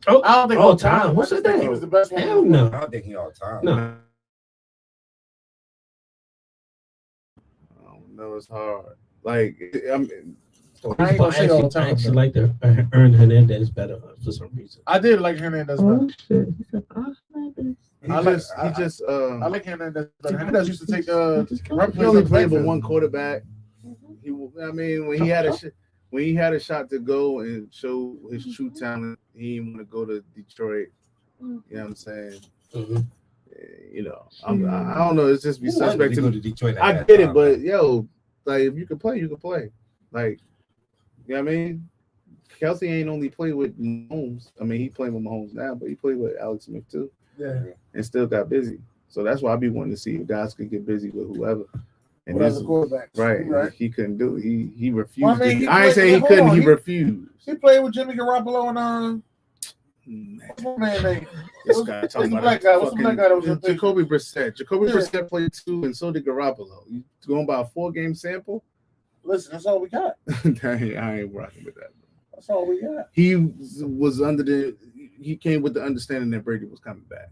[SPEAKER 5] Oh,
[SPEAKER 1] I don't think
[SPEAKER 5] all
[SPEAKER 1] all
[SPEAKER 5] time.
[SPEAKER 1] time.
[SPEAKER 5] What's
[SPEAKER 1] I
[SPEAKER 5] his
[SPEAKER 1] just think he
[SPEAKER 5] name?
[SPEAKER 1] was the best one.
[SPEAKER 5] Hell no.
[SPEAKER 2] I don't think he all time.
[SPEAKER 5] No.
[SPEAKER 4] I don't know. It's hard. Like, I mean,
[SPEAKER 1] I ain't gonna say all the time.
[SPEAKER 5] I actually like the Ern Hernandez better for some reason.
[SPEAKER 1] I did like Hernandez better.
[SPEAKER 5] Shit. He said, Ahmed.
[SPEAKER 1] I like Hernandez better. Hernandez used to take run
[SPEAKER 4] he
[SPEAKER 1] plays
[SPEAKER 4] only
[SPEAKER 1] on the
[SPEAKER 4] played with
[SPEAKER 1] backfield.
[SPEAKER 4] one quarterback. When he had a shot to go and show his true talent, he didn't want to go to Detroit. You know what I'm saying?
[SPEAKER 5] Mhm.
[SPEAKER 4] I don't know. It's just be suspect to
[SPEAKER 2] go
[SPEAKER 4] me.
[SPEAKER 2] to Detroit.
[SPEAKER 4] I get it, but yo, like if you can play, you can play. Like, you know what I mean? Kelsey ain't only played with Mahomes. I mean, he playing with Mahomes now, but he played with Alex Smith too.
[SPEAKER 1] Yeah.
[SPEAKER 4] And still got busy. So that's why I be wanting to see if guys could get busy with whoever. And
[SPEAKER 1] Well, that's the quarterback.
[SPEAKER 4] right. He couldn't do it. He refused.
[SPEAKER 1] Well, I mean,
[SPEAKER 4] I ain't saying he couldn't. He refused.
[SPEAKER 1] He played with Jimmy Garoppolo and what's my man name?
[SPEAKER 4] This guy
[SPEAKER 1] What's
[SPEAKER 4] talking
[SPEAKER 1] the
[SPEAKER 4] about
[SPEAKER 1] black guy? What's the black guy that was in
[SPEAKER 4] Jacoby Brissett. Jacoby
[SPEAKER 1] Yeah.
[SPEAKER 4] Brissett played 2, and so did Garoppolo. You going by a 4-game sample?
[SPEAKER 1] Listen, that's all we got.
[SPEAKER 4] I ain't rocking with that.
[SPEAKER 1] That's all we got.
[SPEAKER 4] He was he came with the understanding that Brady was coming back.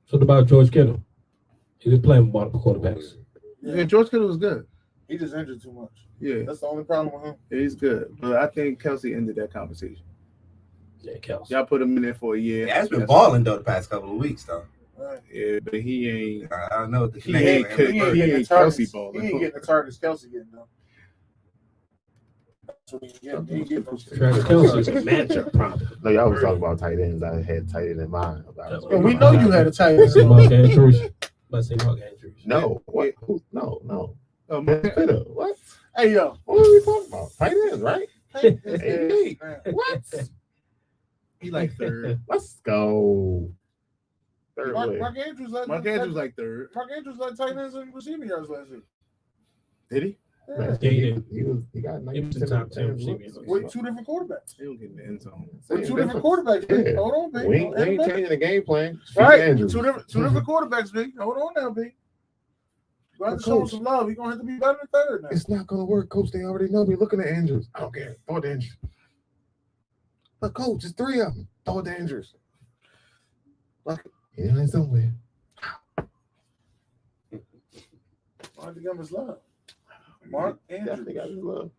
[SPEAKER 5] So what about George Kittle? He was playing with multiple quarterbacks.
[SPEAKER 4] Yeah, George Kittle was good.
[SPEAKER 1] He just injured too much.
[SPEAKER 4] Yeah,
[SPEAKER 1] That's the only problem with him.
[SPEAKER 4] he's good. But I think Kelsey ended that conversation.
[SPEAKER 5] Yeah, Kelsey.
[SPEAKER 4] Y'all put him in there for a year.
[SPEAKER 2] Yeah, it's been balling though the past couple of weeks though.
[SPEAKER 1] Right.
[SPEAKER 4] Yeah, but he ain't.
[SPEAKER 2] I don't know what the
[SPEAKER 4] He ain't
[SPEAKER 2] connection is.
[SPEAKER 4] He ain't Kelsey balling.
[SPEAKER 1] He ain't getting the targets Kelsey getting though. That's what he getting. He ain't getting those.
[SPEAKER 5] Travis Kelsey's a matchup problem.
[SPEAKER 3] No, y'all was talking about tight ends. I had tight end in mind.
[SPEAKER 1] And we know you had a tight end.
[SPEAKER 5] Say Mark Andrews. Let's say Mark Andrews.
[SPEAKER 3] No, what? No.
[SPEAKER 4] What?
[SPEAKER 3] What?
[SPEAKER 1] Hey yo,
[SPEAKER 3] What are we talking about? Tight ends, right?
[SPEAKER 1] Hey,
[SPEAKER 3] Hey, what?
[SPEAKER 4] He like third.
[SPEAKER 3] Let's go. Third way.
[SPEAKER 1] Mark Andrews like
[SPEAKER 4] Mark Andrews like third.
[SPEAKER 1] Mark Andrews like tight ends and receiving yards last year.
[SPEAKER 4] Did he?
[SPEAKER 1] Yeah.
[SPEAKER 3] He got
[SPEAKER 5] He was the top 10 receiver.
[SPEAKER 1] With two different quarterbacks.
[SPEAKER 4] He don't get in the end zone.
[SPEAKER 1] With two different quarterbacks, big.
[SPEAKER 3] Yeah.
[SPEAKER 1] Hold on, big.
[SPEAKER 3] We ain't changing the game plan.
[SPEAKER 1] Right.
[SPEAKER 3] Andrews.
[SPEAKER 1] Two different quarterbacks, big. Hold on now, big. You have to show him some love. He's gonna have to be better than third now.
[SPEAKER 3] It's not gonna work, Coach. They already know me. Looking at Andrews. I don't care. Throw it to Andrews. But Coach, it's 3 of them. Throw it to Andrews. Like, in somewhere.
[SPEAKER 1] I have to give him his love. Mark Andrews.
[SPEAKER 3] Definitely got his love.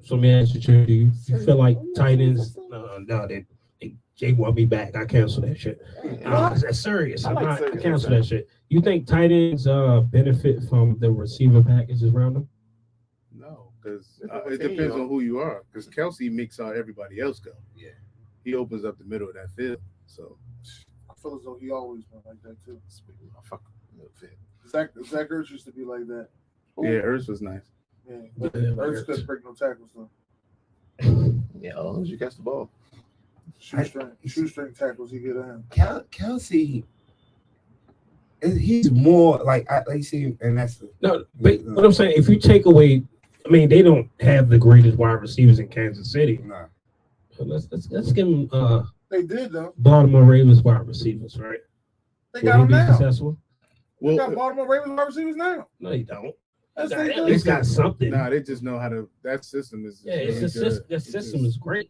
[SPEAKER 5] So let me ask you, do you feel like tight ends? No, they want me back. I cancel that shit. That's serious. I cancel that shit. You think tight ends benefit from the receiver packages around them?
[SPEAKER 4] No, because it depends on who you are. Because Kelsey makes everybody else go.
[SPEAKER 2] Yeah.
[SPEAKER 4] He opens up the middle of that field. So
[SPEAKER 1] I feel as though he always been like that too.
[SPEAKER 3] Fuck.
[SPEAKER 1] Zach Ertz used to be like that.
[SPEAKER 4] yeah, Ertz was nice.
[SPEAKER 1] Yeah, but Ertz couldn't break no tackles though.
[SPEAKER 3] Yeah, as long as you catch the ball.
[SPEAKER 1] Shoestring tackles he get in.
[SPEAKER 2] Kelsey, he's more like I see, and that's
[SPEAKER 5] No, but what I'm saying, if you take away, I mean, they don't have the greatest wide receivers in Kansas City.
[SPEAKER 2] nah.
[SPEAKER 5] So let's give them
[SPEAKER 1] They did though.
[SPEAKER 5] Baltimore Ravens wide receivers, right?
[SPEAKER 1] They
[SPEAKER 5] Will
[SPEAKER 1] got
[SPEAKER 5] he
[SPEAKER 1] them
[SPEAKER 5] be
[SPEAKER 1] now.
[SPEAKER 5] successful?
[SPEAKER 1] They got
[SPEAKER 4] Well,
[SPEAKER 1] Baltimore Ravens wide receivers now.
[SPEAKER 5] No, you don't.
[SPEAKER 1] That's
[SPEAKER 5] At
[SPEAKER 1] they
[SPEAKER 5] least
[SPEAKER 1] do.
[SPEAKER 5] got something.
[SPEAKER 4] nah, they just know how to. That system is.
[SPEAKER 5] Yeah, it's
[SPEAKER 4] really good.
[SPEAKER 5] that system is great.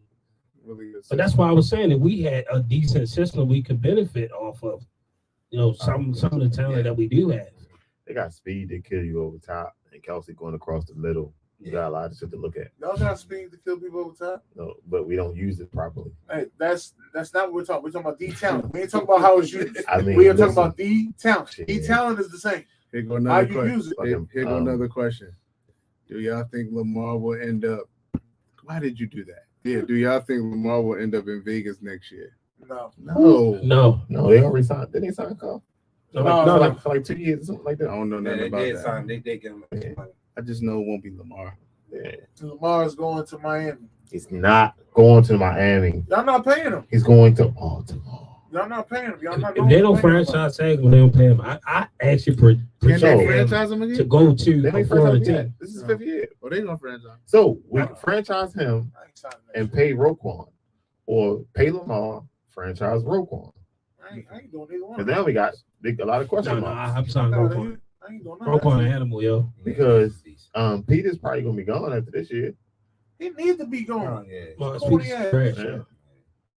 [SPEAKER 4] Really good.
[SPEAKER 5] But that's why I was saying that we had a decent system we could benefit off of. You know, some of the talent that we do have.
[SPEAKER 3] They got speed to kill you over top, and Kelsey going across the middle. You got a lot of shit to look at.
[SPEAKER 1] Y'all got speed to kill people over time.
[SPEAKER 3] No, but we don't use it properly.
[SPEAKER 1] Hey, that's not what we're talking. We're talking about D talent. We ain't talking about how it's used.
[SPEAKER 3] I mean,
[SPEAKER 1] We are talking
[SPEAKER 3] listen.
[SPEAKER 1] about D talent. D
[SPEAKER 3] Yeah.
[SPEAKER 1] talent is the same.
[SPEAKER 4] Here go
[SPEAKER 1] How
[SPEAKER 4] another
[SPEAKER 1] you
[SPEAKER 4] question.
[SPEAKER 1] use it.
[SPEAKER 4] Here go another question. Do y'all think Lamar will end up? Why did you do that? Yeah. Do y'all think Lamar will end up in Vegas next year?
[SPEAKER 1] No.
[SPEAKER 4] No.
[SPEAKER 5] No,
[SPEAKER 3] They already signed. Didn't they sign Carl?
[SPEAKER 5] no.
[SPEAKER 3] For like 2 years or something like
[SPEAKER 4] I
[SPEAKER 3] that.
[SPEAKER 4] don't know nothing
[SPEAKER 2] They
[SPEAKER 4] about
[SPEAKER 2] did
[SPEAKER 4] that.
[SPEAKER 2] sign. They get him
[SPEAKER 3] Yeah.
[SPEAKER 2] money.
[SPEAKER 4] I just know it won't be Lamar.
[SPEAKER 3] Yeah.
[SPEAKER 1] Lamar's going to Miami.
[SPEAKER 3] He's not going to Miami.
[SPEAKER 1] Y'all not paying him.
[SPEAKER 3] He's going to Baltimore.
[SPEAKER 1] Y'all not paying him. Y'all not
[SPEAKER 5] If they don't
[SPEAKER 1] paying him.
[SPEAKER 5] franchise tag when they don't pay him, I actually
[SPEAKER 4] Can
[SPEAKER 5] project
[SPEAKER 3] So-
[SPEAKER 4] they
[SPEAKER 5] him
[SPEAKER 4] franchise him
[SPEAKER 5] to
[SPEAKER 4] again?
[SPEAKER 5] go to
[SPEAKER 3] They
[SPEAKER 5] a
[SPEAKER 3] ain't
[SPEAKER 5] Florida
[SPEAKER 3] franchise yet.
[SPEAKER 5] team.
[SPEAKER 4] This is 5th year. Oh, they gonna franchise.
[SPEAKER 3] So we can franchise him
[SPEAKER 1] I ain't signing that
[SPEAKER 3] and
[SPEAKER 1] shit.
[SPEAKER 3] pay Roquan, or pay Lamar, franchise Roquan.
[SPEAKER 1] I ain't doing either one.
[SPEAKER 3] And now we got a lot of question
[SPEAKER 5] No,
[SPEAKER 3] marks
[SPEAKER 5] I'm sorry,
[SPEAKER 1] No,
[SPEAKER 5] Roquan.
[SPEAKER 1] I ain't doing none of
[SPEAKER 5] Roquan
[SPEAKER 1] that
[SPEAKER 5] an
[SPEAKER 1] shit.
[SPEAKER 5] animal, yo.
[SPEAKER 3] because Peter's probably gonna be gone after this year.
[SPEAKER 1] He needs to be
[SPEAKER 2] Oh,
[SPEAKER 1] gone.
[SPEAKER 2] yeah.
[SPEAKER 5] Well, it's
[SPEAKER 1] Corny
[SPEAKER 5] Peter's
[SPEAKER 1] ass.
[SPEAKER 5] trash.
[SPEAKER 3] Yeah.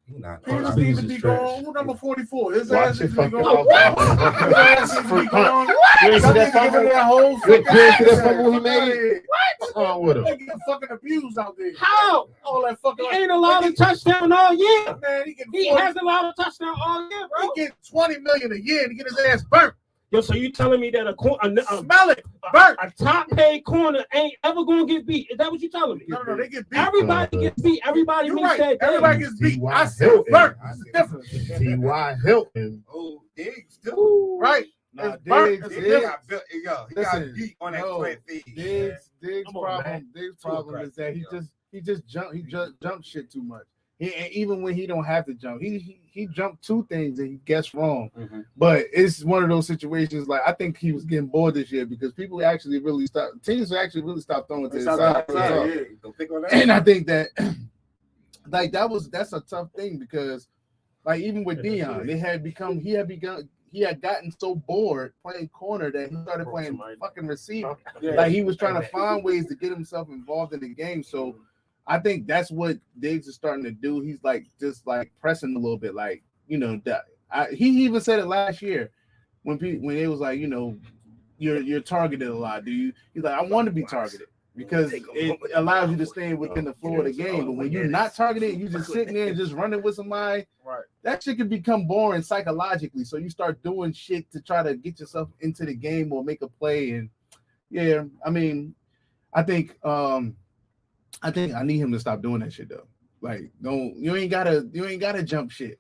[SPEAKER 2] He not.
[SPEAKER 1] He just
[SPEAKER 5] Peter's
[SPEAKER 1] needs to be
[SPEAKER 5] trash.
[SPEAKER 1] gone. Who number 44? His
[SPEAKER 3] Watch
[SPEAKER 1] ass
[SPEAKER 3] your
[SPEAKER 1] needs to be
[SPEAKER 3] fucking
[SPEAKER 1] gone.
[SPEAKER 3] mouth.
[SPEAKER 1] His ass needs to be gone.
[SPEAKER 3] You ain't see
[SPEAKER 1] Y'all
[SPEAKER 3] that
[SPEAKER 1] need to give him
[SPEAKER 3] fumble?
[SPEAKER 1] that whole
[SPEAKER 3] You ain't see that fumble he
[SPEAKER 1] Fuck outta
[SPEAKER 3] made?
[SPEAKER 1] here.
[SPEAKER 3] What's wrong with him?
[SPEAKER 1] They getting fucking abused out there.
[SPEAKER 5] How?
[SPEAKER 1] All that fucking.
[SPEAKER 5] He ain't allowed a touchdown all year.
[SPEAKER 1] Man, he getting
[SPEAKER 5] He
[SPEAKER 1] 40,
[SPEAKER 5] hasn't allowed a touchdown all year, bro.
[SPEAKER 1] he get $20 million a year to get his ass burnt.
[SPEAKER 5] Yo, so you telling me that
[SPEAKER 1] Smell it, burnt.
[SPEAKER 5] a top paid corner ain't ever gonna get beat? Is that what you telling me?
[SPEAKER 1] No, they get beat.
[SPEAKER 5] Everybody gets beat. Everybody
[SPEAKER 1] You're
[SPEAKER 5] meets
[SPEAKER 1] right.
[SPEAKER 5] that day.
[SPEAKER 1] Everybody gets beat. I said
[SPEAKER 3] Hilton.
[SPEAKER 1] burnt. It's different.
[SPEAKER 3] T.Y. Hilton.
[SPEAKER 2] Oh, Diggs too.
[SPEAKER 1] Right.
[SPEAKER 4] Nah,
[SPEAKER 1] Diggs,
[SPEAKER 4] Diggs,
[SPEAKER 1] Diggs.
[SPEAKER 4] he got
[SPEAKER 1] Listen,
[SPEAKER 4] beat on that
[SPEAKER 1] no,
[SPEAKER 4] slant feed.
[SPEAKER 1] Diggs'
[SPEAKER 5] Come on,
[SPEAKER 1] problem.
[SPEAKER 5] man.
[SPEAKER 1] Diggs'
[SPEAKER 5] Too
[SPEAKER 1] problem is that
[SPEAKER 5] aggressive,
[SPEAKER 1] he just jump shit too much. And even when he don't have to jump, he jumped two things and he guessed wrong.
[SPEAKER 4] Mm-hmm.
[SPEAKER 1] But it's one of those situations. Like I think he was getting bored this year because people actually really stopped. Teams actually really stopped throwing to his side. And I think that like that's a tough thing because like even with Dion, he had gotten so bored playing corner that he started playing fucking receiver. Like he was trying to find ways to get himself involved in the game. So I think that's what Diggs is starting to do. He's like just like pressing a little bit, like he even said it last year when it was like you're targeted a lot. He's like I want to be targeted because it allows you to stay within the flow of the game. But when you're not targeted, you just sitting there and just running with somebody. Right. That shit can become boring psychologically. So you start doing shit to try to get yourself into the game or make a play. And I mean, I think I need him to stop doing that shit though. Like, you ain't gotta jump shit.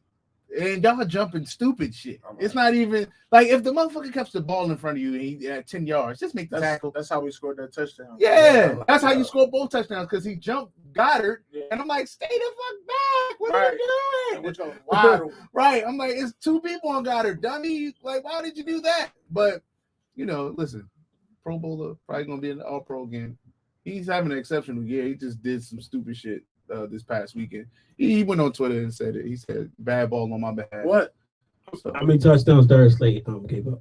[SPEAKER 1] And y'all jumping stupid shit. It's not even like if the motherfucker catches the ball in front of you and he at 10 yards, just make the tackle. That's how we scored that touchdown. Yeah, that's how you score both touchdowns because he jumped Goddard, and I'm like, stay the fuck back. What are you doing? Right. I'm like, it's two people on Goddard, dummy. Like, why did you do that? But listen, Pro Bowler probably gonna be in the All Pro again. He's having an exceptional year. He just did some stupid shit this past weekend. He went on Twitter and said it. He said, bad ball on my behalf. What?
[SPEAKER 5] So, how many touchdowns Darius Slade gave up?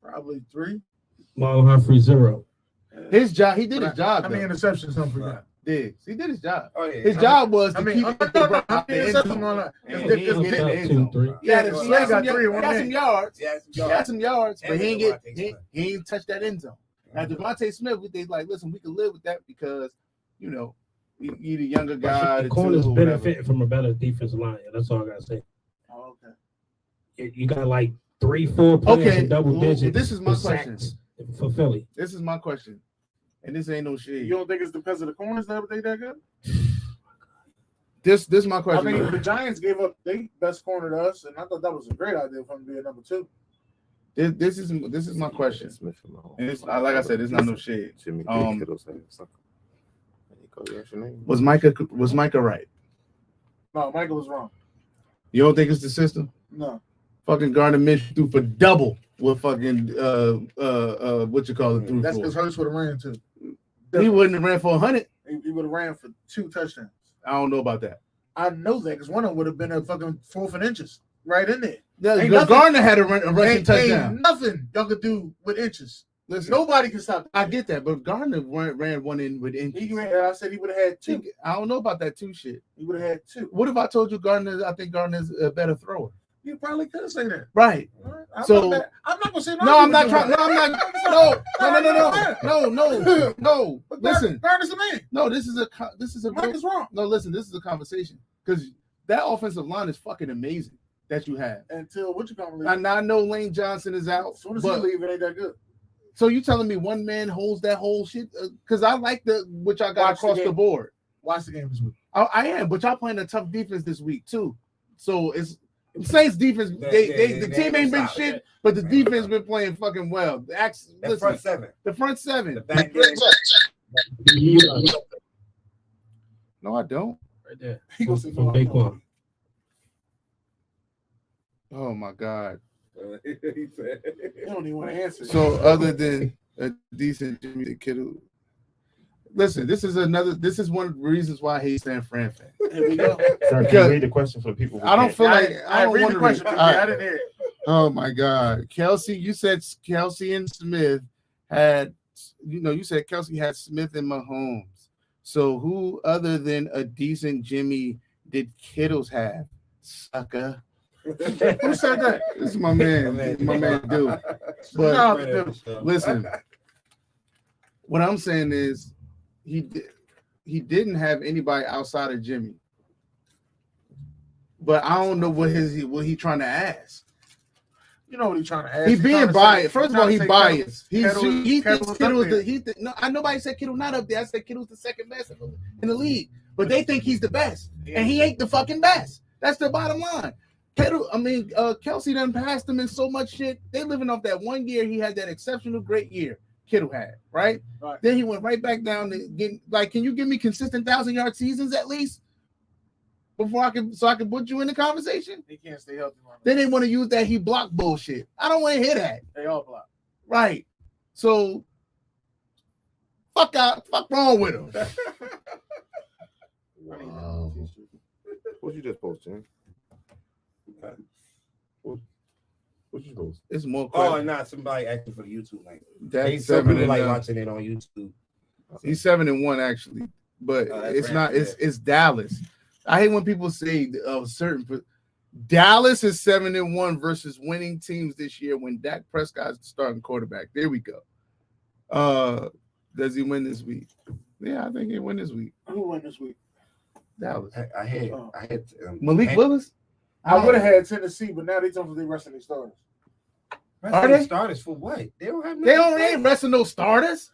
[SPEAKER 1] Probably 3.
[SPEAKER 5] Marlon Humphrey 0.
[SPEAKER 1] His job, he did his job.
[SPEAKER 6] How many interceptions Humphrey got?
[SPEAKER 1] He did his job. Oh, yeah. His job was to keep He got some yards, but he ain't touched that end zone. Now, Devontae Smith, they like, listen, we can live with that because, you need a younger guy.
[SPEAKER 5] The corners benefiting from a better defensive line. That's all I got to say.
[SPEAKER 1] Oh, okay.
[SPEAKER 5] You got like 3-4 players in double digits.
[SPEAKER 1] This is my question.
[SPEAKER 5] For Philly.
[SPEAKER 1] This is my question. And this ain't no shit. You don't think it's because of the corners that they that good? This is my question. I mean, the Giants gave up their best corner to us, and I thought that was a great idea for him to be a number 2. This is my question. And it's, like I said, it's not no shade. Was Micah right? No, Micah was wrong. You don't think it's the system? No. Fucking Gardner Minshew threw for double with fucking what you call it through. That's because Hurts would have ran too. He wouldn't have ran for 100. He would have ran for 2 touchdowns. I don't know about that. I know that because one of them would have been a fucking 4th and inches right in there. Yeah, Gardner had a rushing touchdown. Ain't nothing y'all could do with inches. Listen, nobody can stop. I get that, but Gardner ran one in with inches. I said he would have had 2. I don't know about that 2 shit. He would have had 2. What if I told you I think Gardner's a better thrower? You probably could say that. Right. I'm not gonna say no. No, I'm not trying. No, I'm not. No. Listen. Gardner's the man. No, this is a Mike is wrong. No, listen, this is a conversation. Because that offensive line is fucking amazing that you have. Until what you gonna leave? And I know Lane Johnson is out. As soon as he leave, it ain't that good. So you telling me one man holds that whole shit? Because I like which I got across the board. Watch the game this week. I am, but y'all playing a tough defense this week too. So it's Saints defense. The team ain't been shit, but the defense been playing fucking well. The front seven. The back No, I don't.
[SPEAKER 5] Right there.
[SPEAKER 1] He goes from
[SPEAKER 5] Baquan.
[SPEAKER 1] Oh my God.
[SPEAKER 6] He don't even want to answer.
[SPEAKER 1] So other than a decent Jimmy Kittle, listen, this is one of the reasons why I hate San Fran fans.
[SPEAKER 3] Here we go. Sir, can you read the question for the people?
[SPEAKER 1] I don't feel like I don't
[SPEAKER 6] read
[SPEAKER 1] want
[SPEAKER 6] the
[SPEAKER 1] to
[SPEAKER 6] question. I didn't hear it.
[SPEAKER 1] Oh my God, Kelsey, you said Kelsey and Smith had, you said Kelsey had Smith and Mahomes. So who other than a decent Jimmy did Kittles have? Sucker. Who said that? This is my man. My man, dude. But listen, what I'm saying is he didn't have anybody outside of Jimmy. But I don't know what he trying to ask. You know what he's trying to ask. He being biased. First of all, he's biased. He thinks Kittle's nobody said Kittle not up there. I said Kittle's the second best in the league. But they think he's the best. And he ain't the fucking best. That's the bottom line.
[SPEAKER 4] Kelsey done passed him in so much shit. They living off that 1 year he had that exceptional great year Kittle had, right? Then he went right back down to get can you give me consistent 1,000-yard seasons at least before I can put you in the conversation?
[SPEAKER 1] He can't stay healthy.
[SPEAKER 4] Then they want to use that he blocked bullshit. I don't want to hear that.
[SPEAKER 1] They all block.
[SPEAKER 4] Right. So fuck wrong with him.
[SPEAKER 3] Wow. What you just posted? What you post?
[SPEAKER 4] It's more.
[SPEAKER 2] Oh, not somebody asking for the YouTube link.
[SPEAKER 4] That's
[SPEAKER 2] Some people
[SPEAKER 4] 7
[SPEAKER 2] like
[SPEAKER 4] and
[SPEAKER 2] watching it on YouTube.
[SPEAKER 4] He's 7-1 actually, but it's not. It's Dallas. I hate when people say certain. Dallas is 7-1 versus winning teams this year when Dak Prescott's the starting quarterback. There we go. Does he win this week? Yeah, I think he win this week.
[SPEAKER 1] Who won this week?
[SPEAKER 4] Dallas.
[SPEAKER 2] I had
[SPEAKER 4] Malik Willis.
[SPEAKER 1] I would have had Tennessee, but now they told me they resting their starters.
[SPEAKER 2] Are they starters for what? They don't have.
[SPEAKER 4] They ain't resting no starters.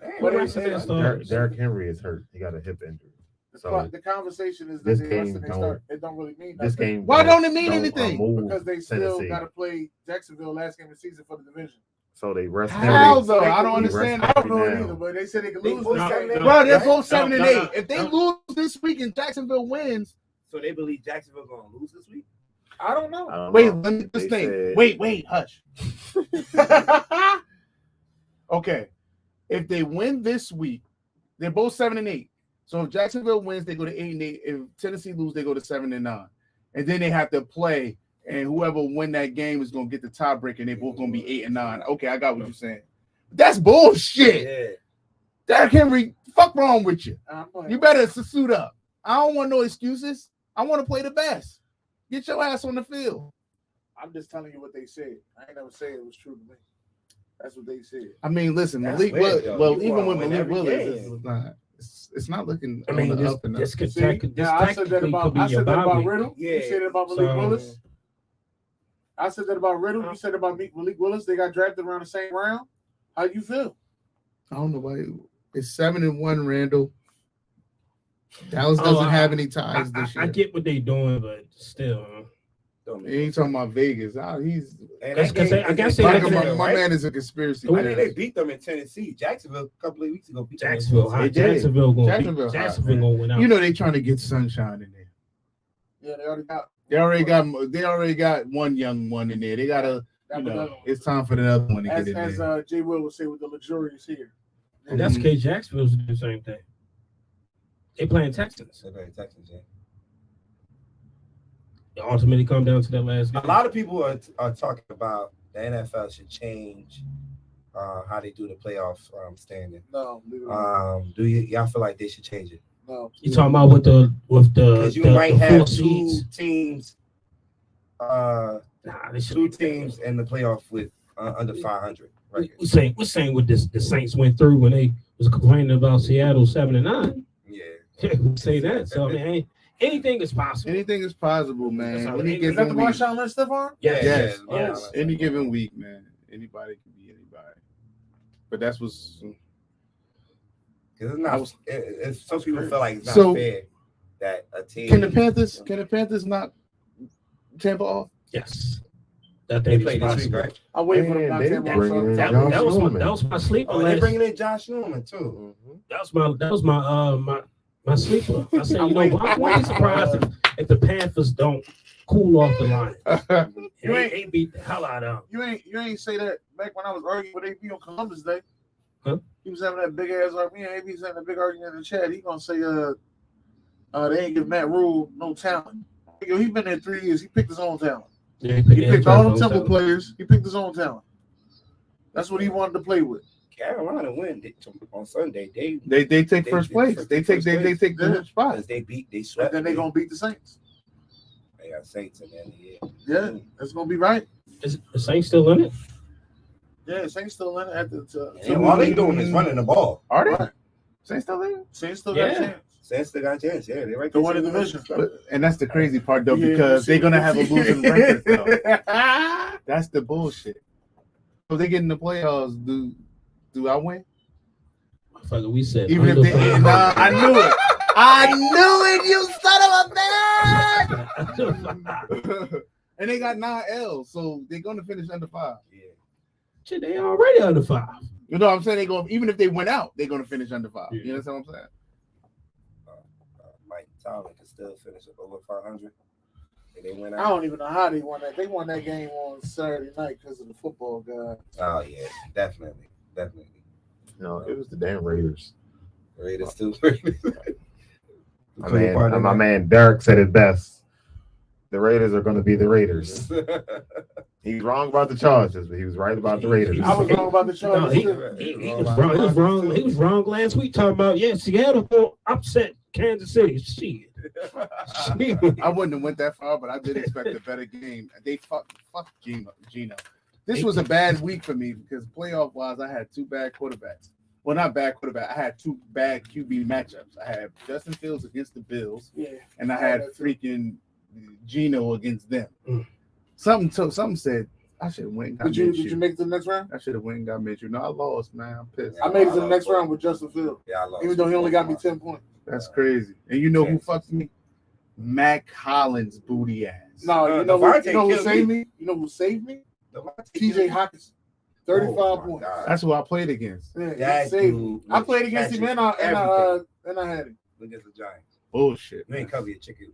[SPEAKER 3] Derrick Henry is hurt. He got a hip injury. So
[SPEAKER 1] the conversation is that
[SPEAKER 3] this
[SPEAKER 1] they
[SPEAKER 3] game
[SPEAKER 1] resting their start. It don't really mean nothing.
[SPEAKER 3] This game.
[SPEAKER 4] Why don't it mean anything?
[SPEAKER 1] Because they still got to play Jacksonville last game of the season for the division.
[SPEAKER 3] So they rest.
[SPEAKER 4] How though? I don't understand.
[SPEAKER 1] I don't know it either, but they said they could lose.
[SPEAKER 4] Bro, they're both 7-8. If they lose this week and Jacksonville wins,
[SPEAKER 2] so they believe Jacksonville gonna lose this week.
[SPEAKER 1] I don't know.
[SPEAKER 4] Wait, let me just think. Wait, hush. Okay. If they win this week, they're both 7-8. So if Jacksonville wins, they go to 8-8. If Tennessee lose, they go to 7-9. And then they have to play, and whoever win that game is gonna get the tiebreaker, and they're both gonna be 8-9. Okay, I got what you're saying. That's bullshit.
[SPEAKER 2] Yeah.
[SPEAKER 4] Derrick Henry, fuck wrong with you? You better suit up. I don't want no excuses. I want to play the best. Get your ass on the field.
[SPEAKER 1] I'm just telling you what they said. I ain't never say it was true to me. That's what they said.
[SPEAKER 4] I mean, listen, Malik Willis. Well, even with Malik Willis, it's not looking.
[SPEAKER 5] I mean, this could
[SPEAKER 1] I said that about Riddle.
[SPEAKER 5] Yeah.
[SPEAKER 1] You said it about Malik Willis. I said that about Riddle. You said about Malik Willis. They got drafted around the same round. How you feel?
[SPEAKER 4] I don't know why. It's 7-1, Randall. Dallas doesn't have any ties this year.
[SPEAKER 5] I get what they're doing, but still.
[SPEAKER 4] He ain't talking about Vegas. He's.
[SPEAKER 5] I guess
[SPEAKER 4] my man is a conspiracy.
[SPEAKER 2] They beat them in Tennessee. Jacksonville a couple of weeks ago. Beat
[SPEAKER 5] Jacksonville going win out.
[SPEAKER 4] You know they trying to get Sunshine in there.
[SPEAKER 1] Yeah,
[SPEAKER 4] they already got one young one in there. They gotta. It's time for the other one to get in there.
[SPEAKER 1] As Jay Will would say, with the luxurious here.
[SPEAKER 5] And that's okay. Jacksonville's do the same thing. They playing Texans.
[SPEAKER 2] Yeah.
[SPEAKER 5] It ultimately come down to that last game.
[SPEAKER 2] A lot of people are talking about the NFL should change how they do the playoff standing.
[SPEAKER 1] No.
[SPEAKER 2] Do y'all feel like they should change it?
[SPEAKER 1] No.
[SPEAKER 5] You talking about with the
[SPEAKER 2] you might have two teams. Two teams in the playoff with under 500. Right.
[SPEAKER 5] We're saying what the Saints went through when they was complaining about Seattle 7-9.
[SPEAKER 2] Yeah,
[SPEAKER 5] we say that. So I mean, anything is possible.
[SPEAKER 4] Anything is possible, man.
[SPEAKER 1] Is that the Marshawn Lynch stuff on?
[SPEAKER 4] Yes. Any given week, man. Anybody can be anybody. But that's what's.
[SPEAKER 2] It's not. Some people feel like it's not fair that a team.
[SPEAKER 4] Can the Panthers knock Tampa off?
[SPEAKER 5] Yes.
[SPEAKER 2] That they played this week, right?
[SPEAKER 1] I wait for them.
[SPEAKER 5] That was my sleeper.
[SPEAKER 2] They're bringing in Josh Norman too.
[SPEAKER 5] That was my sleeper. I said, you know, I'm quite surprised if the Panthers don't cool off the line. You ain't beat the hell out of them.
[SPEAKER 1] You ain't say that back when I was arguing with AP on Columbus Day.
[SPEAKER 5] Huh?
[SPEAKER 1] He was having that big ass argument. AB's having a big argument in the chat. He gonna say they ain't give Matt Rule no talent. He been there 3 years. He picked his own talent.
[SPEAKER 5] Yeah,
[SPEAKER 1] he picked all them Temple players. He picked his own talent. That's what he wanted to play with.
[SPEAKER 2] Carolina win on Sunday.
[SPEAKER 4] They take first place. They take the spot.
[SPEAKER 2] They swept.
[SPEAKER 1] And then they gonna beat the Saints.
[SPEAKER 2] They got Saints in there.
[SPEAKER 1] Yeah, that's gonna be right.
[SPEAKER 5] Is the Saints still in it?
[SPEAKER 1] Yeah, Saints still in it at the.
[SPEAKER 2] All they doing is running the ball.
[SPEAKER 4] Are they?
[SPEAKER 1] Right.
[SPEAKER 4] Saints still in?
[SPEAKER 1] Saints still got a chance.
[SPEAKER 2] Saints still got a chance. Yeah, they right
[SPEAKER 1] to win the division.
[SPEAKER 4] And that's the crazy part, though, because they're gonna have a losing record. Though. That's the bullshit. So they get in the playoffs. Do I win?
[SPEAKER 5] Motherfucker, we said
[SPEAKER 4] even if they. I knew it. I knew it. You son of a bitch. And they got 9 L's, so they're gonna finish under 5.
[SPEAKER 2] Yeah.
[SPEAKER 5] Shit, they already under 5.
[SPEAKER 4] You know what I'm saying? They go even if they went out, they're gonna finish under 5.
[SPEAKER 5] Yeah.
[SPEAKER 4] You know what I'm saying?
[SPEAKER 2] Mike Tyler can still finish up over 500. And they went
[SPEAKER 1] I
[SPEAKER 2] out.
[SPEAKER 1] don't even know how they won that. They won that game on Saturday night because of the football guy.
[SPEAKER 2] Oh yeah, definitely.
[SPEAKER 3] No, it was the damn Raiders.
[SPEAKER 2] Raiders too.
[SPEAKER 3] My man Derek said it best. The Raiders are going to be the Raiders. He's wrong about the Chargers, but he was right about the Raiders.
[SPEAKER 1] I was wrong about the Chargers.
[SPEAKER 5] No, he was wrong. He was wrong. He was wrong last week talking about Seattle will upset Kansas City. Shit.
[SPEAKER 4] I wouldn't have went that far, but I did expect a better game. They fuck Gino. This was a bad week for me because playoff wise, I had 2 bad quarterbacks. Well, not bad quarterback. I had 2 bad QB matchups. I had Justin Fields against the Bills, and I had freaking Gino against them. Something said I should have went.
[SPEAKER 1] Did you make it to the next round?
[SPEAKER 4] I should have went and got Minshew. No, I lost, man. I'm pissed.
[SPEAKER 1] I made it to the next round with Justin Fields.
[SPEAKER 2] Yeah, I lost.
[SPEAKER 1] Even though he only got me 10 points.
[SPEAKER 4] That's crazy. And you know who fucks me? Mac Hollins' booty ass.
[SPEAKER 1] No, you know who saved me? You know who saved me? TJ Hawkins. 35 points.
[SPEAKER 4] That's who I played against.
[SPEAKER 1] Yeah, he saved me. I played against him and I had him.
[SPEAKER 2] Against the Giants.
[SPEAKER 4] Bullshit.
[SPEAKER 2] You ain't cover your chicken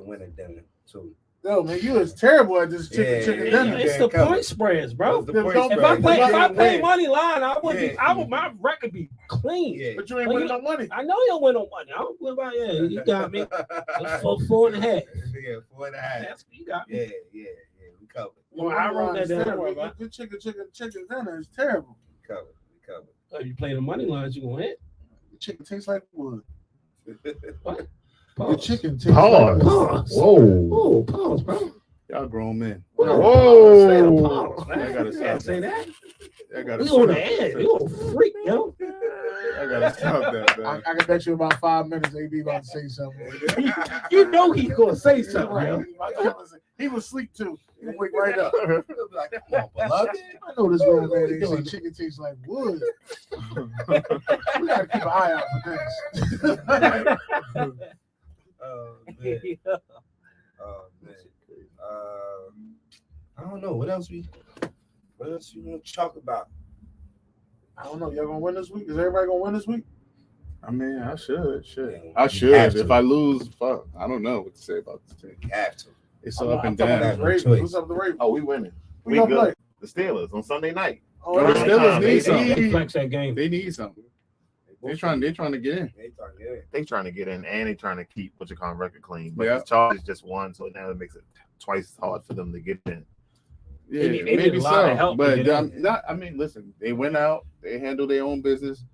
[SPEAKER 2] winner dinner too.
[SPEAKER 1] No, man, you was terrible at this chicken dinner.
[SPEAKER 5] It's the point spreads, bro. If I play money line, I would my record be clean.
[SPEAKER 2] Yeah.
[SPEAKER 1] But you ain't winning no money.
[SPEAKER 5] I know you don't win no money. I don't win about you got me. 4.5.
[SPEAKER 2] Yeah, 4.5.
[SPEAKER 5] You got me.
[SPEAKER 2] Yeah. We covered.
[SPEAKER 5] Well, I wrote that down.
[SPEAKER 1] Good chicken dinner is terrible.
[SPEAKER 2] We covered.
[SPEAKER 5] If you play the money lines, you gonna hit.
[SPEAKER 1] The chicken tastes like wood.
[SPEAKER 5] What?
[SPEAKER 1] The chicken tastes
[SPEAKER 3] Pause.
[SPEAKER 1] like wood.
[SPEAKER 3] Whoa.
[SPEAKER 5] Oh, pause, bro.
[SPEAKER 4] Y'all grown men.
[SPEAKER 3] Whoa.
[SPEAKER 5] Pause, man.
[SPEAKER 4] I gotta
[SPEAKER 5] You can't
[SPEAKER 4] stop
[SPEAKER 5] say that.
[SPEAKER 4] I gotta
[SPEAKER 5] We on the edge. We on freak, yo.
[SPEAKER 4] I gotta stop that, man.
[SPEAKER 1] I can bet you about 5 minutes AB about to say something.
[SPEAKER 5] You know he's gonna say something, yo.
[SPEAKER 1] He was asleep too. He wake right up.
[SPEAKER 2] Like, come on, beloved.
[SPEAKER 1] I know this grown man ain't say chicken tastes like wood. We gotta keep an eye out for this.
[SPEAKER 2] Oh man. I don't know. What else you want to talk about?
[SPEAKER 1] I don't know. Y'all gonna win this week? Is everybody gonna win this week?
[SPEAKER 4] I mean, I should.
[SPEAKER 2] Yeah,
[SPEAKER 4] I should.
[SPEAKER 2] have to.
[SPEAKER 4] If I lose, fuck. I don't know what to say about this team.
[SPEAKER 2] You have to.
[SPEAKER 4] It's so up and
[SPEAKER 1] I'm talking
[SPEAKER 4] down.
[SPEAKER 1] about the Ravens.
[SPEAKER 2] choice.
[SPEAKER 1] What's up with the Ravens?
[SPEAKER 3] Oh, we winning.
[SPEAKER 1] We
[SPEAKER 3] We
[SPEAKER 1] gonna
[SPEAKER 3] good.
[SPEAKER 1] play.
[SPEAKER 3] The Steelers on Sunday night.
[SPEAKER 1] Oh,
[SPEAKER 4] The
[SPEAKER 1] yeah.
[SPEAKER 4] Steelers
[SPEAKER 3] They
[SPEAKER 4] need something.
[SPEAKER 5] They flex that game.
[SPEAKER 4] They need something. They're trying to get in.
[SPEAKER 3] They trying to get in and they trying to keep what you call record clean. But
[SPEAKER 4] Yeah.
[SPEAKER 3] the Chargers just won, so now it makes it twice as hard for them to get in.
[SPEAKER 4] Yeah,
[SPEAKER 5] They need
[SPEAKER 4] maybe
[SPEAKER 5] a lot of
[SPEAKER 4] so.
[SPEAKER 5] help to
[SPEAKER 4] But
[SPEAKER 5] get in.
[SPEAKER 4] I mean, listen, they went out. They handled their own business.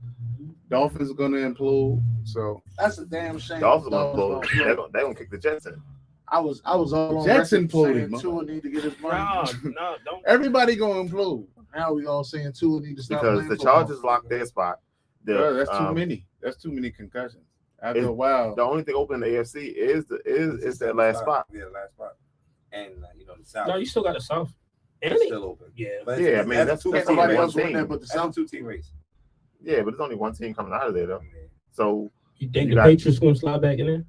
[SPEAKER 4] Dolphins are going to implode. So
[SPEAKER 1] That's a damn shame.
[SPEAKER 3] Dolphins
[SPEAKER 1] Dolphins
[SPEAKER 3] gonna
[SPEAKER 1] gonna
[SPEAKER 3] blow.
[SPEAKER 1] blow.
[SPEAKER 3] They're gonna kick the Jets in.
[SPEAKER 1] I was all on
[SPEAKER 4] Jets
[SPEAKER 1] record
[SPEAKER 4] imploded,
[SPEAKER 1] saying
[SPEAKER 4] man.
[SPEAKER 1] Tua need to get his money.
[SPEAKER 5] No, don't.
[SPEAKER 4] everybody going to implode.
[SPEAKER 1] Now we all saying Tua need to stop
[SPEAKER 3] Because
[SPEAKER 1] playing
[SPEAKER 3] the
[SPEAKER 1] football.
[SPEAKER 3] Chargers locked their spot.
[SPEAKER 4] Bro, that's too many. That's too many concussions. After a while,
[SPEAKER 3] The only thing open in the AFC is that last spot.
[SPEAKER 2] Yeah, last spot. And the South.
[SPEAKER 5] No, you still got a South.
[SPEAKER 2] It's
[SPEAKER 5] Ain't it?
[SPEAKER 2] still open.
[SPEAKER 5] Yeah.
[SPEAKER 2] But
[SPEAKER 3] Yeah, I mean, that's
[SPEAKER 1] Can't
[SPEAKER 3] two
[SPEAKER 1] nobody
[SPEAKER 3] one
[SPEAKER 1] else win
[SPEAKER 3] team.
[SPEAKER 1] that but the
[SPEAKER 2] That's a
[SPEAKER 1] South.
[SPEAKER 2] 2-team race.
[SPEAKER 3] Yeah, but there's only one team coming out of there though. So
[SPEAKER 5] You think
[SPEAKER 3] You
[SPEAKER 5] the
[SPEAKER 3] got-
[SPEAKER 5] Patriots gonna slide back in there?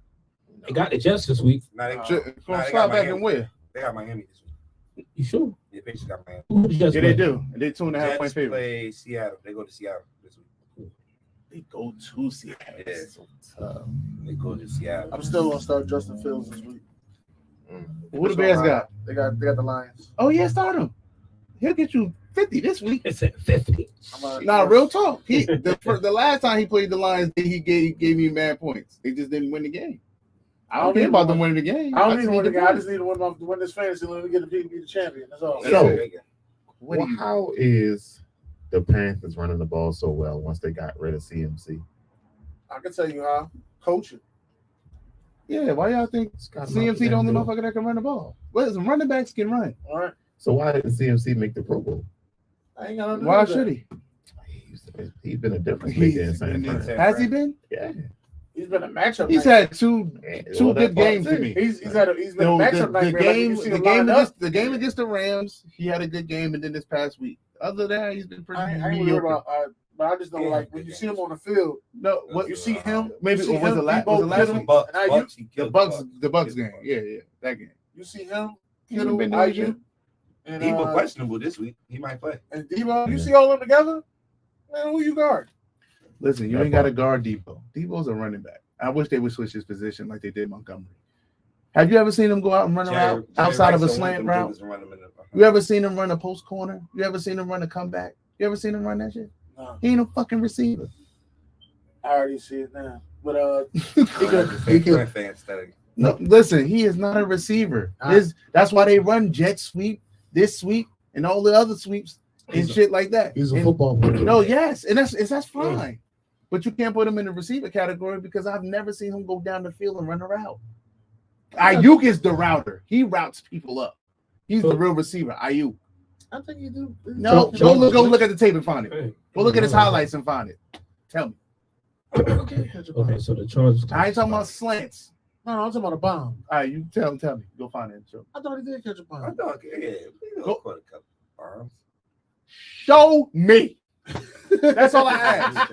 [SPEAKER 5] They got the Jets this week.
[SPEAKER 2] Now they,
[SPEAKER 4] going
[SPEAKER 2] they
[SPEAKER 4] to
[SPEAKER 2] got
[SPEAKER 4] slide back
[SPEAKER 2] Miami.
[SPEAKER 4] and where?
[SPEAKER 2] They got Miami this week.
[SPEAKER 5] You sure?
[SPEAKER 2] The Patriots got Miami.
[SPEAKER 5] Who the Jets
[SPEAKER 4] Yeah, they
[SPEAKER 5] play?
[SPEAKER 4] do. They 2.5 point
[SPEAKER 2] Jets
[SPEAKER 4] favorite.
[SPEAKER 2] play Seattle. They go to Seattle this week.
[SPEAKER 3] they go to Seattle.
[SPEAKER 2] Yeah. They go to Seattle.
[SPEAKER 1] I'm still gonna start Justin Fields this week.
[SPEAKER 4] Who the Bears got?
[SPEAKER 1] They got the Lions.
[SPEAKER 4] Oh, yeah, start him. He'll get you 50 this week.
[SPEAKER 5] It's at 50.
[SPEAKER 4] Nah, real talk. The last time he played the Lions, he gave me mad points. They just didn't win the game. I don't care about them winning the game.
[SPEAKER 1] I don't need to win the game. I
[SPEAKER 4] points.
[SPEAKER 1] just need to win this fantasy. Let me get be the champion. That's all.
[SPEAKER 3] So-
[SPEAKER 2] What do you
[SPEAKER 3] How is the Panthers running the ball so well once they got rid of CMC?
[SPEAKER 1] I can tell you how. Coaching.
[SPEAKER 4] Yeah, why y'all think CMC the only motherfucker that can run the ball? Well, some running backs can run.
[SPEAKER 1] All right.
[SPEAKER 3] So why didn't CMC make the Pro Bowl?
[SPEAKER 1] I ain't got nothing to do
[SPEAKER 4] Why
[SPEAKER 1] with that.
[SPEAKER 4] should he?
[SPEAKER 3] He's been a difference maker in San Fran.
[SPEAKER 4] Has he been?
[SPEAKER 3] Yeah.
[SPEAKER 1] He's been a matchup.
[SPEAKER 4] He's
[SPEAKER 1] night.
[SPEAKER 4] had two
[SPEAKER 3] Well,
[SPEAKER 4] good
[SPEAKER 3] that part
[SPEAKER 4] games
[SPEAKER 3] too.
[SPEAKER 4] for me.
[SPEAKER 1] He's been a matchup night.
[SPEAKER 4] the
[SPEAKER 1] man. Like,
[SPEAKER 4] game,
[SPEAKER 1] you see
[SPEAKER 4] the
[SPEAKER 1] him
[SPEAKER 4] game
[SPEAKER 1] lined up.
[SPEAKER 4] against the game against the Rams, he had a good game, and then this past week, other than that, he's been pretty
[SPEAKER 1] I ain't worried
[SPEAKER 4] mediocre.
[SPEAKER 1] about. But I just don't like when you see him on the field.
[SPEAKER 4] No, what
[SPEAKER 1] You see him.
[SPEAKER 4] maybe
[SPEAKER 1] you see
[SPEAKER 4] was
[SPEAKER 1] him,
[SPEAKER 4] the last
[SPEAKER 1] Debo
[SPEAKER 4] was the last
[SPEAKER 1] Kittle,
[SPEAKER 4] one?
[SPEAKER 1] and now you-
[SPEAKER 4] The Bucks game. Yeah, that game.
[SPEAKER 1] You see him,
[SPEAKER 3] He ain't
[SPEAKER 1] Kittle,
[SPEAKER 3] been doing shit.
[SPEAKER 1] Ayuk, and
[SPEAKER 2] Debo questionable this week. He might play.
[SPEAKER 1] and Debo. You
[SPEAKER 3] Yeah.
[SPEAKER 1] see all of them together? Man, who you guard?
[SPEAKER 4] Listen, you
[SPEAKER 3] That
[SPEAKER 4] ain't got to
[SPEAKER 3] part.
[SPEAKER 4] guard Debo. Debo's a running back. I wish they would switch his position like they did Montgomery. Have you ever seen him go out and run around outside of a slant route? You ever seen him run a post corner? You ever seen him run a comeback? You ever seen him run that shit?
[SPEAKER 1] No,
[SPEAKER 4] He ain't a fucking receiver.
[SPEAKER 1] I already see it now. But
[SPEAKER 4] No, listen, he is not a receiver. That's why they run jet sweep, this sweep, and all the other sweeps and shit like that.
[SPEAKER 1] he's a
[SPEAKER 4] And-
[SPEAKER 1] football player.
[SPEAKER 4] No, yes, and that's fine. But you can't put him in the receiver category because I've never seen him go down the field and run a route. Ayuk is the router. He routes people up. He's the real receiver. Ayuk.
[SPEAKER 1] I think you do.
[SPEAKER 4] No, go look at the tape and find it.
[SPEAKER 5] Hey.
[SPEAKER 4] Go look at his highlights and find it. Tell me.
[SPEAKER 1] Okay,
[SPEAKER 5] Okay, so the Chargers.
[SPEAKER 4] I ain't talking about slants.
[SPEAKER 1] No, I'm talking about a bomb.
[SPEAKER 4] All right, you tell me. Go find it. Show.
[SPEAKER 1] I thought he did catch a bomb.
[SPEAKER 2] I thought, yeah,
[SPEAKER 4] Go-
[SPEAKER 2] caught a couple arms.
[SPEAKER 4] Show me. That's all I ask.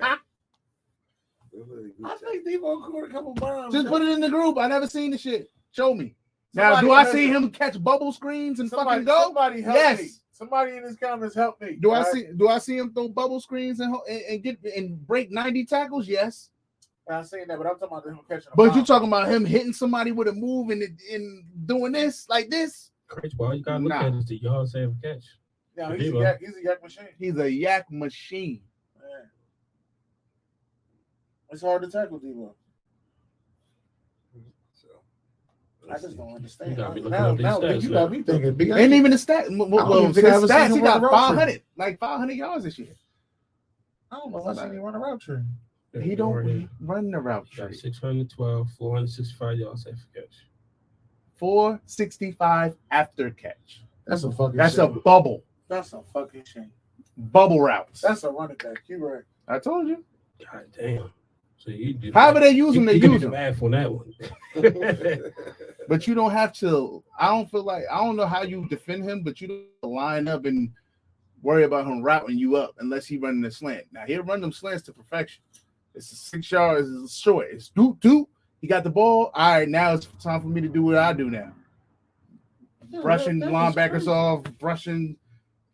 [SPEAKER 1] I think Debo caught a couple bombs.
[SPEAKER 4] Just put it in the group. I never seen the shit. Show me. Now,
[SPEAKER 1] Somebody
[SPEAKER 4] do I
[SPEAKER 1] has
[SPEAKER 4] see
[SPEAKER 1] to-
[SPEAKER 4] him catch bubble screens and fucking
[SPEAKER 1] Somebody,
[SPEAKER 4] go?
[SPEAKER 1] somebody help
[SPEAKER 4] Yes.
[SPEAKER 1] me. Somebody in his comments help me.
[SPEAKER 4] Do I
[SPEAKER 1] All right?
[SPEAKER 4] see him throw bubble screens and get and break 90 tackles? Yes.
[SPEAKER 1] I'm not saying that, but I'm talking about him catching a
[SPEAKER 4] But
[SPEAKER 1] bomb.
[SPEAKER 4] you talking about him hitting somebody with a move and doing this like this?
[SPEAKER 5] Chris, well, you gotta look
[SPEAKER 4] Nah.
[SPEAKER 5] at is the yards after catch.
[SPEAKER 1] Yeah,
[SPEAKER 5] Debo.
[SPEAKER 1] he's a yak machine.
[SPEAKER 4] He's a yak machine.
[SPEAKER 1] Man. It's hard to tackle Debo. I just don't understand.
[SPEAKER 5] You gotta be looking
[SPEAKER 1] Now,
[SPEAKER 5] up these stats,
[SPEAKER 1] you got me thinking. Big
[SPEAKER 4] Ain't even the stat. Well,
[SPEAKER 1] even
[SPEAKER 4] his
[SPEAKER 1] think I ever seen
[SPEAKER 4] stats,
[SPEAKER 1] him
[SPEAKER 4] he
[SPEAKER 1] run
[SPEAKER 4] got
[SPEAKER 1] a route
[SPEAKER 4] 500, like 500 yards this year.
[SPEAKER 1] I don't know if I seen him run a route tree.
[SPEAKER 4] He don't run the route
[SPEAKER 5] Got
[SPEAKER 4] tree.
[SPEAKER 5] 612, 465 yards after catch.
[SPEAKER 4] 465 after catch.
[SPEAKER 1] That's a fucking
[SPEAKER 4] That's a
[SPEAKER 1] shame.
[SPEAKER 4] bubble.
[SPEAKER 1] That's a fucking shame.
[SPEAKER 4] Bubble routes.
[SPEAKER 1] That's a running back. You right.
[SPEAKER 4] I told you.
[SPEAKER 5] God damn. So you did
[SPEAKER 4] However they use them, they
[SPEAKER 5] you can
[SPEAKER 4] use
[SPEAKER 5] do
[SPEAKER 4] them.
[SPEAKER 5] the math on that one.
[SPEAKER 4] But you don't have to. I don't know how you defend him, but you don't line up and worry about him routing you up unless he running a slant. Now he'll run them slants to perfection. It's a 6 yards, it's short. It's doot. He got the ball. All right, now it's time for me to do what I do now. Brushing
[SPEAKER 1] that was
[SPEAKER 4] linebackers
[SPEAKER 1] crazy.
[SPEAKER 4] off, brushing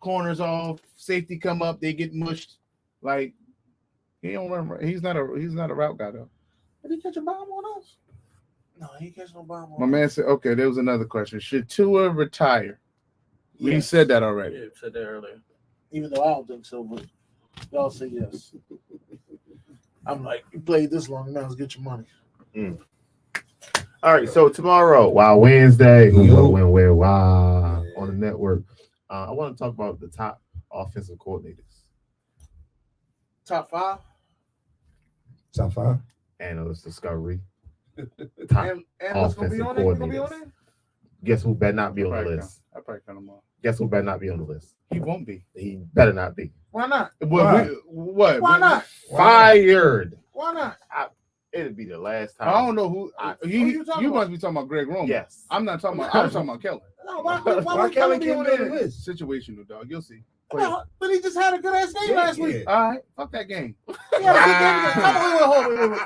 [SPEAKER 4] corners off, safety come up, they get mushed. Like he don't run. He's not a route guy though.
[SPEAKER 1] Did he catch a bomb on us? No, he catch no bomb on
[SPEAKER 4] My
[SPEAKER 1] us.
[SPEAKER 4] man said, okay, there was another question. Should Tua retire? We
[SPEAKER 1] Yes.
[SPEAKER 4] said that already.
[SPEAKER 5] Yeah, said that earlier.
[SPEAKER 1] Even though I don't think so, but y'all say yes. I'm like, you played this long, now let's get your money.
[SPEAKER 3] All right, so tomorrow, Wednesday, who will win where, on the network. I want to talk about the top offensive coordinators.
[SPEAKER 1] Top 5?
[SPEAKER 2] Top 5.
[SPEAKER 3] Analyst Discovery. Top.
[SPEAKER 1] And what's gonna be on it? Gonna be on it?
[SPEAKER 3] Guess who better not be on the list?
[SPEAKER 4] I probably cut him off.
[SPEAKER 3] Guess who better not be on the list?
[SPEAKER 4] He won't be.
[SPEAKER 3] He better not be.
[SPEAKER 1] Why not?
[SPEAKER 4] What?
[SPEAKER 1] Why not?
[SPEAKER 3] Fired.
[SPEAKER 1] Why not?
[SPEAKER 3] It'll be the last time.
[SPEAKER 4] I don't know who.
[SPEAKER 1] Who you talking
[SPEAKER 4] You
[SPEAKER 1] about?
[SPEAKER 4] must be talking about Greg Roman.
[SPEAKER 3] Yes.
[SPEAKER 4] I'm not talking about. I was talking about Kellen.
[SPEAKER 1] No, why would
[SPEAKER 2] Kelly
[SPEAKER 1] Kelly be
[SPEAKER 2] can't
[SPEAKER 1] on
[SPEAKER 2] be on the
[SPEAKER 1] there?
[SPEAKER 2] list?
[SPEAKER 4] Situational, dog. You'll see.
[SPEAKER 1] No, but he just had a good ass game last week.
[SPEAKER 4] All right, fuck that game.
[SPEAKER 1] He had a good game. Wait.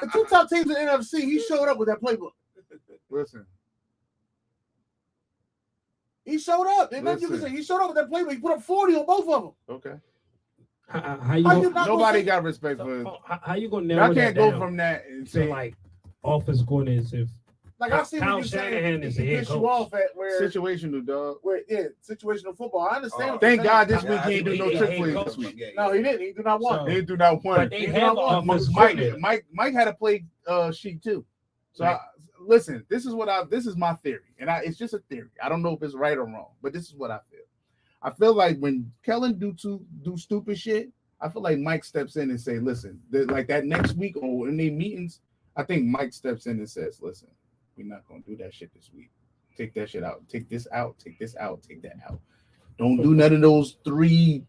[SPEAKER 1] The two top teams in the NFC, he showed up with that playbook.
[SPEAKER 4] Listen,
[SPEAKER 1] He showed up. There's nothing you can say. He showed up with that playbook. He put up 40 on both of them.
[SPEAKER 3] Okay.
[SPEAKER 5] How you
[SPEAKER 1] How
[SPEAKER 5] gonna,
[SPEAKER 1] you not
[SPEAKER 4] nobody
[SPEAKER 1] gonna say-
[SPEAKER 4] got respect for.
[SPEAKER 5] how you gonna narrow
[SPEAKER 4] I can't
[SPEAKER 5] that
[SPEAKER 4] go
[SPEAKER 5] down
[SPEAKER 4] from that and
[SPEAKER 5] to
[SPEAKER 4] say
[SPEAKER 5] like offense coordinators if
[SPEAKER 1] Like I see
[SPEAKER 5] Kyle
[SPEAKER 1] what you're
[SPEAKER 5] Shanahan
[SPEAKER 1] saying.
[SPEAKER 5] is
[SPEAKER 1] He
[SPEAKER 5] the head
[SPEAKER 1] piss you
[SPEAKER 5] coach.
[SPEAKER 1] off at where
[SPEAKER 4] situational, dog.
[SPEAKER 1] situational football. I understand. what
[SPEAKER 4] Thank
[SPEAKER 1] you're
[SPEAKER 4] God
[SPEAKER 1] saying.
[SPEAKER 4] this week he ain't do no
[SPEAKER 5] he
[SPEAKER 4] trick
[SPEAKER 5] ain't
[SPEAKER 4] plays
[SPEAKER 5] coach.
[SPEAKER 4] this week.
[SPEAKER 1] No, he didn't. He did not want.
[SPEAKER 5] So-
[SPEAKER 4] He didn't do not one.
[SPEAKER 5] But they have an offensive coordinator.
[SPEAKER 4] Mike had a play sheet too. So listen, this is my theory, and it's just a theory. I don't know if it's right or wrong, but this is what I feel. I feel like when Kellen do stupid shit, I feel like Mike steps in and say, "Listen, like that next week or in their meetings, I think Mike steps in and says, "Listen, we're not gonna do that shit this week. Take that shit out. Take this out. Take this out. Take that out. Don't do none of those three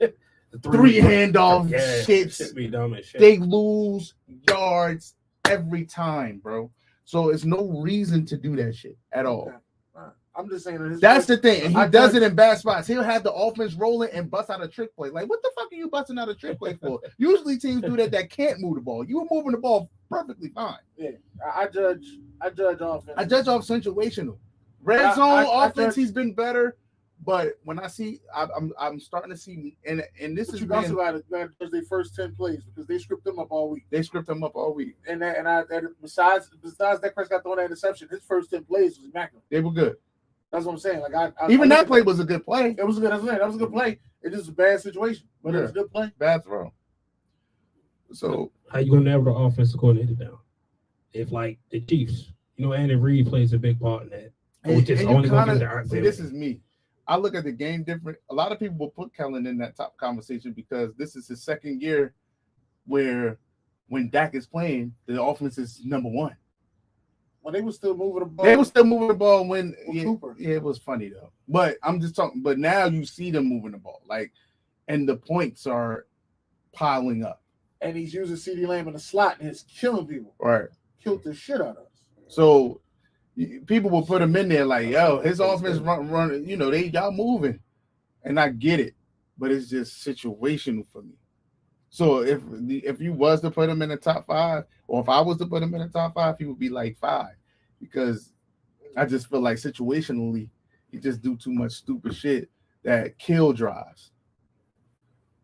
[SPEAKER 4] handoff shits.
[SPEAKER 5] Be dumb as shit.
[SPEAKER 4] They lose yards every time, bro. So it's no reason to do that shit at all.
[SPEAKER 1] Okay. I'm just saying that
[SPEAKER 4] That's the thing. And he
[SPEAKER 1] I
[SPEAKER 4] does
[SPEAKER 1] judge-
[SPEAKER 4] it in bad spots. He'll have the offense rolling and bust out a trick play. Like, what the fuck are you busting out a trick play for? Usually teams do that can't move the ball. You were moving the ball perfectly fine.
[SPEAKER 1] Yeah, I judge offense.
[SPEAKER 4] I judge off situational. Red zone offense, he's been better. But when I see, I'm starting to see, and this
[SPEAKER 1] But
[SPEAKER 4] is
[SPEAKER 1] you also got to judge their first 10 plays because they script them up all week. And besides that Prescott throwing that interception, his first 10 plays was immaculate.
[SPEAKER 4] They were good.
[SPEAKER 1] That's what I'm saying. Like
[SPEAKER 4] even that play was a good play.
[SPEAKER 1] It was good. That was a good play. It just was a bad situation, but it was a good play.
[SPEAKER 4] Bad throw. So
[SPEAKER 5] how you gonna narrow the offensive coordinator down? If like the Chiefs, Andy Reid plays a big part in that.
[SPEAKER 4] See, this is me. I look at the game different. A lot of people will put Kellen in that top conversation because this is his second year where when Dak is playing, the offense is number one.
[SPEAKER 1] Well, they were still moving the ball.
[SPEAKER 4] They were still moving the ball when
[SPEAKER 1] Cooper.
[SPEAKER 4] Yeah, it was funny though. But I'm just talking. But now you see them moving the ball, and the points are piling up.
[SPEAKER 1] And he's using CeeDee Lamb in the slot, and it's killing people.
[SPEAKER 4] Right,
[SPEAKER 1] killed the shit out of us.
[SPEAKER 4] So people will put him in there like, yo, his offense run. Y'all moving, and I get it, but it's just situational for me. So if you was to put him in the top 5, or if I was to put him in the top 5, he would be like 5, because I just feel like situationally he just do too much stupid shit that kill drives.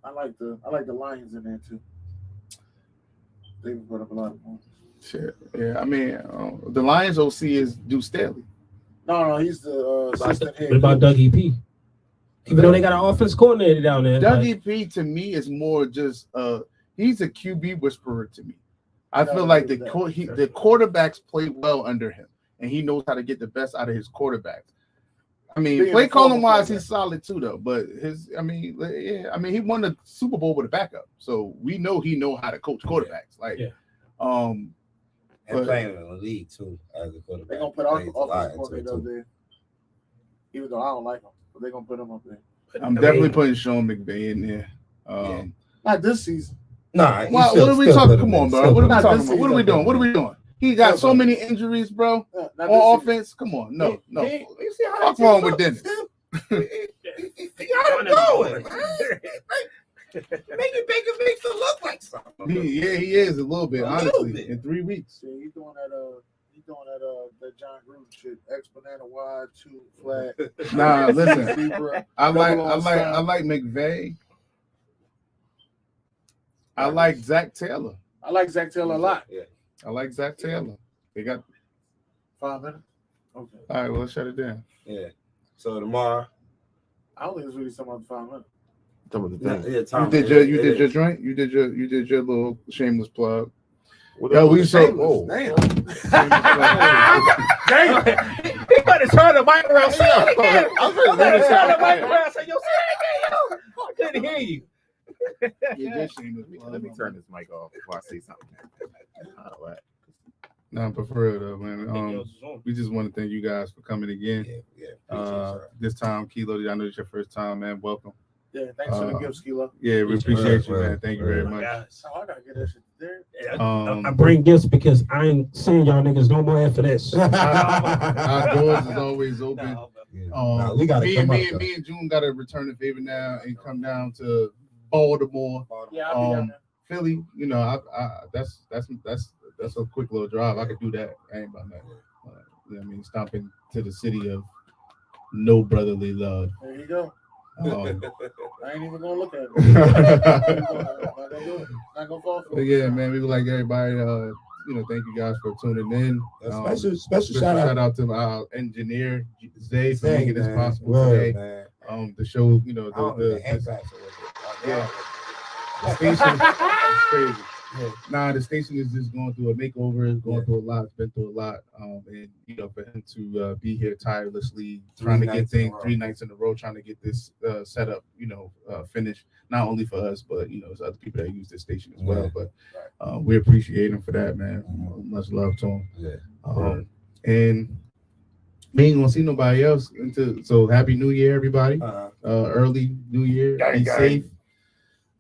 [SPEAKER 1] I like the Lions in there too. They put up a lot of points.
[SPEAKER 4] Shit, yeah. I mean, the Lions OC is Deuce Staley.
[SPEAKER 1] No, he's the assistant head.
[SPEAKER 5] What about Doug E.P.? Even though they got an offense coordinator down there.
[SPEAKER 4] Doug E.P. to me is more just he's a QB whisperer to me. I feel like the quarterbacks play well under him, and he knows how to get the best out of his quarterbacks. I mean, play calling wise, he's solid too, though. But he won the Super Bowl with a backup, so we know he know how to coach quarterbacks.
[SPEAKER 2] And playing in the league too as a quarterback.
[SPEAKER 1] They're gonna put our offensive coordinator up there, even though I don't like him. But they're gonna put him up there.
[SPEAKER 4] I'm definitely putting Sean McVay in there.
[SPEAKER 1] Not this season.
[SPEAKER 4] Nah. What are we talking? Come on, bro. What are we talking about? What are we doing? What are we doing? He got so many injuries, bro. On offense, come on. No.
[SPEAKER 2] You see how
[SPEAKER 4] What's wrong with Dennis?
[SPEAKER 2] He got him going. Making Baker Mayfield look like something.
[SPEAKER 4] He is a little bit, honestly. In 3 weeks.
[SPEAKER 1] Yeah, he's doing that John Gruden shit. X banana wide, 2 flat.
[SPEAKER 4] Nah, listen. I like McVay. I like Zach Taylor.
[SPEAKER 1] I like Zach Taylor a lot.
[SPEAKER 2] Yeah.
[SPEAKER 4] I like Zach Taylor. They got
[SPEAKER 1] 5 minutes. Okay.
[SPEAKER 4] All right, well, let's shut it down.
[SPEAKER 2] Yeah. So tomorrow.
[SPEAKER 1] I don't think it's really something about 5 minutes.
[SPEAKER 4] You did your joint. You did your little shameless plug. Yo, we say, whoa.
[SPEAKER 1] Damn.
[SPEAKER 5] Damn. He about to turn the mic around. Say it again. I was going to turn the mic around. Say, yo, say it again, yo. I couldn't hear you.
[SPEAKER 3] Let me turn this mic off before I say something. All right.
[SPEAKER 4] No, but for real though, man. We just want to thank you guys for coming again. This time, Kilo, I know it's your first time, man. Welcome.
[SPEAKER 1] Yeah, thanks for the gifts, Kilo.
[SPEAKER 4] Yeah, we appreciate you, man. Thank you very much.
[SPEAKER 1] I gotta get that shit there.
[SPEAKER 5] I bring gifts because I ain't seeing y'all niggas no more after this.
[SPEAKER 4] Our doors is always open.
[SPEAKER 2] We gotta
[SPEAKER 4] me and June got to return the favor now and come down to Baltimore.
[SPEAKER 1] Yeah, I'll be down there.
[SPEAKER 4] Philly, that's a quick little drive. I could do that. I ain't about that. Stomping to the city of no brotherly love.
[SPEAKER 1] There you go. I ain't even gonna look at it. Not gonna fall for it.
[SPEAKER 4] Yeah, man, we would like everybody. Thank you guys for tuning in.
[SPEAKER 2] Special shout out
[SPEAKER 4] to our engineer Zay for making this possible today.
[SPEAKER 2] Man.
[SPEAKER 4] The show, the station is crazy. Yeah. Nah, the station is just going through a makeover. It's going through a lot. It's been through a lot. And for him to be here tirelessly, trying to get things 3 nights in a row, trying to get this set up, finished. Not only for us, but it's other people that use this station as well. But we appreciate him for that, man. Much love to him.
[SPEAKER 2] Yeah.
[SPEAKER 4] And we ain't gonna see nobody else so happy New Year, everybody. Early New Year. Be safe.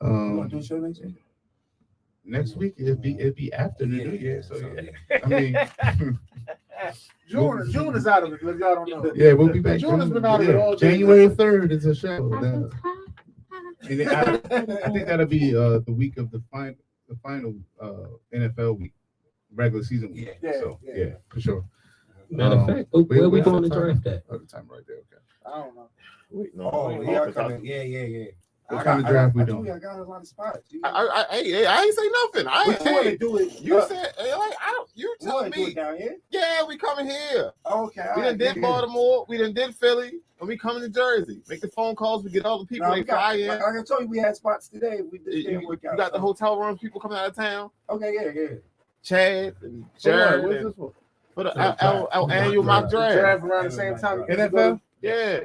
[SPEAKER 2] You want to do a show next week?
[SPEAKER 4] Next week it'd be after the New Year. So I mean,
[SPEAKER 1] June is out of it. If y'all don't know.
[SPEAKER 4] Yeah, we'll be back.
[SPEAKER 1] June has been out of it all day.
[SPEAKER 4] January 3rd is a show. And I think that'll be the week of the final NFL week. regular season week.
[SPEAKER 1] Yeah,
[SPEAKER 4] So
[SPEAKER 1] yeah.
[SPEAKER 4] yeah, for sure.
[SPEAKER 5] Matter of fact, where we going to draft at?
[SPEAKER 4] Other time right there. Okay.
[SPEAKER 1] I don't know.
[SPEAKER 3] Wait, no.
[SPEAKER 2] Oh,
[SPEAKER 3] no,
[SPEAKER 2] yeah,
[SPEAKER 3] no,
[SPEAKER 2] coming. Yeah.
[SPEAKER 4] What kind of draft we doing?
[SPEAKER 2] I got a lot of spots.
[SPEAKER 3] I ain't say nothing. I
[SPEAKER 2] What you want to
[SPEAKER 3] ain't.
[SPEAKER 2] do it?
[SPEAKER 3] You said, hey, like, you
[SPEAKER 2] you
[SPEAKER 3] tell
[SPEAKER 2] want to do
[SPEAKER 3] me.
[SPEAKER 2] it down here?
[SPEAKER 3] Yeah, we coming here.
[SPEAKER 2] Okay.
[SPEAKER 3] We done did Baltimore. We done did Philly. And we coming to Jersey. Make the phone calls. We get all the people they fly in.
[SPEAKER 2] Like I told you, we had spots today. We just
[SPEAKER 3] You
[SPEAKER 2] didn't work out.
[SPEAKER 3] got the hotel rooms. People coming out of town.
[SPEAKER 2] Okay, yeah.
[SPEAKER 3] Chad and Jared.
[SPEAKER 6] What's
[SPEAKER 3] and-
[SPEAKER 6] this one?
[SPEAKER 3] For the our annual mock draft.
[SPEAKER 6] Draft around the same time.
[SPEAKER 4] NFL?
[SPEAKER 3] Yeah.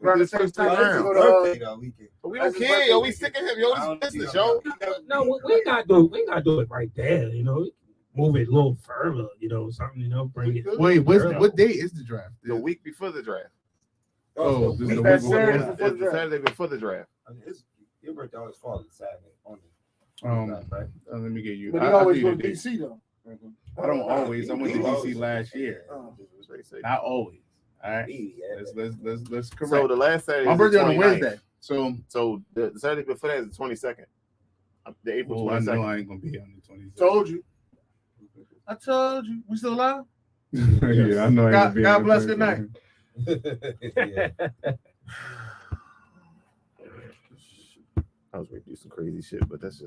[SPEAKER 6] Around the same time.
[SPEAKER 3] Round.
[SPEAKER 2] Birthday though, we can.
[SPEAKER 3] But we don't care, yo. We sick of him, yo. It's business, yo.
[SPEAKER 5] No, we ain't gotta do it right there. You know, move it a little further. You know, something. You know, bring it.
[SPEAKER 6] Wait, what day is the draft?
[SPEAKER 3] The week before the draft.
[SPEAKER 4] Oh, this is the
[SPEAKER 6] That's
[SPEAKER 4] week
[SPEAKER 6] Saturday
[SPEAKER 4] before.
[SPEAKER 6] before the
[SPEAKER 3] It's the
[SPEAKER 6] draft.
[SPEAKER 3] Saturday before the draft.
[SPEAKER 2] Your birthday always falls Saturday.
[SPEAKER 4] Right. Let me get you.
[SPEAKER 6] But he
[SPEAKER 4] I'll
[SPEAKER 6] always
[SPEAKER 4] give you
[SPEAKER 6] go
[SPEAKER 4] the
[SPEAKER 6] to
[SPEAKER 4] date.
[SPEAKER 6] DC though.
[SPEAKER 4] I don't always. I went to DC last year. Not always. All right. Let's correct.
[SPEAKER 3] So the last Saturday.
[SPEAKER 6] My
[SPEAKER 3] is the
[SPEAKER 6] birthday on a
[SPEAKER 3] 29th.
[SPEAKER 6] Wednesday.
[SPEAKER 3] So the Saturday before that is the 22nd. The April
[SPEAKER 4] I know
[SPEAKER 3] 22nd.
[SPEAKER 4] I ain't gonna be here on the 22nd.
[SPEAKER 6] Told you. I told you. We still alive?
[SPEAKER 4] Yeah, I know. I ain't gonna be
[SPEAKER 6] God
[SPEAKER 4] on the
[SPEAKER 6] bless, good
[SPEAKER 4] 22nd.
[SPEAKER 2] Yeah.
[SPEAKER 3] I was ready to do some crazy shit, but that's just